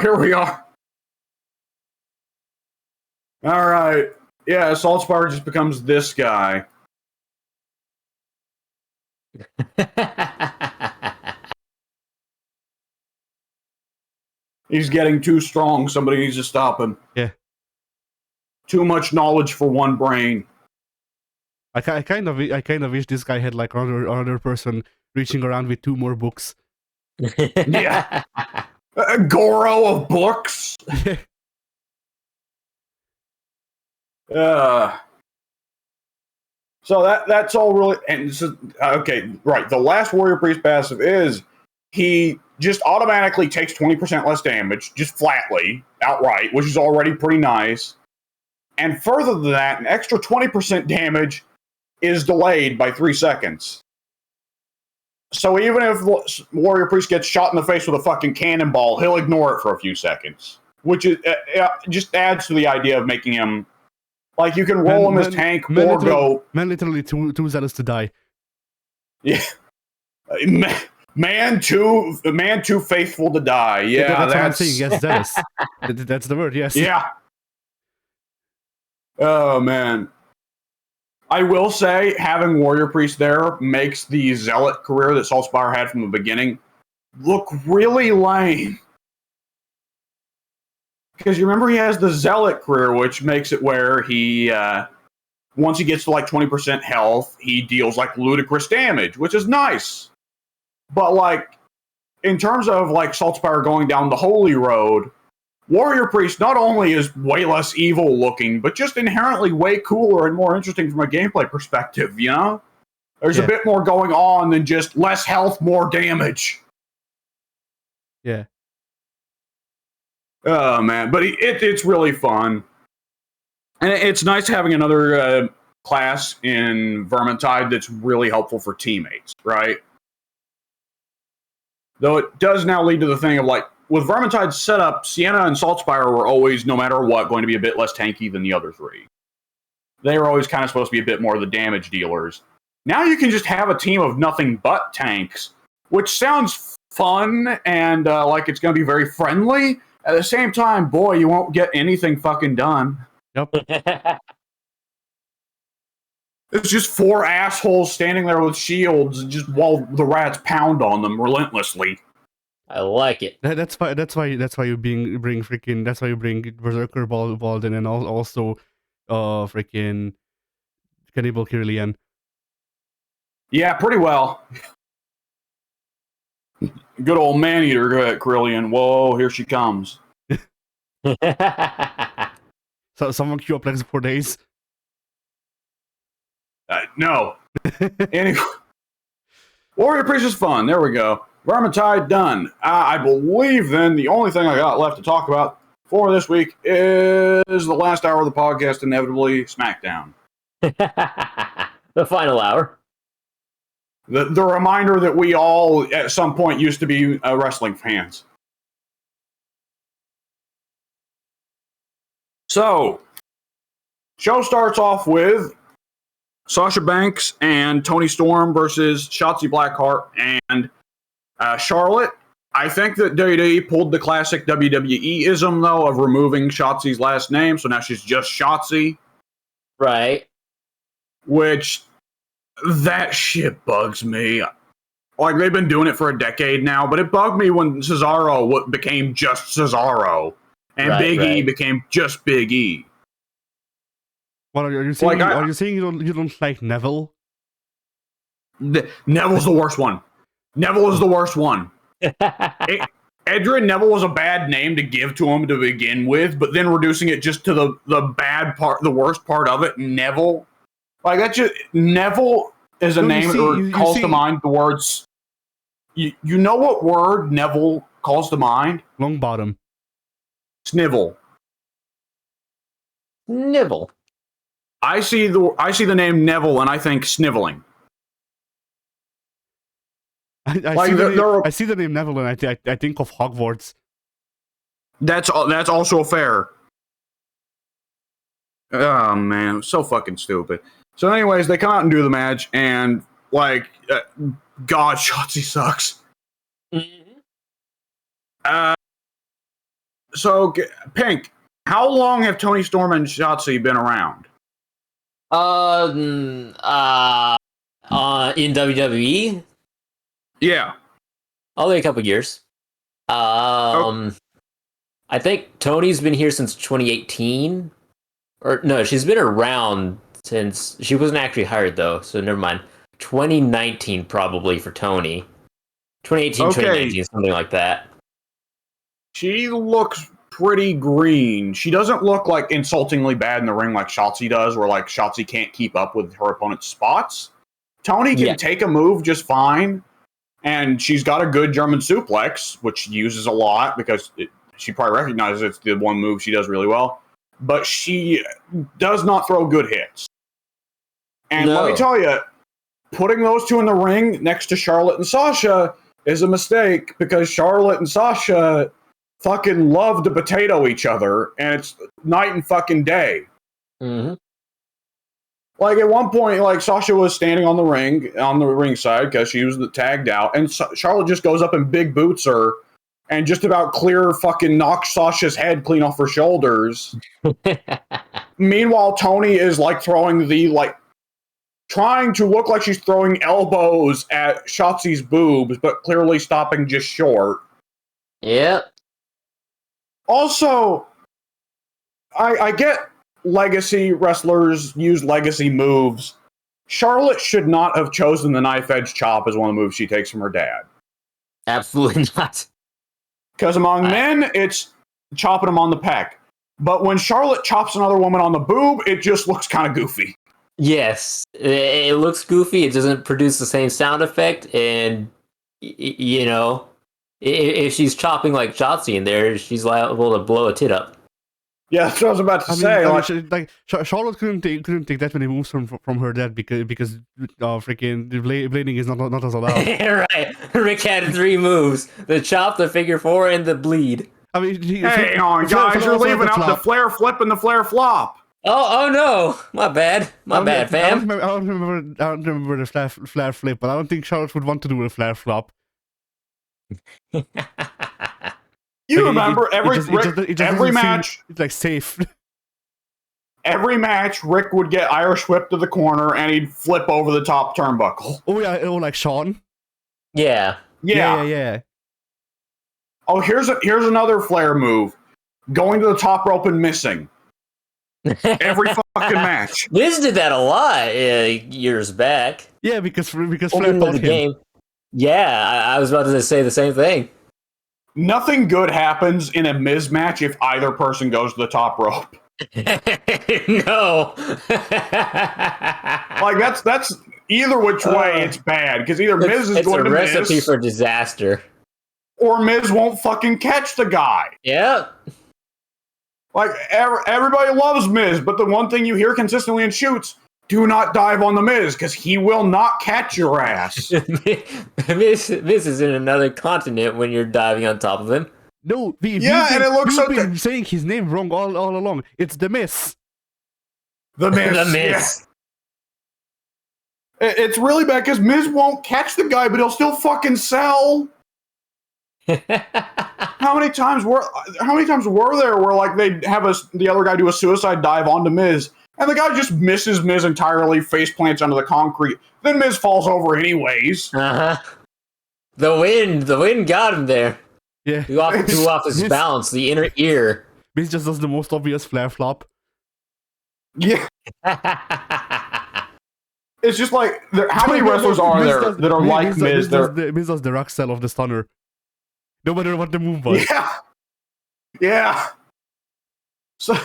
All right. Yeah, Saltspire just becomes this guy. He's getting too strong. Somebody needs to stop him. Yeah. Too much knowledge for one brain. I kind of wish this guy had another person reaching around with 2 more books. Yeah. Goro of books. So that's all really. And so, okay, right. The last Warrior Priest passive is he just automatically takes 20% less damage, just flatly, outright, which is already pretty nice. And further than that, an extra 20% damage is delayed by 3 seconds. So even if Warrior Priest gets shot in the face with a fucking cannonball, he'll ignore it for a few seconds, which is just adds to the idea of making him like you can roll him as tank or go. Man, literally too zealous to die. Yeah, man, too faithful to die. Yeah, that's what I'm saying. Yes, zealous. That's the word. Yes. Yeah. Oh man. I will say, having Warrior Priest there makes the Zealot career that Saltspire had from the beginning look really lame. Because you remember he has the Zealot career, which makes it where he, once he gets to like 20% health, he deals like ludicrous damage, which is nice. But like, in terms of like Saltspire going down the holy road, Warrior Priest not only is way less evil looking, but just inherently way cooler and more interesting from a gameplay perspective, you know? There's a bit more going on than just less health, more damage. Yeah. Oh, man. But it's really fun. And it's nice having another class in Vermintide that's really helpful for teammates, right? Though it does now lead to the thing of like, with Vermintide's setup, Sienna and Saltspire were always, no matter what, going to be a bit less tanky than the other three. They were always kind of supposed to be a bit more the damage dealers. Now you can just have a team of nothing but tanks, which sounds fun and like it's going to be very friendly. At the same time, boy, you won't get anything fucking done. Yep. It's just 4 assholes standing there with shields just while the rats pound on them relentlessly. I like it. That's why you bring freaking. That's why you bring Berserker Balden and also, freaking Cannibal Kirlian. Yeah, pretty well. Good old man-eater Kirlian. Whoa, here she comes. So someone queue up like 4 days. No. Anyway, Warrior Priest is fun. There we go. Vermintide done. I believe then the only thing I got left to talk about for this week is the last hour of the podcast, inevitably SmackDown. The final hour. The reminder that we all at some point used to be wrestling fans. So, show starts off with Sasha Banks and Toni Storm versus Shotzi Blackheart and Charlotte. I think that WWE pulled the classic WWE-ism, though, of removing Shotzi's last name, so now she's just Shotzi. Right. Which, that shit bugs me. Like, they've been doing it for a decade now, but it bugged me when Cesaro became just Cesaro, and Big E became just Big E. What are you saying? Are you saying you don't like Neville? Neville's the worst one. Neville is the worst one. Edrin Neville was a bad name to give to him to begin with, but then reducing it just to the bad part, the worst part of it, Neville. Like that just Neville is a name that calls to mind the words. You know what word Neville calls to mind? Longbottom. Snivel. Nibble. I see the name Neville and I think sniveling. I see the name Neville and I think of Hogwarts. That's also fair. Oh man, so fucking stupid. So anyways, they come out and do the match and like God, Shotzi sucks. Mm-hmm. So Pink, how long have Toni Storm and Shotzi been around? In WWE? Yeah. Only a couple years. I think Tony's been here since 2018. Or no, she's been around since she wasn't actually hired though, so never mind. 2019 probably for Tony. 2018, 2019, something like that. She looks pretty green. She doesn't look like insultingly bad in the ring like Shotzi does, where like Shotzi can't keep up with her opponent's spots. Tony can take a move just fine, and she's got a good German suplex, which she uses a lot because she probably recognizes it's the one move she does really well. But she does not throw good hits. And let me tell you, putting those two in the ring next to Charlotte and Sasha is a mistake because Charlotte and Sasha fucking love to potato each other, and it's night and fucking day. Mm-hmm. Like at one point, like Sasha was standing on the ring side because she was tagged out, and Charlotte just goes up and big boots her, and just about fucking knocks Sasha's head clean off her shoulders. Meanwhile, Tony is like trying to look like she's throwing elbows at Shotzi's boobs, but clearly stopping just short. Yep. Also, I get legacy wrestlers use legacy moves. Charlotte should not have chosen the knife edge chop as one of the moves she takes from her dad. Absolutely not. Because among men, it's chopping them on the pec. But when Charlotte chops another woman on the boob, it just looks kind of goofy. Yes, it looks goofy. It doesn't produce the same sound effect, and you know, if she's chopping like Shotzi in there, she's liable to blow a tit up. Yeah, that's what I was about to say. Charlotte couldn't take that many moves from her dad because freaking the blading is not as allowed. Right, Rick had 3 moves: the chop, the figure 4, and the bleed. I mean, hey, guys, you're leaving out the flare flip and the flare flop. Oh no, my bad, fam. I don't remember the flare flip, but I don't think Charlotte would want to do a flare flop. You remember every match? It's like safe. Every match, Rick would get Irish whipped to the corner and he'd flip over the top turnbuckle. Oh yeah, like Sean. Yeah. Oh, here's another Flair move: going to the top rope and missing. Every fucking match. Miz did that a lot years back. Yeah, because Flair taught him. Game. Yeah, I was about to say the same thing. Nothing good happens in a Miz match if either person goes to the top rope. No. Like that's either which way it's bad because either Miz is going to miss. It's a recipe for disaster. Or Miz won't fucking catch the guy. Yeah. Like everybody loves Miz, but the one thing you hear consistently in shoots: do not dive on the Miz because he will not catch your ass. Miz is in another continent when you're diving on top of him. No, and it looks so. You've been saying his name wrong all along. It's the Miz. The Miz. The Miz. Yeah. It's really bad because Miz won't catch the guy, but he'll still fucking sell. How many times were there where like they'd have the other guy do a suicide dive onto Miz, and the guy just misses Miz entirely, face plants under the concrete. Then Miz falls over anyways. The wind got him there. Yeah, he threw off his balance, the inner ear. Miz just does the most obvious flare flop. Yeah. It's just like how many wrestlers are there that are like Miz? Miz does the rock sell of the stunner. No matter what the move was. Yeah. So,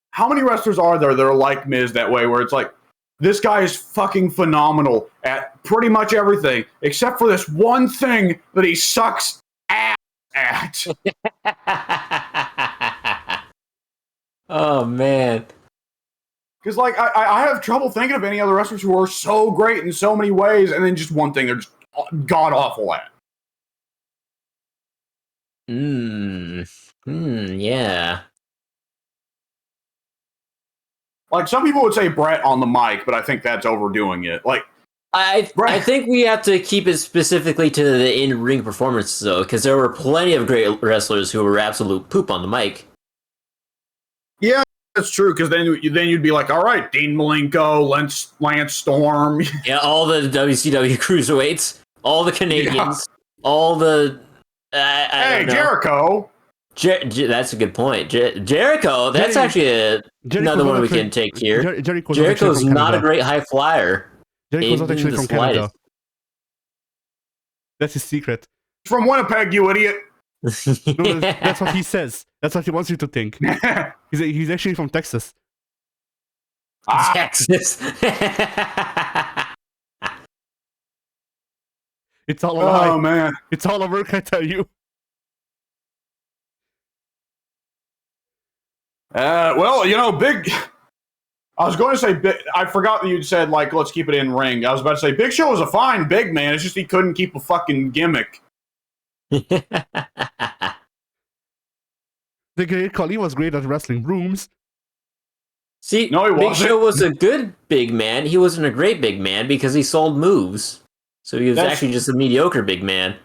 how many wrestlers are there that are like Miz that way, where it's like, this guy is fucking phenomenal at pretty much everything, except for this one thing that he sucks ass at. Oh, man. Because, like, I have trouble thinking of any other wrestlers who are so great in so many ways, and then just one thing they're just god-awful at. Yeah. Like, some people would say Brett on the mic, but I think that's overdoing it. Like, I think we have to keep it specifically to the in-ring performances, though, because there were plenty of great wrestlers who were absolute poop on the mic. Yeah, that's true, because then you'd be like, all right, Dean Malenko, Lance Storm. Yeah, all the WCW cruiserweights, all the Canadians, all the... hey, Jericho! That's a good point. Jericho, that's actually another one we can take here. Jericho's not a great high flyer. Jericho's not actually from Canada. That's his secret. From Winnipeg, you idiot. No, that's what he says. That's what he wants you to think. He's actually from Texas. Texas. It's all a lie. Oh man. It's all a work, I tell you. Well, Big. I was going to say, I forgot that you'd said, like, let's keep it in ring. I was about to say, Big Show was a fine big man. It's just he couldn't keep a fucking gimmick. The Great Khali was great at wrestling brooms. See, No, he Big wasn't. Show was a good big man. He wasn't a great big man because he sold moves. So he was actually just a mediocre big man.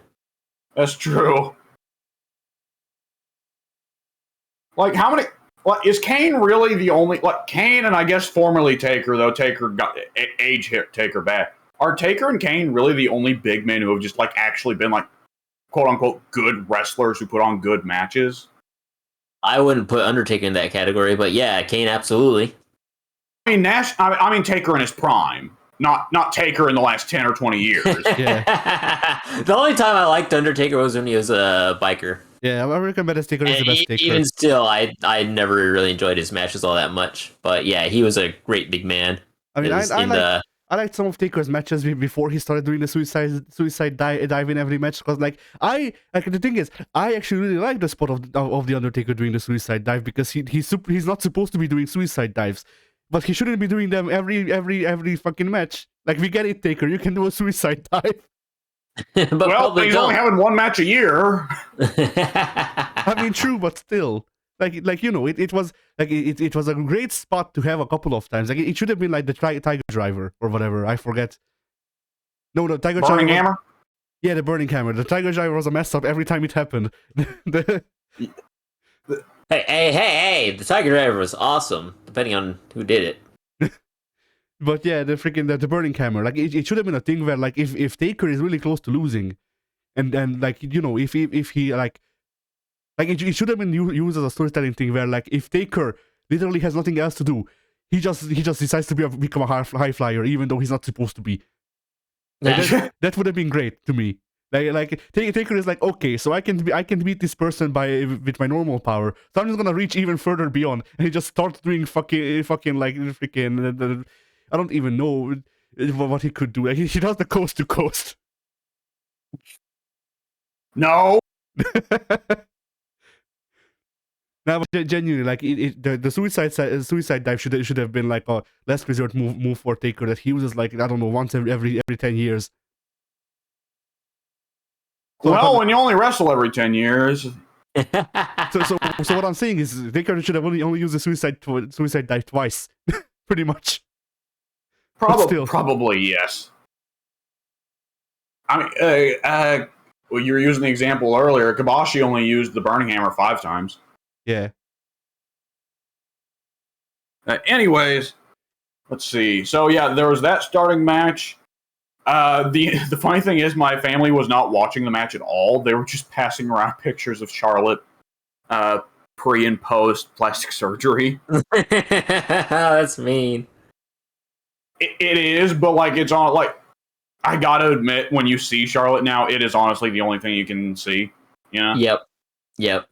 That's true. Like, how many... Like, is Kane really the only... Like, Kane and I guess formerly Taker, though Taker got... Age hit Taker bad. Are Taker and Kane really the only big men who have just, like, actually been, like, quote-unquote good wrestlers who put on good matches? I wouldn't put Undertaker in that category, but yeah, Kane absolutely. I mean, I mean Taker in his prime. Not Taker in the last 10 or 20 years. Yeah. The only time I liked Undertaker was when he was a biker. Yeah, American Badass Taker is the best Taker. Even still, I never really enjoyed his matches all that much. But yeah, he was a great big man. I mean, I liked some of Taker's matches before he started doing the suicide dive in every match. Because the thing is, I actually really like the spot of the Undertaker doing the suicide dive because he's not supposed to be doing suicide dives, but he shouldn't be doing them every fucking match. Like, we get it, Taker, you can do a suicide dive. But well, he's only having one match a year. I mean, true, but still. It was it was a great spot to have a couple of times. Like, it should have been like the Tiger Driver or whatever. I forget. No, the Tiger Burning Driver. Hammer? Yeah, the Burning Hammer. The Tiger Driver was a mess up every time it happened. Hey! The Tiger Driver was awesome, depending on who did it. But yeah, the Burning Hammer. Like, it should have been a thing where, like, if Taker is really close to losing, and like, if he like it should have been used as a storytelling thing where, like, if Taker literally has nothing else to do, he just decides to become a high flyer even though he's not supposed to be. Like, that would have been great to me. Like Taker is like, okay, so I can beat this person with my normal power, so I'm just gonna reach even further beyond, and he just starts doing fucking like freaking. I don't even know what he could do. Like, he does the coast to coast. No. Now, but genuinely, like, the suicide dive should have been like a last resort move for Taker that he uses, like, I don't know, once every 10 years. So well, when you only wrestle every 10 years. So what I'm saying is Taker should have only used the suicide dive twice, pretty much. Probably yes. I mean, well, you were using the example earlier. Kabashi only used the Burning Hammer 5 times. Yeah. Anyways, let's see. So yeah, there was that starting match. The funny thing is, my family was not watching the match at all. They were just passing around pictures of Charlotte pre and post plastic surgery. That's mean. It is, but like, it's on, like, I gotta admit, when you see Charlotte now, it is honestly the only thing you can see. You know? Yep.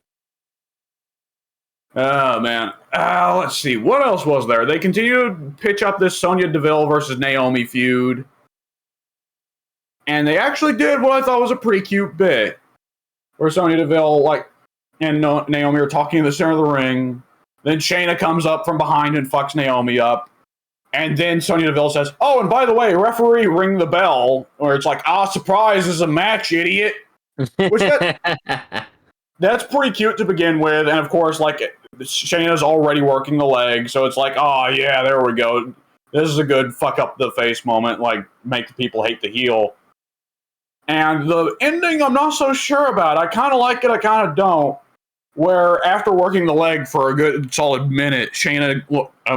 Oh man. Let's see. What else was there? They continued to pitch up this Sonya Deville versus Naomi feud. And they actually did what I thought was a pretty cute bit. Where Sonya Deville, like, and Naomi are talking in the center of the ring. Then Shayna comes up from behind and fucks Naomi up. And then Sonya Deville says, oh, and by the way, referee, ring the bell. Or it's like, surprise, this is a match, idiot. Which that's pretty cute to begin with. And of course, like, Shayna's already working the leg. So it's like, oh, yeah, there we go. This is a good fuck up the face moment. Like, make the people hate the heel. And the ending, I'm not so sure about. I kind of like it, I kind of don't. Where after working the leg for a good solid minute, Shayna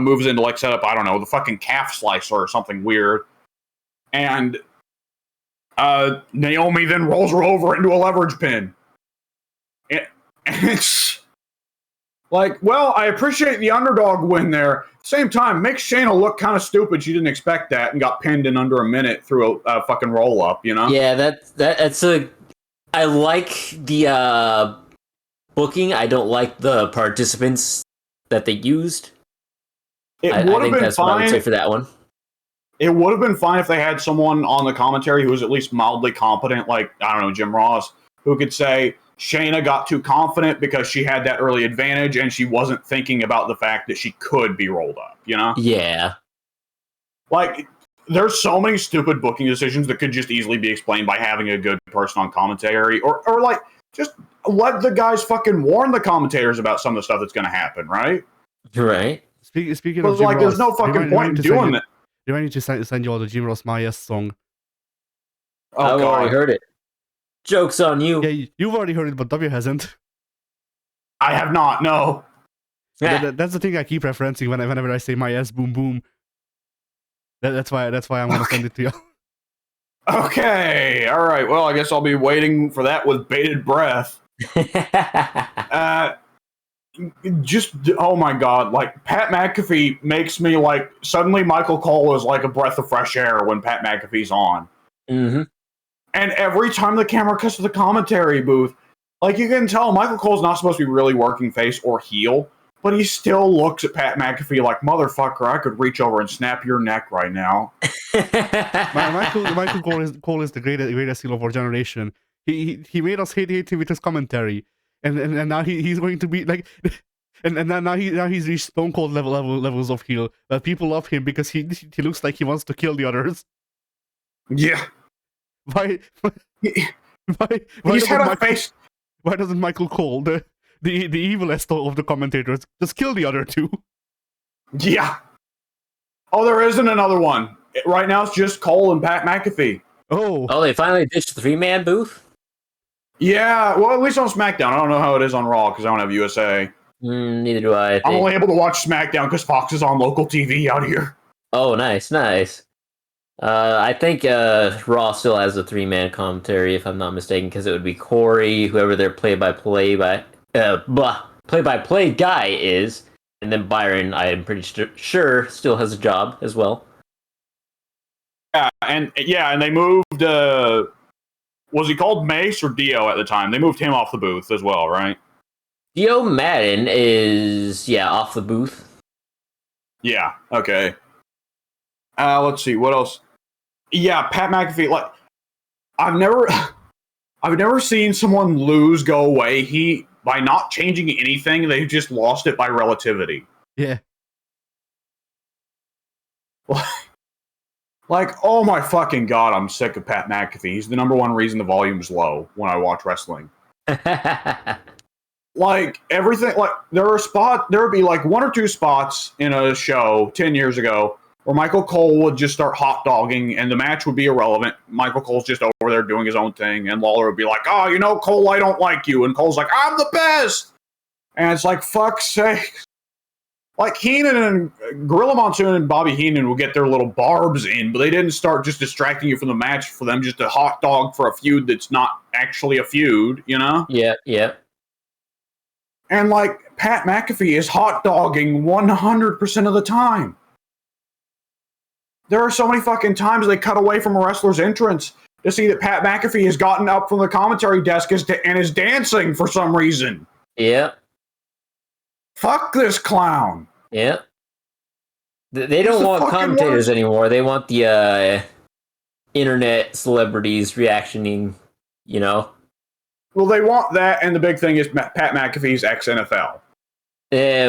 moves into, like, set up, I don't know, the fucking calf slicer or something weird. And Naomi then rolls her over into a leverage pin. And it's like, well, I appreciate the underdog win there. At the same time, makes Shayna look kind of stupid. She didn't expect that and got pinned in under a minute through a fucking roll-up, you know? Yeah, that's a I like the booking. I don't like the participants that they used. It I would have think been that's what I would say fine. for that one. It would have been fine if they had someone on the commentary who was at least mildly competent, like, I don't know, Jim Ross, who could say Shayna got too confident because she had that early advantage and she wasn't thinking about the fact that she could be rolled up, you know? Yeah. Like, there's so many stupid booking decisions that could just easily be explained by having a good person on commentary, or like, just let the guys fucking warn the commentators about some of the stuff that's going to happen, right? Right. Speaking But, of Jim like, Ross, there's no fucking point in doing it. Remind me to send you all the Jim Ross Myers song. Oh, I've already God. heard it. Joke's on you. Yeah, you've already heard it, but W hasn't. I have not, no. That's the thing I keep referencing whenever I say Myers boom boom. That's why I'm gonna send it to you. Okay, all right. Well, I guess I'll be waiting for that with bated breath. Just, oh my God, like, Pat McAfee makes me like, suddenly Michael Cole is like a breath of fresh air when Pat McAfee's on. Mm-hmm. And every time the camera cuts to the commentary booth, like, you can tell Michael Cole's not supposed to be really working face or heel, but he still looks at Pat McAfee like, motherfucker, I could reach over and snap your neck right now. Michael Cole is the greatest heel of our generation. He made us hate him with his commentary, and now he's going to be like, and now he's reached Stone Cold levels of heel. People love him because he looks like he wants to kill the others. Yeah. Why He's had a face. Why doesn't Michael Cole, the evilest of the commentators, just kill the other two? Yeah. Oh, there isn't another one. Right now it's just Cole and Pat McAfee. Oh, they finally ditched the 3-man booth? Yeah, well, at least on SmackDown. I don't know how it is on Raw because I don't have USA. Neither do I. I'm only able to watch SmackDown because Fox is on local TV out here. Oh, nice. I think Raw still has a 3-man commentary, if I'm not mistaken, because it would be Corey, whoever their play-by-play guy is, and then Byron, I'm pretty sure, still has a job as well. Yeah, and they moved. Was he called Mace or Dio at the time? They moved him off the booth as well, right? Dio Madden is off the booth. Yeah. Okay. Let's see what else. Yeah, Pat McAfee. Like, I've never seen someone go away. By not changing anything, they've just lost it by relativity. Yeah. Like, oh my fucking God, I'm sick of Pat McAfee. He's the number one reason the volume's low when I watch wrestling. Like, everything, like, there would be like one or two spots in a show 10 years ago where Michael Cole would just start hot dogging and the match would be irrelevant. Michael Cole's just over there doing his own thing, and Lawler would be like, oh, you know, Cole, I don't like you. And Cole's like, I'm the best. And it's like, fuck's sake. Like, Heenan and Gorilla Monsoon and Bobby Heenan will get their little barbs in, but they didn't start just distracting you from the match for them just to hot dog for a feud that's not actually a feud, you know? Yeah. And, like, Pat McAfee is hot dogging 100% of the time. There are so many fucking times they cut away from a wrestler's entrance to see that Pat McAfee has gotten up from the commentary desk and is dancing for some reason. Yeah. Fuck this clown. Yeah. They don't want commentators anymore. They want the internet celebrities reactioning, you know? Well, they want that, and the big thing is Pat McAfee's ex-NFL.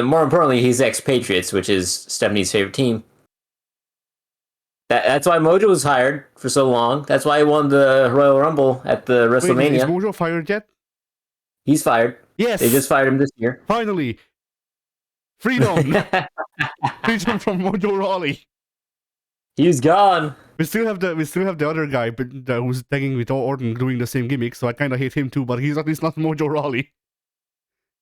More importantly, he's ex-Patriots, which is Stephanie's favorite team. That's why Mojo was hired for so long. That's why he won the Royal Rumble at the WrestleMania. Wait, is Mojo fired yet? He's fired. Yes. They just fired him this year. Finally. Freedom. Freedom from Mojo Rawley. He's gone. We still have the other guy, but who's tagging with Orton doing the same gimmick. So I kind of hate him too. But he's at least not Mojo Rawley.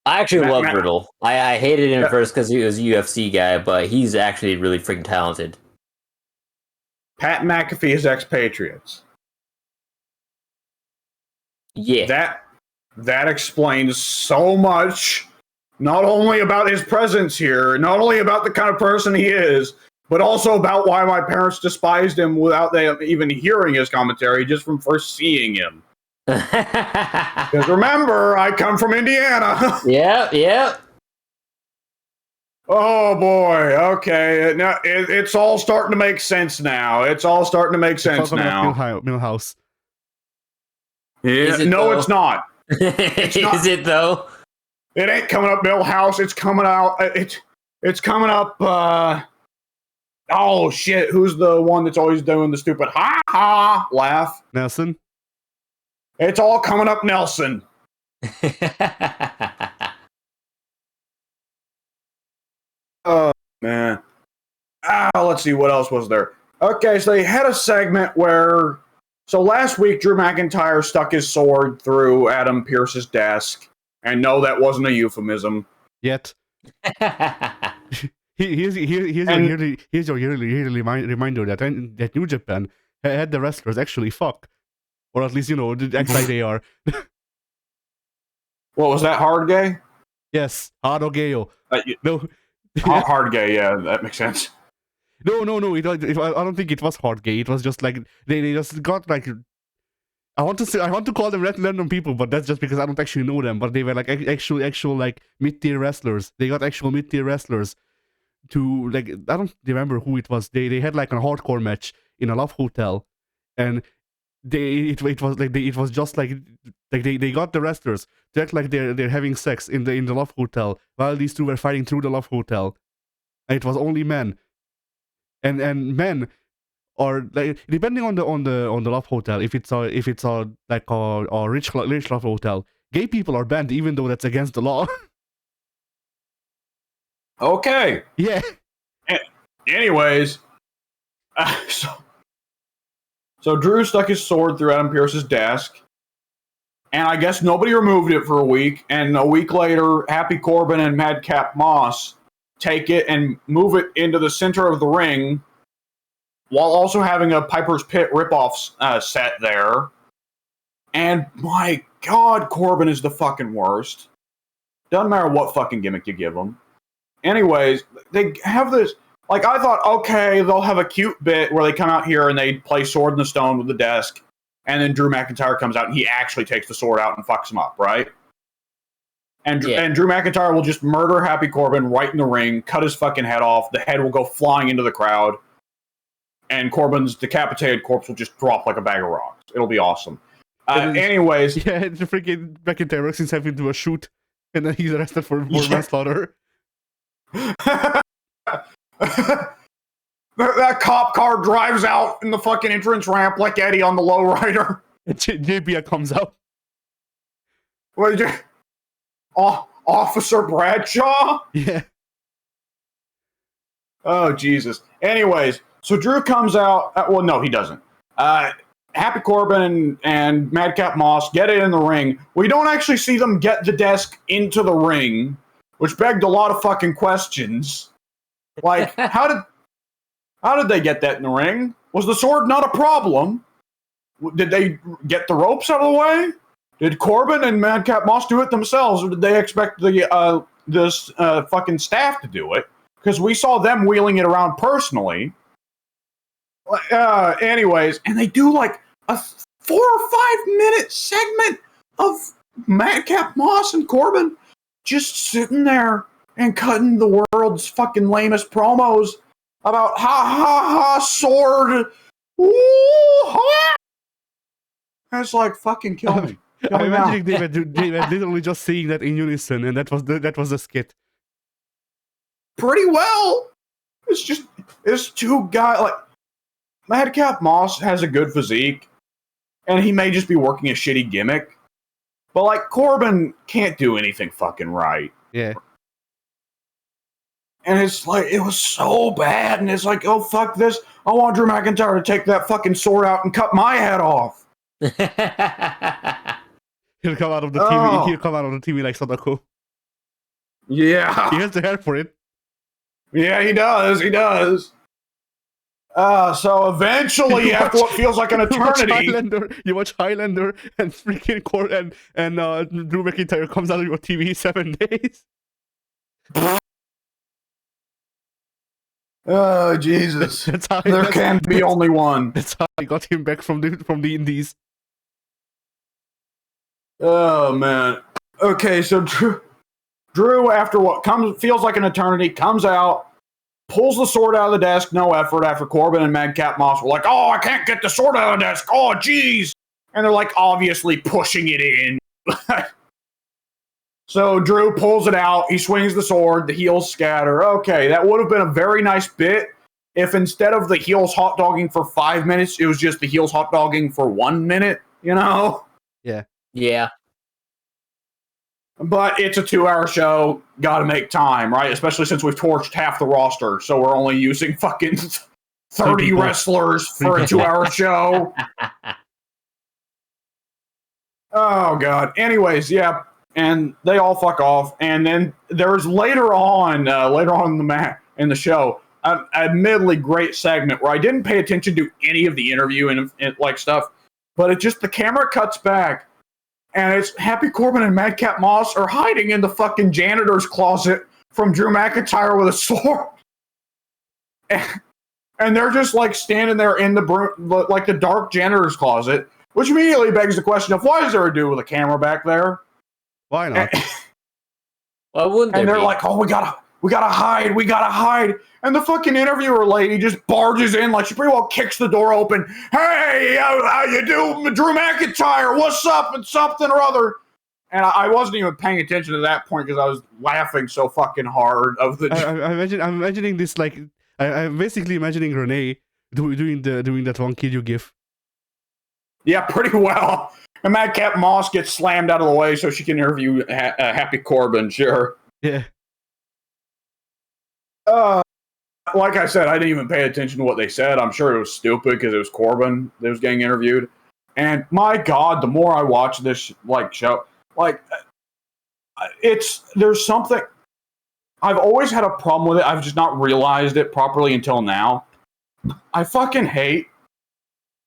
I actually love Riddle. I hated him first because he was a UFC guy, but he's actually really freaking talented. Pat McAfee is ex-Patriots. Yeah. That explains so much, not only about his presence here, not only about the kind of person he is, but also about why my parents despised him without them even hearing his commentary, just from first seeing him. Because remember, I come from Indiana. Yep. Oh boy. Okay. Now it's all starting to make sense now. It's all starting to make sense now. Millhouse. Yeah. Is it, No, though? it's not. not. Is it though? It ain't coming up Millhouse. It's coming out. It's coming up. Oh shit! Who's the one that's always doing the stupid ha ha laugh? Nelson. It's all coming up Nelson. Oh man. Let's see what else was there. Okay, so they had a segment where. So last week, Drew McIntyre stuck his sword through Adam Pearce's desk, and no, that wasn't a euphemism. Yet. Here's your yearly reminder that New Japan had the wrestlers actually fuck, or at least act like they are. What was that? Hard gay? Yes, hard gay. No, hard gay. Yeah, that makes sense. No. I don't think it was hard gay. It was just like they just got like. I want to call them random people, but that's just because I don't actually know them. But they were like actual like mid-tier wrestlers. They got actual mid-tier wrestlers to like I don't remember who it was. They had like a hardcore match in a love hotel, and it was just like they got the wrestlers to act like they're having sex in the love hotel while these two were fighting through the love hotel, and it was only men, and men. Or like depending on the love hotel, if it's a like a rich love hotel, gay people are banned even though that's against the law. Okay. Yeah. Anyways, so Drew stuck his sword through Adam Pearce's desk, and I guess nobody removed it for a week. And a week later, Happy Corbin and Madcap Moss take it and move it into the center of the ring, while also having a Piper's Pit ripoff set there. And my God, Corbin is the fucking worst. Doesn't matter what fucking gimmick you give him. Anyways, they have this. Like, I thought, okay, they'll have a cute bit where they come out here and they play Sword in the Stone with the desk, and then Drew McIntyre comes out and he actually takes the sword out and fucks him up, right? And Drew McIntyre will just murder Happy Corbin right in the ring, cut his fucking head off. The head will go flying into the crowd, and Corbin's decapitated corpse will just drop like a bag of rocks. It'll be awesome. Anyways. Yeah, the freaking McIntyre works himself into a shoot, and then he's arrested for manslaughter. That cop car drives out in the fucking entrance ramp like Eddie on the lowrider. And JBia comes out. Officer Bradshaw? Yeah. Oh, Jesus. Anyways, so Drew comes out. Well, no, he doesn't. Happy Corbin and Madcap Moss get it in the ring. We don't actually see them get the desk into the ring, which begged a lot of fucking questions. Like, how did they get that in the ring? Was the sword not a problem? Did they get the ropes out of the way? Did Corbin and Madcap Moss do it themselves, or did they expect this fucking staff to do it? Because we saw them wheeling it around personally. Anyways, and they do like a 4 or 5 minute segment of Madcap Moss and Corbin just sitting there and cutting the world's fucking lamest promos about ha sword. Ooh, ha! That's like fucking kill me. I'm imagining they were literally just saying that in unison, and that was the skit. Pretty well. It's two guys like Madcap Moss has a good physique, and he may just be working a shitty gimmick, but like Corbin can't do anything fucking right. Yeah. And it's like, it was so bad, and it's like, oh fuck this, I want Drew McIntyre to take that fucking sword out and cut my head off. He'll come out of the TV. He'll come out of the TV like Sadako. Yeah. He has the hair for it. Yeah, he does. So eventually, after what feels like an eternity, you watch Highlander and freaking and Drew McIntyre comes out of your TV 7 days. Oh Jesus! There can be only one. That's how I got him back from the Indies. Oh man. Okay, so Drew, after what feels like an eternity, comes out, pulls the sword out of the desk, no effort. After Corbin and Madcap Moss were like, "Oh, I can't get the sword out of the desk. Oh, jeez," and they're like obviously pushing it in. So Drew pulls it out. He swings the sword. The heels scatter. Okay, that would have been a very nice bit if instead of the heels hot dogging for 5 minutes, it was just the heels hot dogging for 1 minute. You know? Yeah. Yeah. But it's a 2-hour show. Gotta make time, right? Especially since we've torched half the roster, so we're only using fucking 30 wrestlers for a 2-hour show. Oh, God. Anyways, yeah. And they all fuck off. And then there's later on in the show, an admittedly great segment where I didn't pay attention to any of the interview and like stuff, but it just, the camera cuts back. And it's Happy Corbin and Madcap Moss are hiding in the fucking janitor's closet from Drew McIntyre with a sword. And they're just like standing there in the dark janitor's closet, which immediately begs the question of why is there a dude with a camera back there? Why not? Why wouldn't And there they're be? like, oh, we gotta hide. And the fucking interviewer lady just barges in like she pretty well kicks the door open. Hey, how you do, Drew McIntyre? What's up? And something or other. And I wasn't even paying attention to that point because I was laughing so fucking hard. I'm imagining this like I'm basically imagining Renee doing that one kid you gif. Yeah, pretty well. And Madcap Moss gets slammed out of the way so she can interview Happy Corbin. Sure. Yeah. Like I said, I didn't even pay attention to what they said. I'm sure it was stupid because it was Corbin that was getting interviewed. And my God, the more I watch this show, there's something. I've always had a problem with it. I've just not realized it properly until now. I fucking hate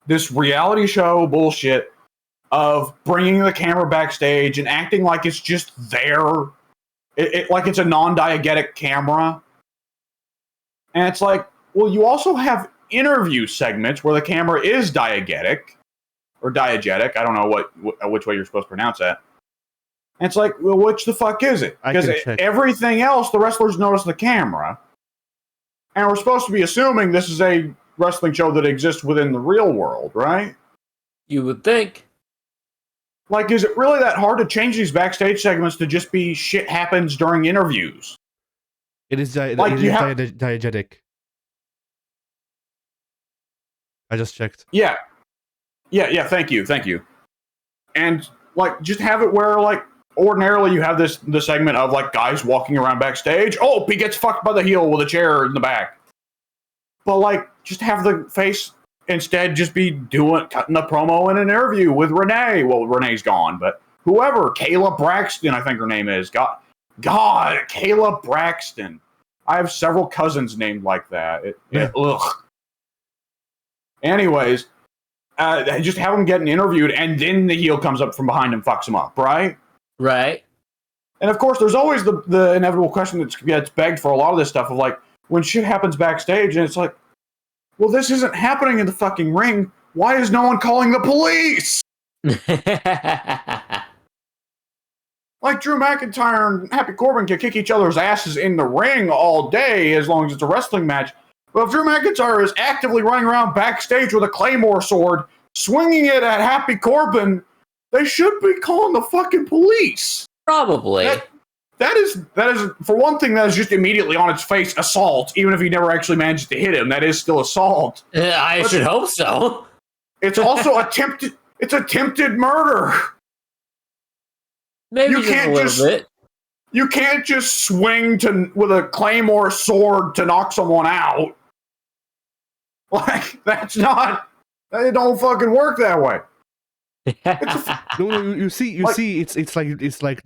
this reality show bullshit of bringing the camera backstage and acting like it's just there. Like it's a non-diegetic camera. And it's like, well, you also have interview segments where the camera is diegetic or diegetic. I don't know which way you're supposed to pronounce that. And it's like, well, which the fuck is it? Because everything else, the wrestlers notice the camera. And we're supposed to be assuming this is a wrestling show that exists within the real world, right? You would think. Like, is it really that hard to change these backstage segments to just be shit happens during interviews? It is diegetic. I just checked. Yeah. Thank you. And like, just have it where like ordinarily you have the segment of like guys walking around backstage. Oh, he gets fucked by the heel with a chair in the back. But like, just have the face instead just be cutting the promo in an interview with Renee. Well, Renee's gone, but whoever, Kayla Braxton, I think her name is. God, Kayla Braxton. I have several cousins named like that. Ugh. Anyways, just have him getting interviewed, and then the heel comes up from behind and fucks him up, right? Right. And of course, there's always the inevitable question that gets begged for a lot of this stuff of like, when shit happens backstage, and it's like, well, this isn't happening in the fucking ring. Why is no one calling the police? Like Drew McIntyre and Happy Corbin can kick each other's asses in the ring all day as long as it's a wrestling match. But if Drew McIntyre is actively running around backstage with a Claymore sword, swinging it at Happy Corbin, they should be calling the fucking police. Probably. That is, for one thing, that is just immediately on its face assault, even if he never actually manages to hit him. That is still assault. I should hope so. It's also attempted murder. Maybe just a little bit. You can't just swing with a Claymore sword to knock someone out. Like, it don't fucking work that way. No, you see, it's like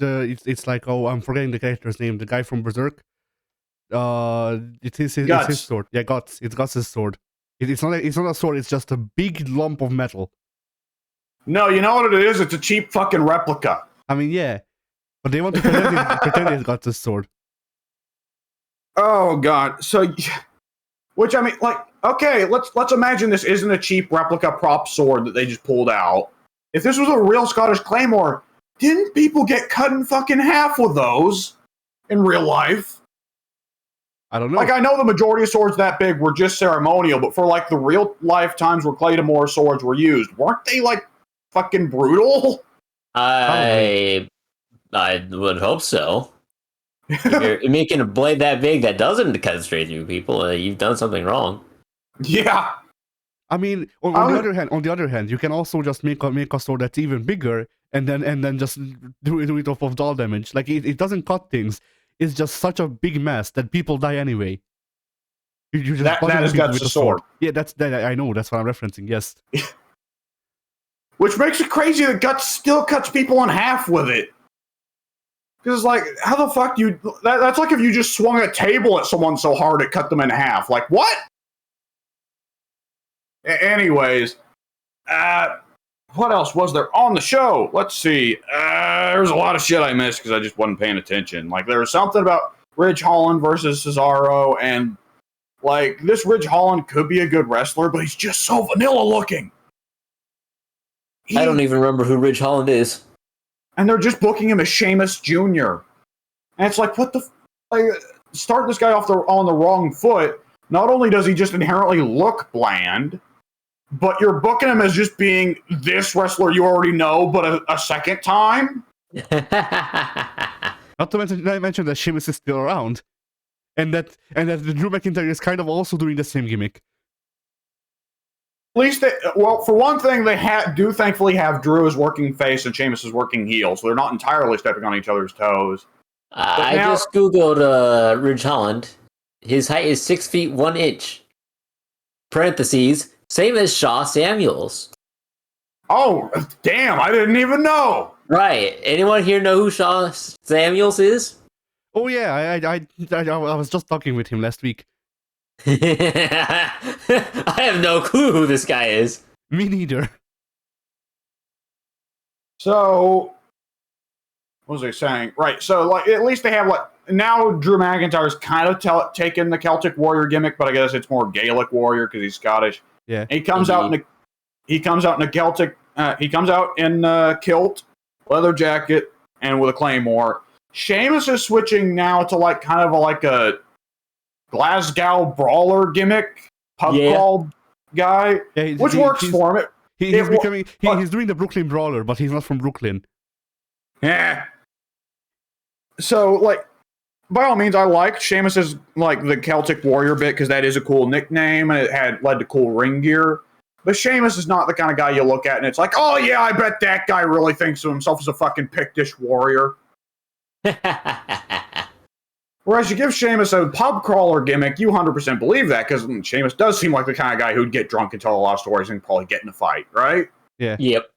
I'm forgetting the character's name, the guy from Berserk. It's his sword. Yeah, Guts. It's Guts' sword. It's not a sword. It's just a big lump of metal. No, you know what it is? It's a cheap fucking replica. I mean, yeah, but they want to pretend it's Guts' sword. Oh God! So, which I mean, like, okay, let's imagine this isn't a cheap replica prop sword that they just pulled out. If this was a real Scottish Claymore, didn't people get cut in fucking half with those in real life? I don't know. Like, I know the majority of swords that big were just ceremonial, but for like the real life times where Claymore swords were used, weren't they like fucking brutal? I would hope so. If you're making a blade that big that doesn't cut straight through people, you've done something wrong. Yeah. I mean, on the other hand, you can also just make a sword that's even bigger, and then just do it off of dull damage. Like it doesn't cut things. It's just such a big mess that people die anyway. You just that is people Guts' with a sword. Yeah, that I know. That's what I'm referencing. Yes. Which makes it crazy that Guts still cuts people in half with it. Because, like, how the fuck do you... That's like if you just swung a table at someone so hard it cut them in half. Like, what? Anyways, what else was there on the show? Let's see. There's a lot of shit I missed because I just wasn't paying attention. Like, there was something about Ridge Holland versus Cesaro, and, like, this Ridge Holland could be a good wrestler, but he's just so vanilla looking. I don't even remember who Ridge Holland is. And they're just booking him as Sheamus Jr. And it's like, what the... Like, start this guy off on the wrong foot. Not only does he just inherently look bland, but you're booking him as just being this wrestler you already know, but a second time? Not to mention that Sheamus is still around. And that the Drew McIntyre is kind of also doing the same gimmick. At least, for one thing, they do thankfully have Drew as working face and Sheamus as working heel, so they're not entirely stepping on each other's toes. I just googled Ridge Holland. His height is 6 feet 1 inch. Parentheses, same as Shaw Samuels. Oh, damn, I didn't even know. Right. Anyone here know who Shaw Samuels is? Oh yeah, I was just talking with him last week. I have no clue who this guy is. Me neither. So, what was I saying? Right, so like at least they have like now Drew McIntyre's kind of taken the Celtic Warrior gimmick, but I guess it's more Gaelic Warrior because he's Scottish. Yeah, and he comes out in a Celtic. He comes out in a kilt, leather jacket, and with a claymore. Sheamus is switching now to like kind of like a Glasgow brawler gimmick, pub crawl guy, which works for him. He's doing the Brooklyn Brawler, but he's not from Brooklyn. Yeah. So, like, by all means, I liked Sheamus's like the Celtic Warrior bit because that is a cool nickname and it had led to cool ring gear. But Sheamus is not the kind of guy you look at and it's like, oh yeah, I bet that guy really thinks of himself as a fucking Pictish warrior. Whereas you give Sheamus a pub crawler gimmick, you 100% believe that, because Sheamus does seem like the kind of guy who'd get drunk and tell a lot of stories and probably get in a fight, right? Yeah. Yep.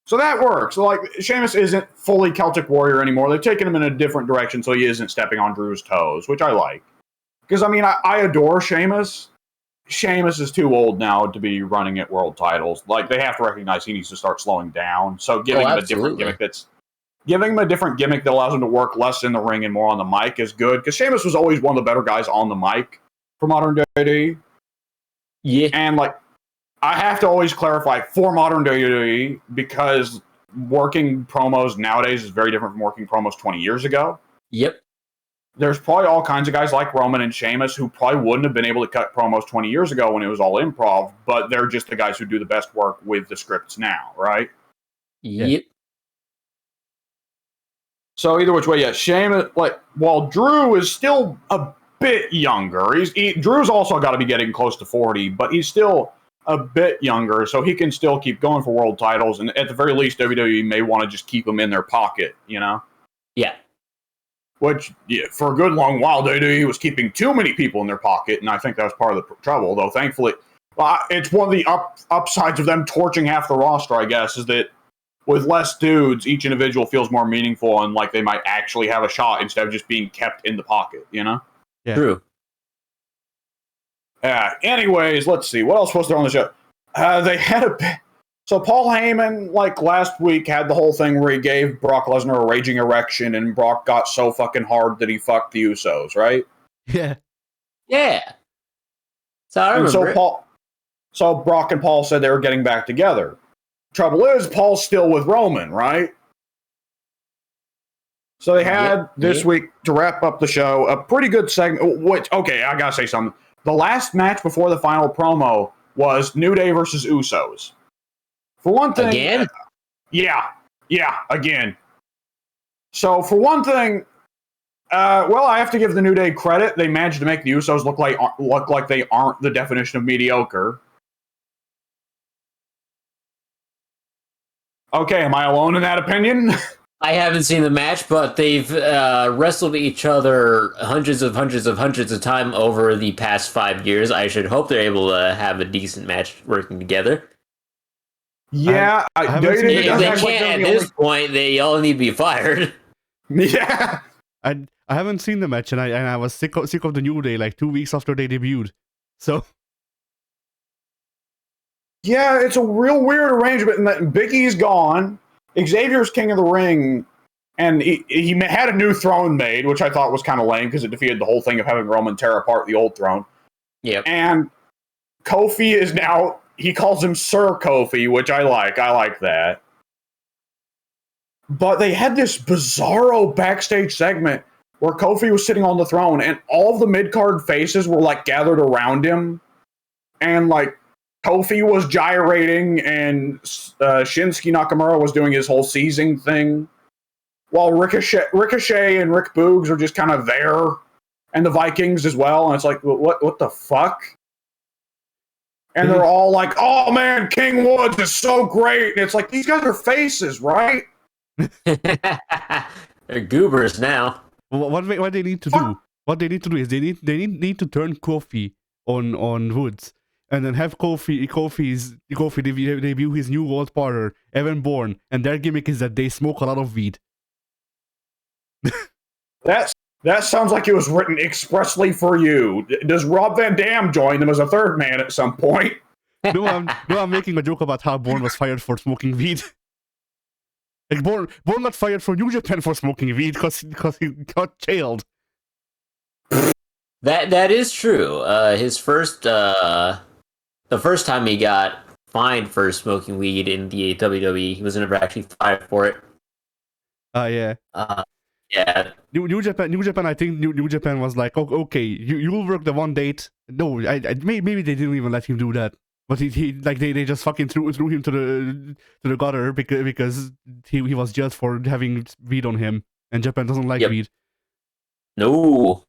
So that works. So, like, Sheamus isn't fully Celtic Warrior anymore. They've taken him in a different direction so he isn't stepping on Drew's toes, which I like. Because, I mean, I adore Sheamus. Sheamus is too old now to be running at world titles. Like, they have to recognize he needs to start slowing down. So giving him a different gimmick Giving him a different gimmick that allows him to work less in the ring and more on the mic is good, because Sheamus was always one of the better guys on the mic for modern day. Yeah. And, like, I have to always clarify for modern day because working promos nowadays is very different from working promos 20 years ago. Yep. There's probably all kinds of guys like Roman and Sheamus who probably wouldn't have been able to cut promos 20 years ago when it was all improv, but they're just the guys who do the best work with the scripts now, right? Yep. So either which way, yeah, Sheamus, like, while Drew is still a bit younger, Drew's also got to be getting close to 40, but he's still a bit younger, so he can still keep going for world titles, and at the very least, WWE may want to just keep him in their pocket, you know? Yeah. Which, yeah, for a good long while, WWE was keeping too many people in their pocket, and I think that was part of the trouble, though thankfully, it's one of the upsides of them torching half the roster, I guess, is that with less dudes, each individual feels more meaningful and like they might actually have a shot instead of just being kept in the pocket, you know? Yeah. True. Anyways, let's see. What else was there on the show? They had so Paul Heyman, like last week, had the whole thing where he gave Brock Lesnar a raging erection and Brock got so fucking hard that he fucked the Usos, right? Yeah. Yeah. So I remember So Brock and Paul said they were getting back together. Trouble is, Paul's still with Roman, right? So they had this week to wrap up the show a pretty good segment. Which, okay, I gotta say something. The last match before the final promo was New Day versus Usos. For one thing, Again? Yeah, again. So for one thing, well, I have to give the New Day credit. They managed to make the Usos look like they aren't the definition of mediocre. Okay, am I alone in that opinion? I haven't seen the match, but they've wrestled each other hundreds of time over the past 5 years. I should hope they're able to have a decent match working together. Yeah, if they can't at this point, they all need to be fired. Yeah, I haven't seen the match, and I was sick of the New Day like 2 weeks after they debuted. So yeah, it's a real weird arrangement. And that Big E's gone. Xavier's King of the Ring, and he had a new throne made, which I thought was kind of lame because it defeated the whole thing of having Roman tear apart the old throne. Yep. And Kofi is now, he calls him Sir Kofi, which I like. I like that. But they had this bizarro backstage segment where Kofi was sitting on the throne, and all the mid-card faces were like gathered around him, and like Kofi was gyrating, and Shinsuke Nakamura was doing his whole seizing thing, while Ricochet and Rick Boogs are just kind of there, and the Vikings as well. And it's like, what the fuck? And they're all like, "Oh man, King Woods is so great." And it's like, these guys are faces, right? They're goobers now. what they need to do? What they need to do is they need to turn Kofi on Woods. And then have Kofi debut his new world partner, Evan Bourne, and their gimmick is that they smoke a lot of weed. That sounds like it was written expressly for you. Does Rob Van Dam join them as a third man at some point? No, I'm making a joke about how Bourne was fired for smoking weed. Like Bourne got fired from New Japan for smoking weed because he got jailed. That is true. The first time he got fined for smoking weed in the WWE, he was never actually fired for it. Yeah. Yeah. New Japan. I think New Japan was like, okay, you will work the one date. No, maybe they didn't even let him do that. But they just fucking threw him to the gutter because he was judged for having weed on him, and Japan doesn't like weed. No.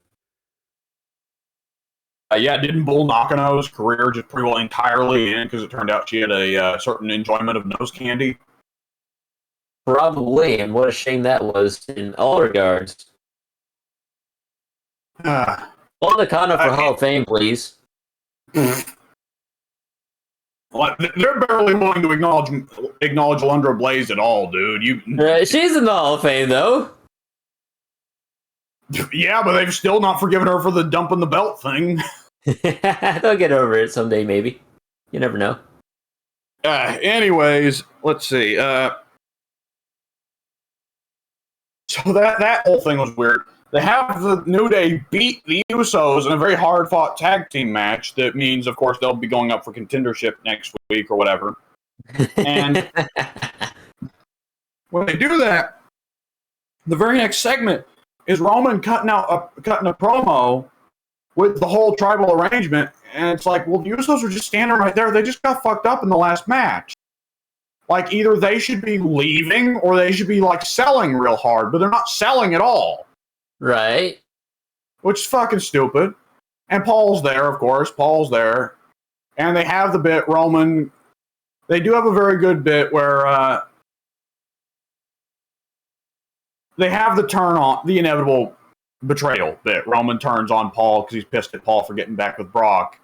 Yeah, didn't Bull Nakano's career just pretty well entirely end because it turned out she had a certain enjoyment of nose candy? Probably, and what a shame that was in all regards. Well, Nakano for Hall of Fame, please. Well, they're barely willing to acknowledge Alundra Blaze at all, dude. She's in the Hall of Fame, though. Yeah, but they've still not forgiven her for the dumping the belt thing. They'll get over it someday, maybe. You never know. Anyways, let's see. So that whole thing was weird. They have the New Day beat the Usos in a very hard-fought tag team match. That means, of course, they'll be going up for contendership next week or whatever. And when they do that, the very next segment is Roman cutting a promo with the whole tribal arrangement, and it's like, well, the Usos are just standing right there. They just got fucked up in the last match. Like, either they should be leaving or they should be, like, selling real hard, but they're not selling at all. Right. Which is fucking stupid. And Paul's there, of course. Paul's there. And they have the bit, Roman. They do have a very good bit where they have the inevitable betrayal bit. Roman turns on Paul because he's pissed at Paul for getting back with Brock.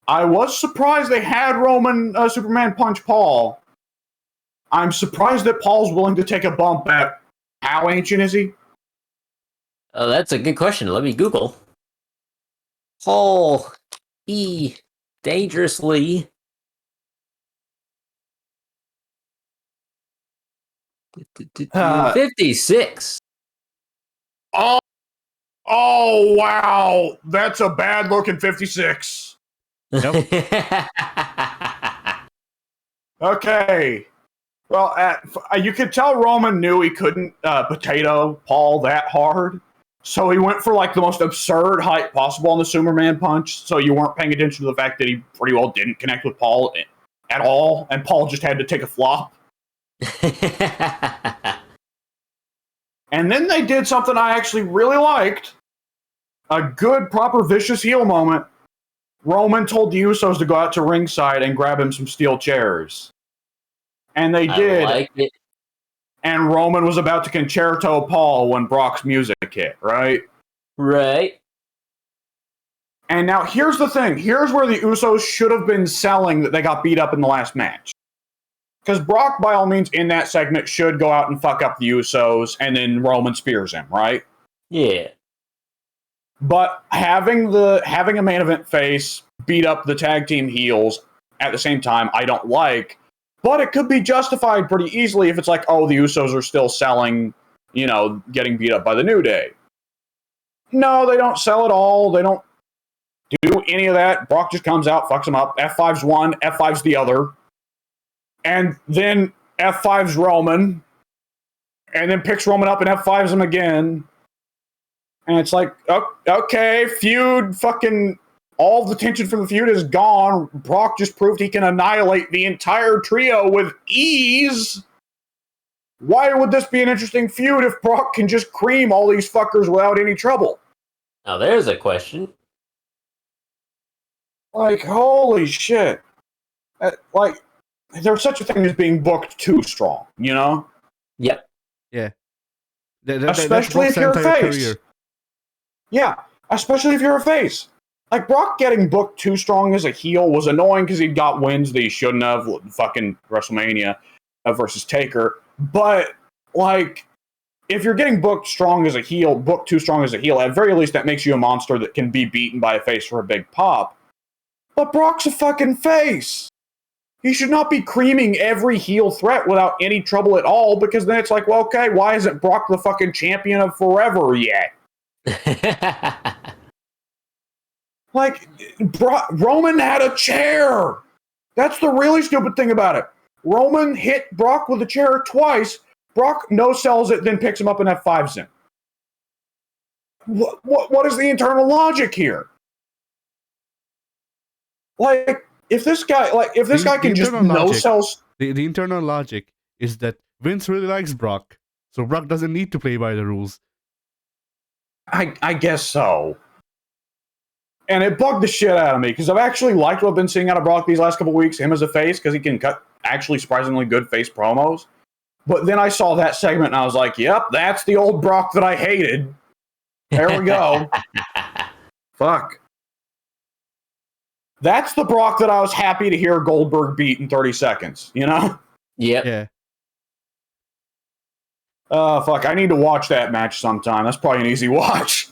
I was surprised they had Roman Superman punch Paul. I'm surprised that Paul's willing to take a bump at how ancient is he? Oh, that's a good question. Let me Google. Paul E. Dangerously. Uh, 56. Oh, wow. That's a bad-looking 56. Yep. Okay. Well, you could tell Roman knew he couldn't potato Paul that hard. So he went for like the most absurd height possible on the Superman punch. So you weren't paying attention to the fact that he pretty well didn't connect with Paul at all. And Paul just had to take a flop. And then they did something I actually really liked. A good, proper, vicious heel moment. Roman told the Usos to go out to ringside and grab him some steel chairs. And they did. I like it. And Roman was about to concerto Paul when Brock's music hit, right? Right. And now here's the thing. Here's where the Usos should have been selling that they got beat up in the last match. Because Brock, by all means, in that segment, should go out and fuck up the Usos, and then Roman spears him, right? Yeah. But having a main event face beat up the tag team heels at the same time, I don't like. But it could be justified pretty easily if it's like, oh, the Usos are still selling, getting beat up by the New Day. No, they don't sell it all. They don't do any of that. Brock just comes out, fucks him up. F5's one, F5's the other. And then F5's Roman. And then picks Roman up and F5's him again. And it's like, okay, feud, fucking, all the tension from the feud is gone. Brock just proved he can annihilate the entire trio with ease. Why would this be an interesting feud if Brock can just cream all these fuckers without any trouble? Now there's a question. Like, holy shit. There's such a thing as being booked too strong, Yep. Yeah. Especially if you're a face. Career. Yeah, especially if you're a face. Like, Brock getting booked too strong as a heel was annoying because he got wins that he shouldn't have, fucking WrestleMania versus Taker. But, like, if you're getting booked too strong as a heel, at very least that makes you a monster that can be beaten by a face for a big pop. But Brock's a fucking face. He should not be creaming every heel threat without any trouble at all, because then it's like, well, okay, why isn't Brock the fucking champion of forever yet? Like, Roman had a chair. That's the really stupid thing about it. Roman hit Brock with a chair twice. Brock no-sells it, then picks him up and F5s him. What is the internal logic here? Like, if this guy can just no-sells... The internal logic is that Vince really likes Brock, so Brock doesn't need to play by the rules. I guess so. And it bugged the shit out of me, because I've actually liked what I've been seeing out of Brock these last couple weeks, him as a face, because he can cut actually surprisingly good face promos. But then I saw that segment, and I was like, yep, that's the old Brock that I hated. There we go. Fuck. That's the Brock that I was happy to hear Goldberg beat in 30 seconds, Yep. Yeah. Fuck, I need to watch that match sometime. That's probably an easy watch.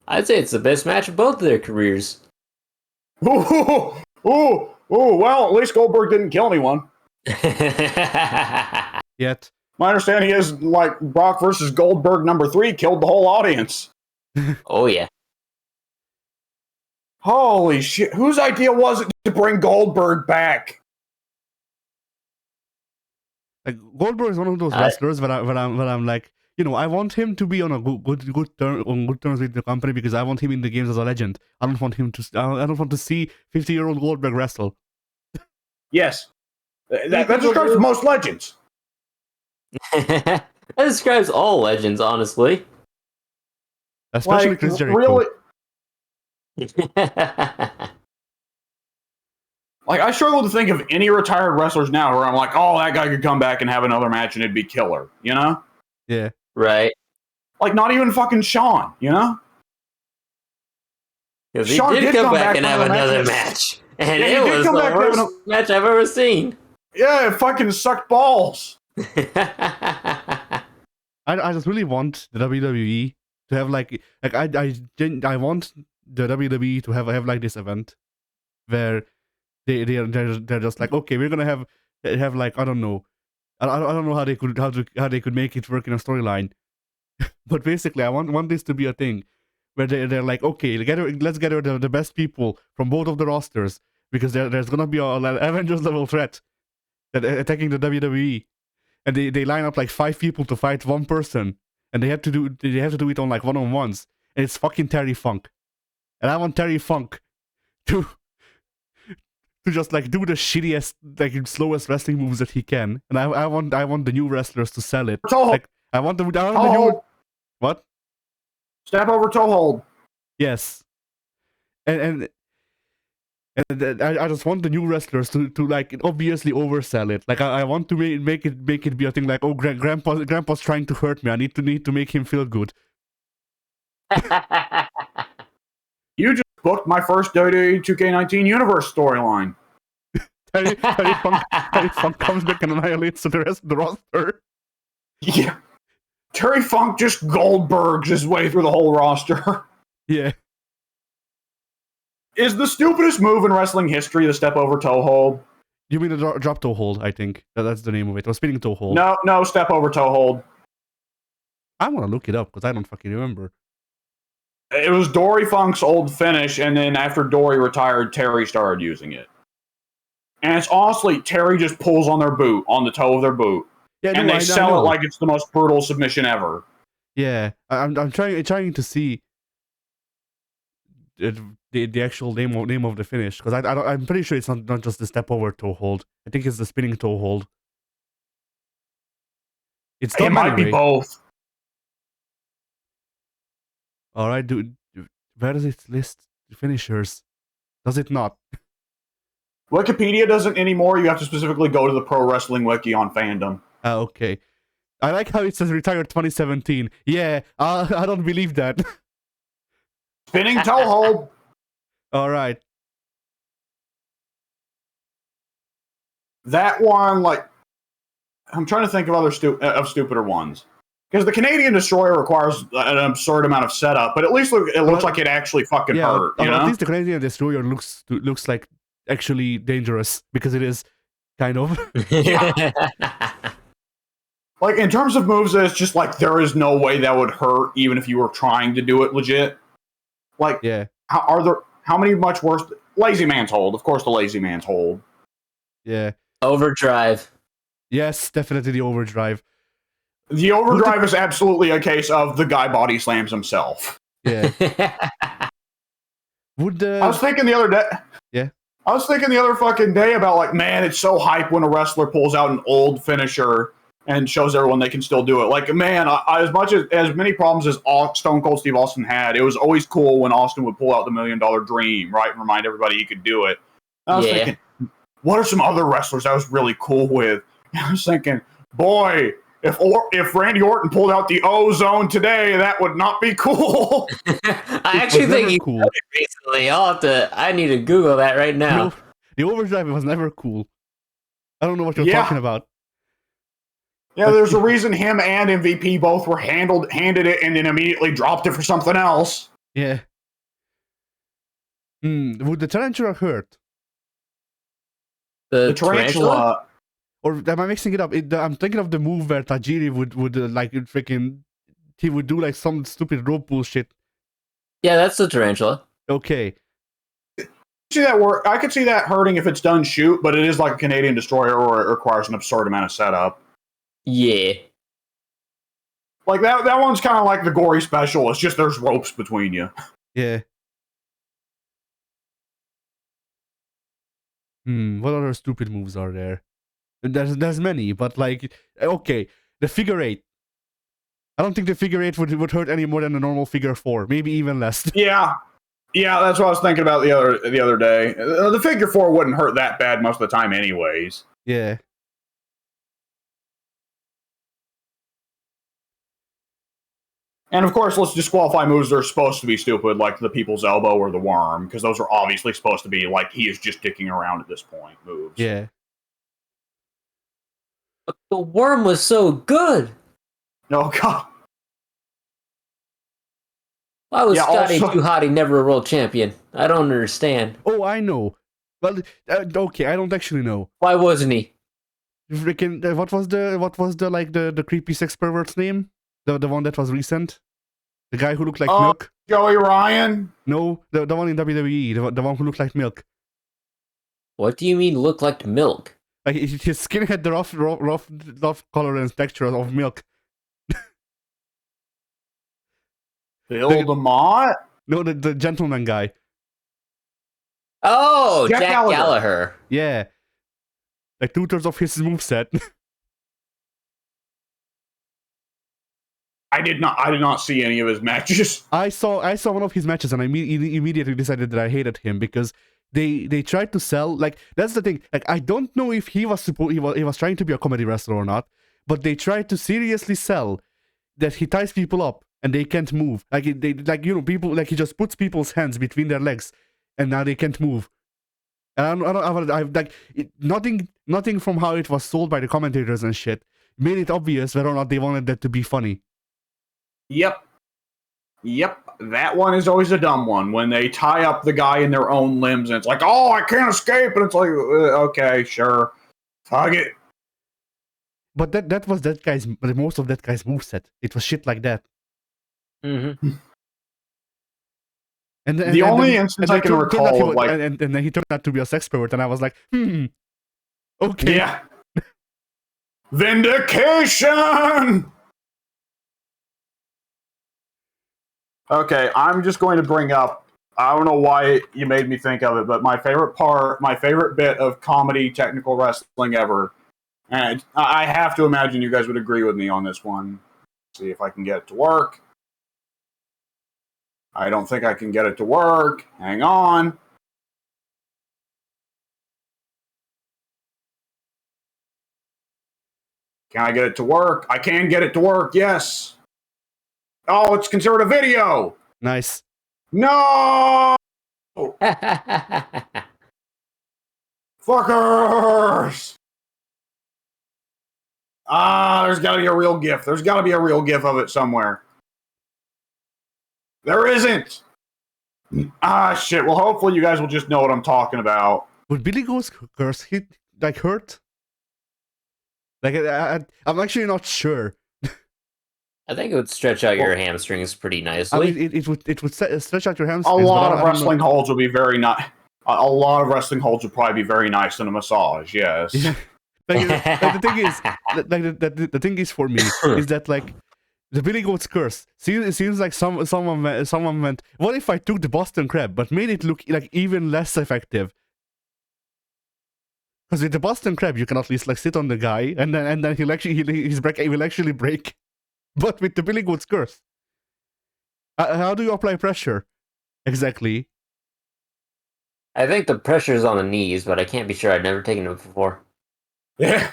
I'd say it's the best match of both of their careers. Well, at least Goldberg didn't kill anyone. Yet. My understanding is, like, Brock versus Goldberg #3 killed the whole audience. Oh, yeah. Holy shit. Whose idea was it to bring Goldberg back? Like, Goldberg is one of those wrestlers where I'm like, I want him to be on a good terms with the company, because I want him in the games as a legend. I don't want to see 50-year-old Goldberg wrestle. Yes. That describes most legends. That describes all legends, honestly. Especially like, Chris Jericho. Really? Like, I struggle to think of any retired wrestlers now where I'm like, oh, that guy could come back and have another match and it'd be killer, Yeah. Right. Like, not even fucking Shawn, Because he Shawn did come back and have another match. And yeah, it was the worst match I've ever seen. Yeah, it fucking sucked balls. I just really want the WWE to have I want the WWE to have like this event where they're just like, okay, we're gonna have like, I don't know how they could make it work in a storyline, but basically I want this to be a thing where they're like, okay, let's get the best people from both of the rosters, because there's gonna be an Avengers level threat that attacking the WWE, and they line up like 5 people to fight one person, and they have to do it on like one-on-ones, and it's fucking Terry Funk, and I want Terry Funk to just like do the shittiest, like slowest wrestling moves that he can, and I want the new wrestlers to sell it. Toe hold. Like I want the Toe new hold. what? Step over toe hold. Yes, and I just want the new wrestlers to like obviously oversell it. Like I want to make it be a thing like, oh, grandpa's trying to hurt me. I need to make him feel good. You just booked my first WWE 2K19 Universe storyline. Terry Funk comes back and annihilates the rest of the roster. Yeah. Terry Funk just Goldbergs his way through the whole roster. Yeah. Is the stupidest move in wrestling history the step over toe hold? You mean the drop toe hold? I think that's the name of it. Or spinning toe hold. No, step over toe hold. I want to look it up because I don't fucking remember. It was Dory Funk's old finish, and then after Dory retired, Terry started using it. And it's honestly, Terry just pulls on their boot, on the toe of their boot. Yeah, and they sell it like it's the most brutal submission ever. Yeah, I'm trying to see the actual name of the finish, because I'm pretty sure it's not just the step over toe hold. I think it's the spinning toe hold. It might be both. All right, dude. Where does it list the finishers? Does it not? Wikipedia doesn't anymore. You have to specifically go to the Pro Wrestling Wiki on Fandom. Okay. I like how it says retired 2017. Yeah, I don't believe that. Spinning toe hold. All right. That one, like, I'm trying to think of other stupider ones. Because the Canadian Destroyer requires an absurd amount of setup, but at least it looks like it actually fucking hurt. You know? At least the Canadian Destroyer looks like actually dangerous, because it is kind of. Like, in terms of moves, it's just like there is no way that would hurt, even if you were trying to do it legit. Like, yeah. How many much worse? Lazy Man's Hold, of course, the Lazy Man's Hold. Yeah. Overdrive. Yes, definitely the overdrive. The overdrive is absolutely a case of the guy body slams himself. Yeah. I was thinking the other day. Yeah. I was thinking the other fucking day about, like, man, it's so hype when a wrestler pulls out an old finisher and shows everyone they can still do it. Like, man, as much as many problems as Stone Cold Steve Austin had, it was always cool when Austin would pull out the $1 Million Dream, right, and remind everybody he could do it. And I was thinking, what are some other wrestlers I was really cool with? And I was thinking, boy, if Randy Orton pulled out the O-Zone today, that would not be cool. I actually think he cool. Recently. I need to Google that right now. The overdrive was never cool. I don't know what you're talking about. Yeah, there's a reason him and MVP both were handed it and then immediately dropped it for something else. Yeah. Would the tarantula hurt? The tarantula? Or am I mixing it up? I'm thinking of the move where Tajiri would like freaking, he would do like some stupid rope bullshit. Yeah, that's the tarantula. Okay. See that work? I could see that hurting if it's done shoot, but it is like a Canadian Destroyer, or it requires an absurd amount of setup. Yeah. Like that one's kind of like the gory special. It's just there's ropes between you. Yeah. What other stupid moves are there? There's many, but like, okay, the figure 8. I don't think the figure 8 would hurt any more than the normal figure 4, maybe even less. Yeah, that's what I was thinking about the other day. The figure 4 wouldn't hurt that bad most of the time, anyways. Yeah. And of course, let's disqualify moves that are supposed to be stupid, like the People's Elbow or the Worm, because those are obviously supposed to be like he is just dicking around at this point moves. Yeah. But the Worm was so good. Oh god. Why was Scotty Too Hottie never a world champion? I don't understand. Oh, I know. Well, okay, I don't actually know. Why wasn't he? Freaking, what was the like the creepy sex pervert's name? The one that was recent? The guy who looked like milk? Joey Ryan? No, the one in WWE, the one who looked like milk. What do you mean look like milk? Like his skin had the rough color and texture of milk. Bill DeMott? No, the gentleman guy. Oh, Jack Jack Gallagher. Gallagher. Yeah, like 2/3 of his moveset. I did not see any of his matches. I saw one of his matches and I immediately decided that I hated him because they tried to sell, like, that's the thing, like, I don't know if he was trying to be a comedy wrestler or not, but they tried to seriously sell that he ties people up and they can't move, like people, like, he just puts people's hands between their legs and now they can't move. And nothing from how it was sold by the commentators and shit made it obvious whether or not they wanted that to be funny. Yep. That one is always a dumb one when they tie up the guy in their own limbs and it's like, oh, I can't escape, and it's like, okay, sure, fuck it. But that was most of that guy's moveset. It was shit like that. Mm-hmm. And The only instance I can recall of, like, and then he turned out to be a sex pervert, and I was like, okay. Yeah. Vindication! Okay, I'm just going to bring up, I don't know why you made me think of it, but my favorite bit of comedy technical wrestling ever, and I have to imagine you guys would agree with me on this one. See if I can get it to work. I don't think I can get it to work. Hang on. Can I get it to work? I can get it to work, yes. Oh, it's considered a video. Nice. No! Fuckers! There's gotta be a real GIF. There's gotta be a real GIF of it somewhere. There isn't! Shit. Well, hopefully you guys will just know what I'm talking about. Would Billy Goat's curse hurt? Like, I'm actually not sure. I think it would stretch out your hamstrings pretty nicely. I mean, it would stretch out your hamstrings. A lot of wrestling holds would be very nice. A lot of wrestling holds would probably be very nice in a massage, yes. Yeah. The thing is for me is that, like, the Billy Goat's curse seems like someone went, what if I took the Boston Crab but made it look like even less effective? Because with the Boston Crab you can at least, like, sit on the guy and then his back will actually break. But with the Billy Goat's curse, how do you apply pressure exactly? I think the pressure is on the knees, but I can't be sure. I've never taken it before. Yeah.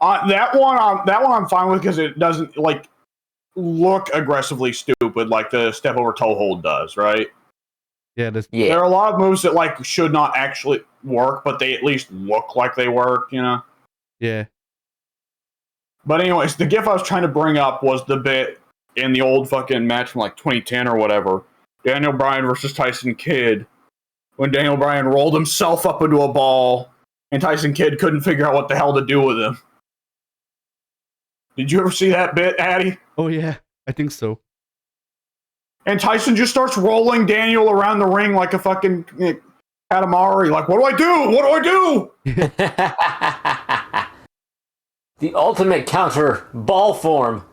That one I'm fine with because it doesn't, like, look aggressively stupid like the step over toe hold does, right? Yeah, There are a lot of moves that, like, should not actually work, but they at least look like they work, you know? Yeah. But anyways, the GIF I was trying to bring up was the bit in the old fucking match from, like, 2010 or whatever. Daniel Bryan versus Tyson Kidd. When Daniel Bryan rolled himself up into a ball and Tyson Kidd couldn't figure out what the hell to do with him. Did you ever see that bit, Addy? Oh yeah, I think so. And Tyson just starts rolling Daniel around the ring like a fucking Katamari. Like, what do I do? What do I do? The ultimate counter, ball form.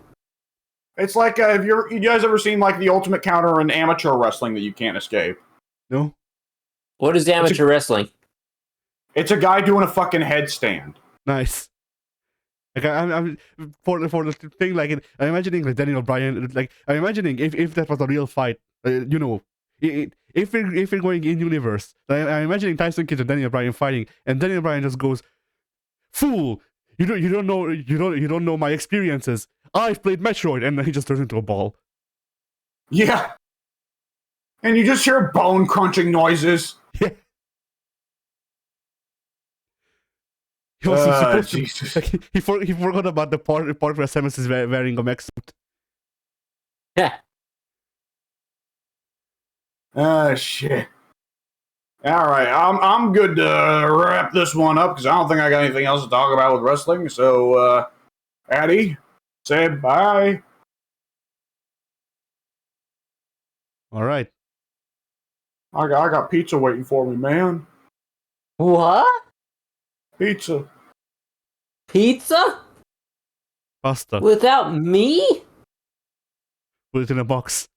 It's like, have you guys ever seen, like, the ultimate counter in amateur wrestling that you can't escape? No? What is amateur wrestling? It's a guy doing a fucking headstand. Nice. Like, I'm for the thing, like, I'm imagining, like, Daniel Bryan, like, I'm imagining if that was a real fight, you know, if we're going in universe, I'm imagining Tyson Kidd and Daniel Bryan fighting, and Daniel Bryan just goes, "Fool, you don't know my experiences. I've played Metroid," and then he just turns into a ball. Yeah. And you just hear bone crunching noises. Yeah. He was supposed to. Jesus. Like, he forgot about the part where Samus is wearing a mech suit. Yeah. Shit. All right, I'm good to wrap this one up because I don't think I got anything else to talk about with wrestling. So, Addy, say bye. All right. I got pizza waiting for me, man. What? Pizza. Pizza? Pasta. Without me? Put it in a box.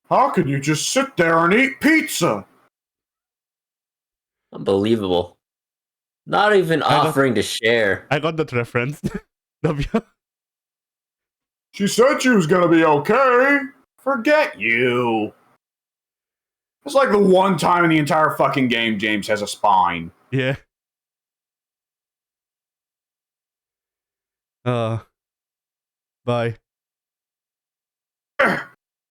How can you just sit there and eat pizza? Unbelievable. Not even got- offering to share. I got that reference. W. She said she was gonna be okay. Forget you. It's like the one time in the entire fucking game James has a spine. Yeah. Bye.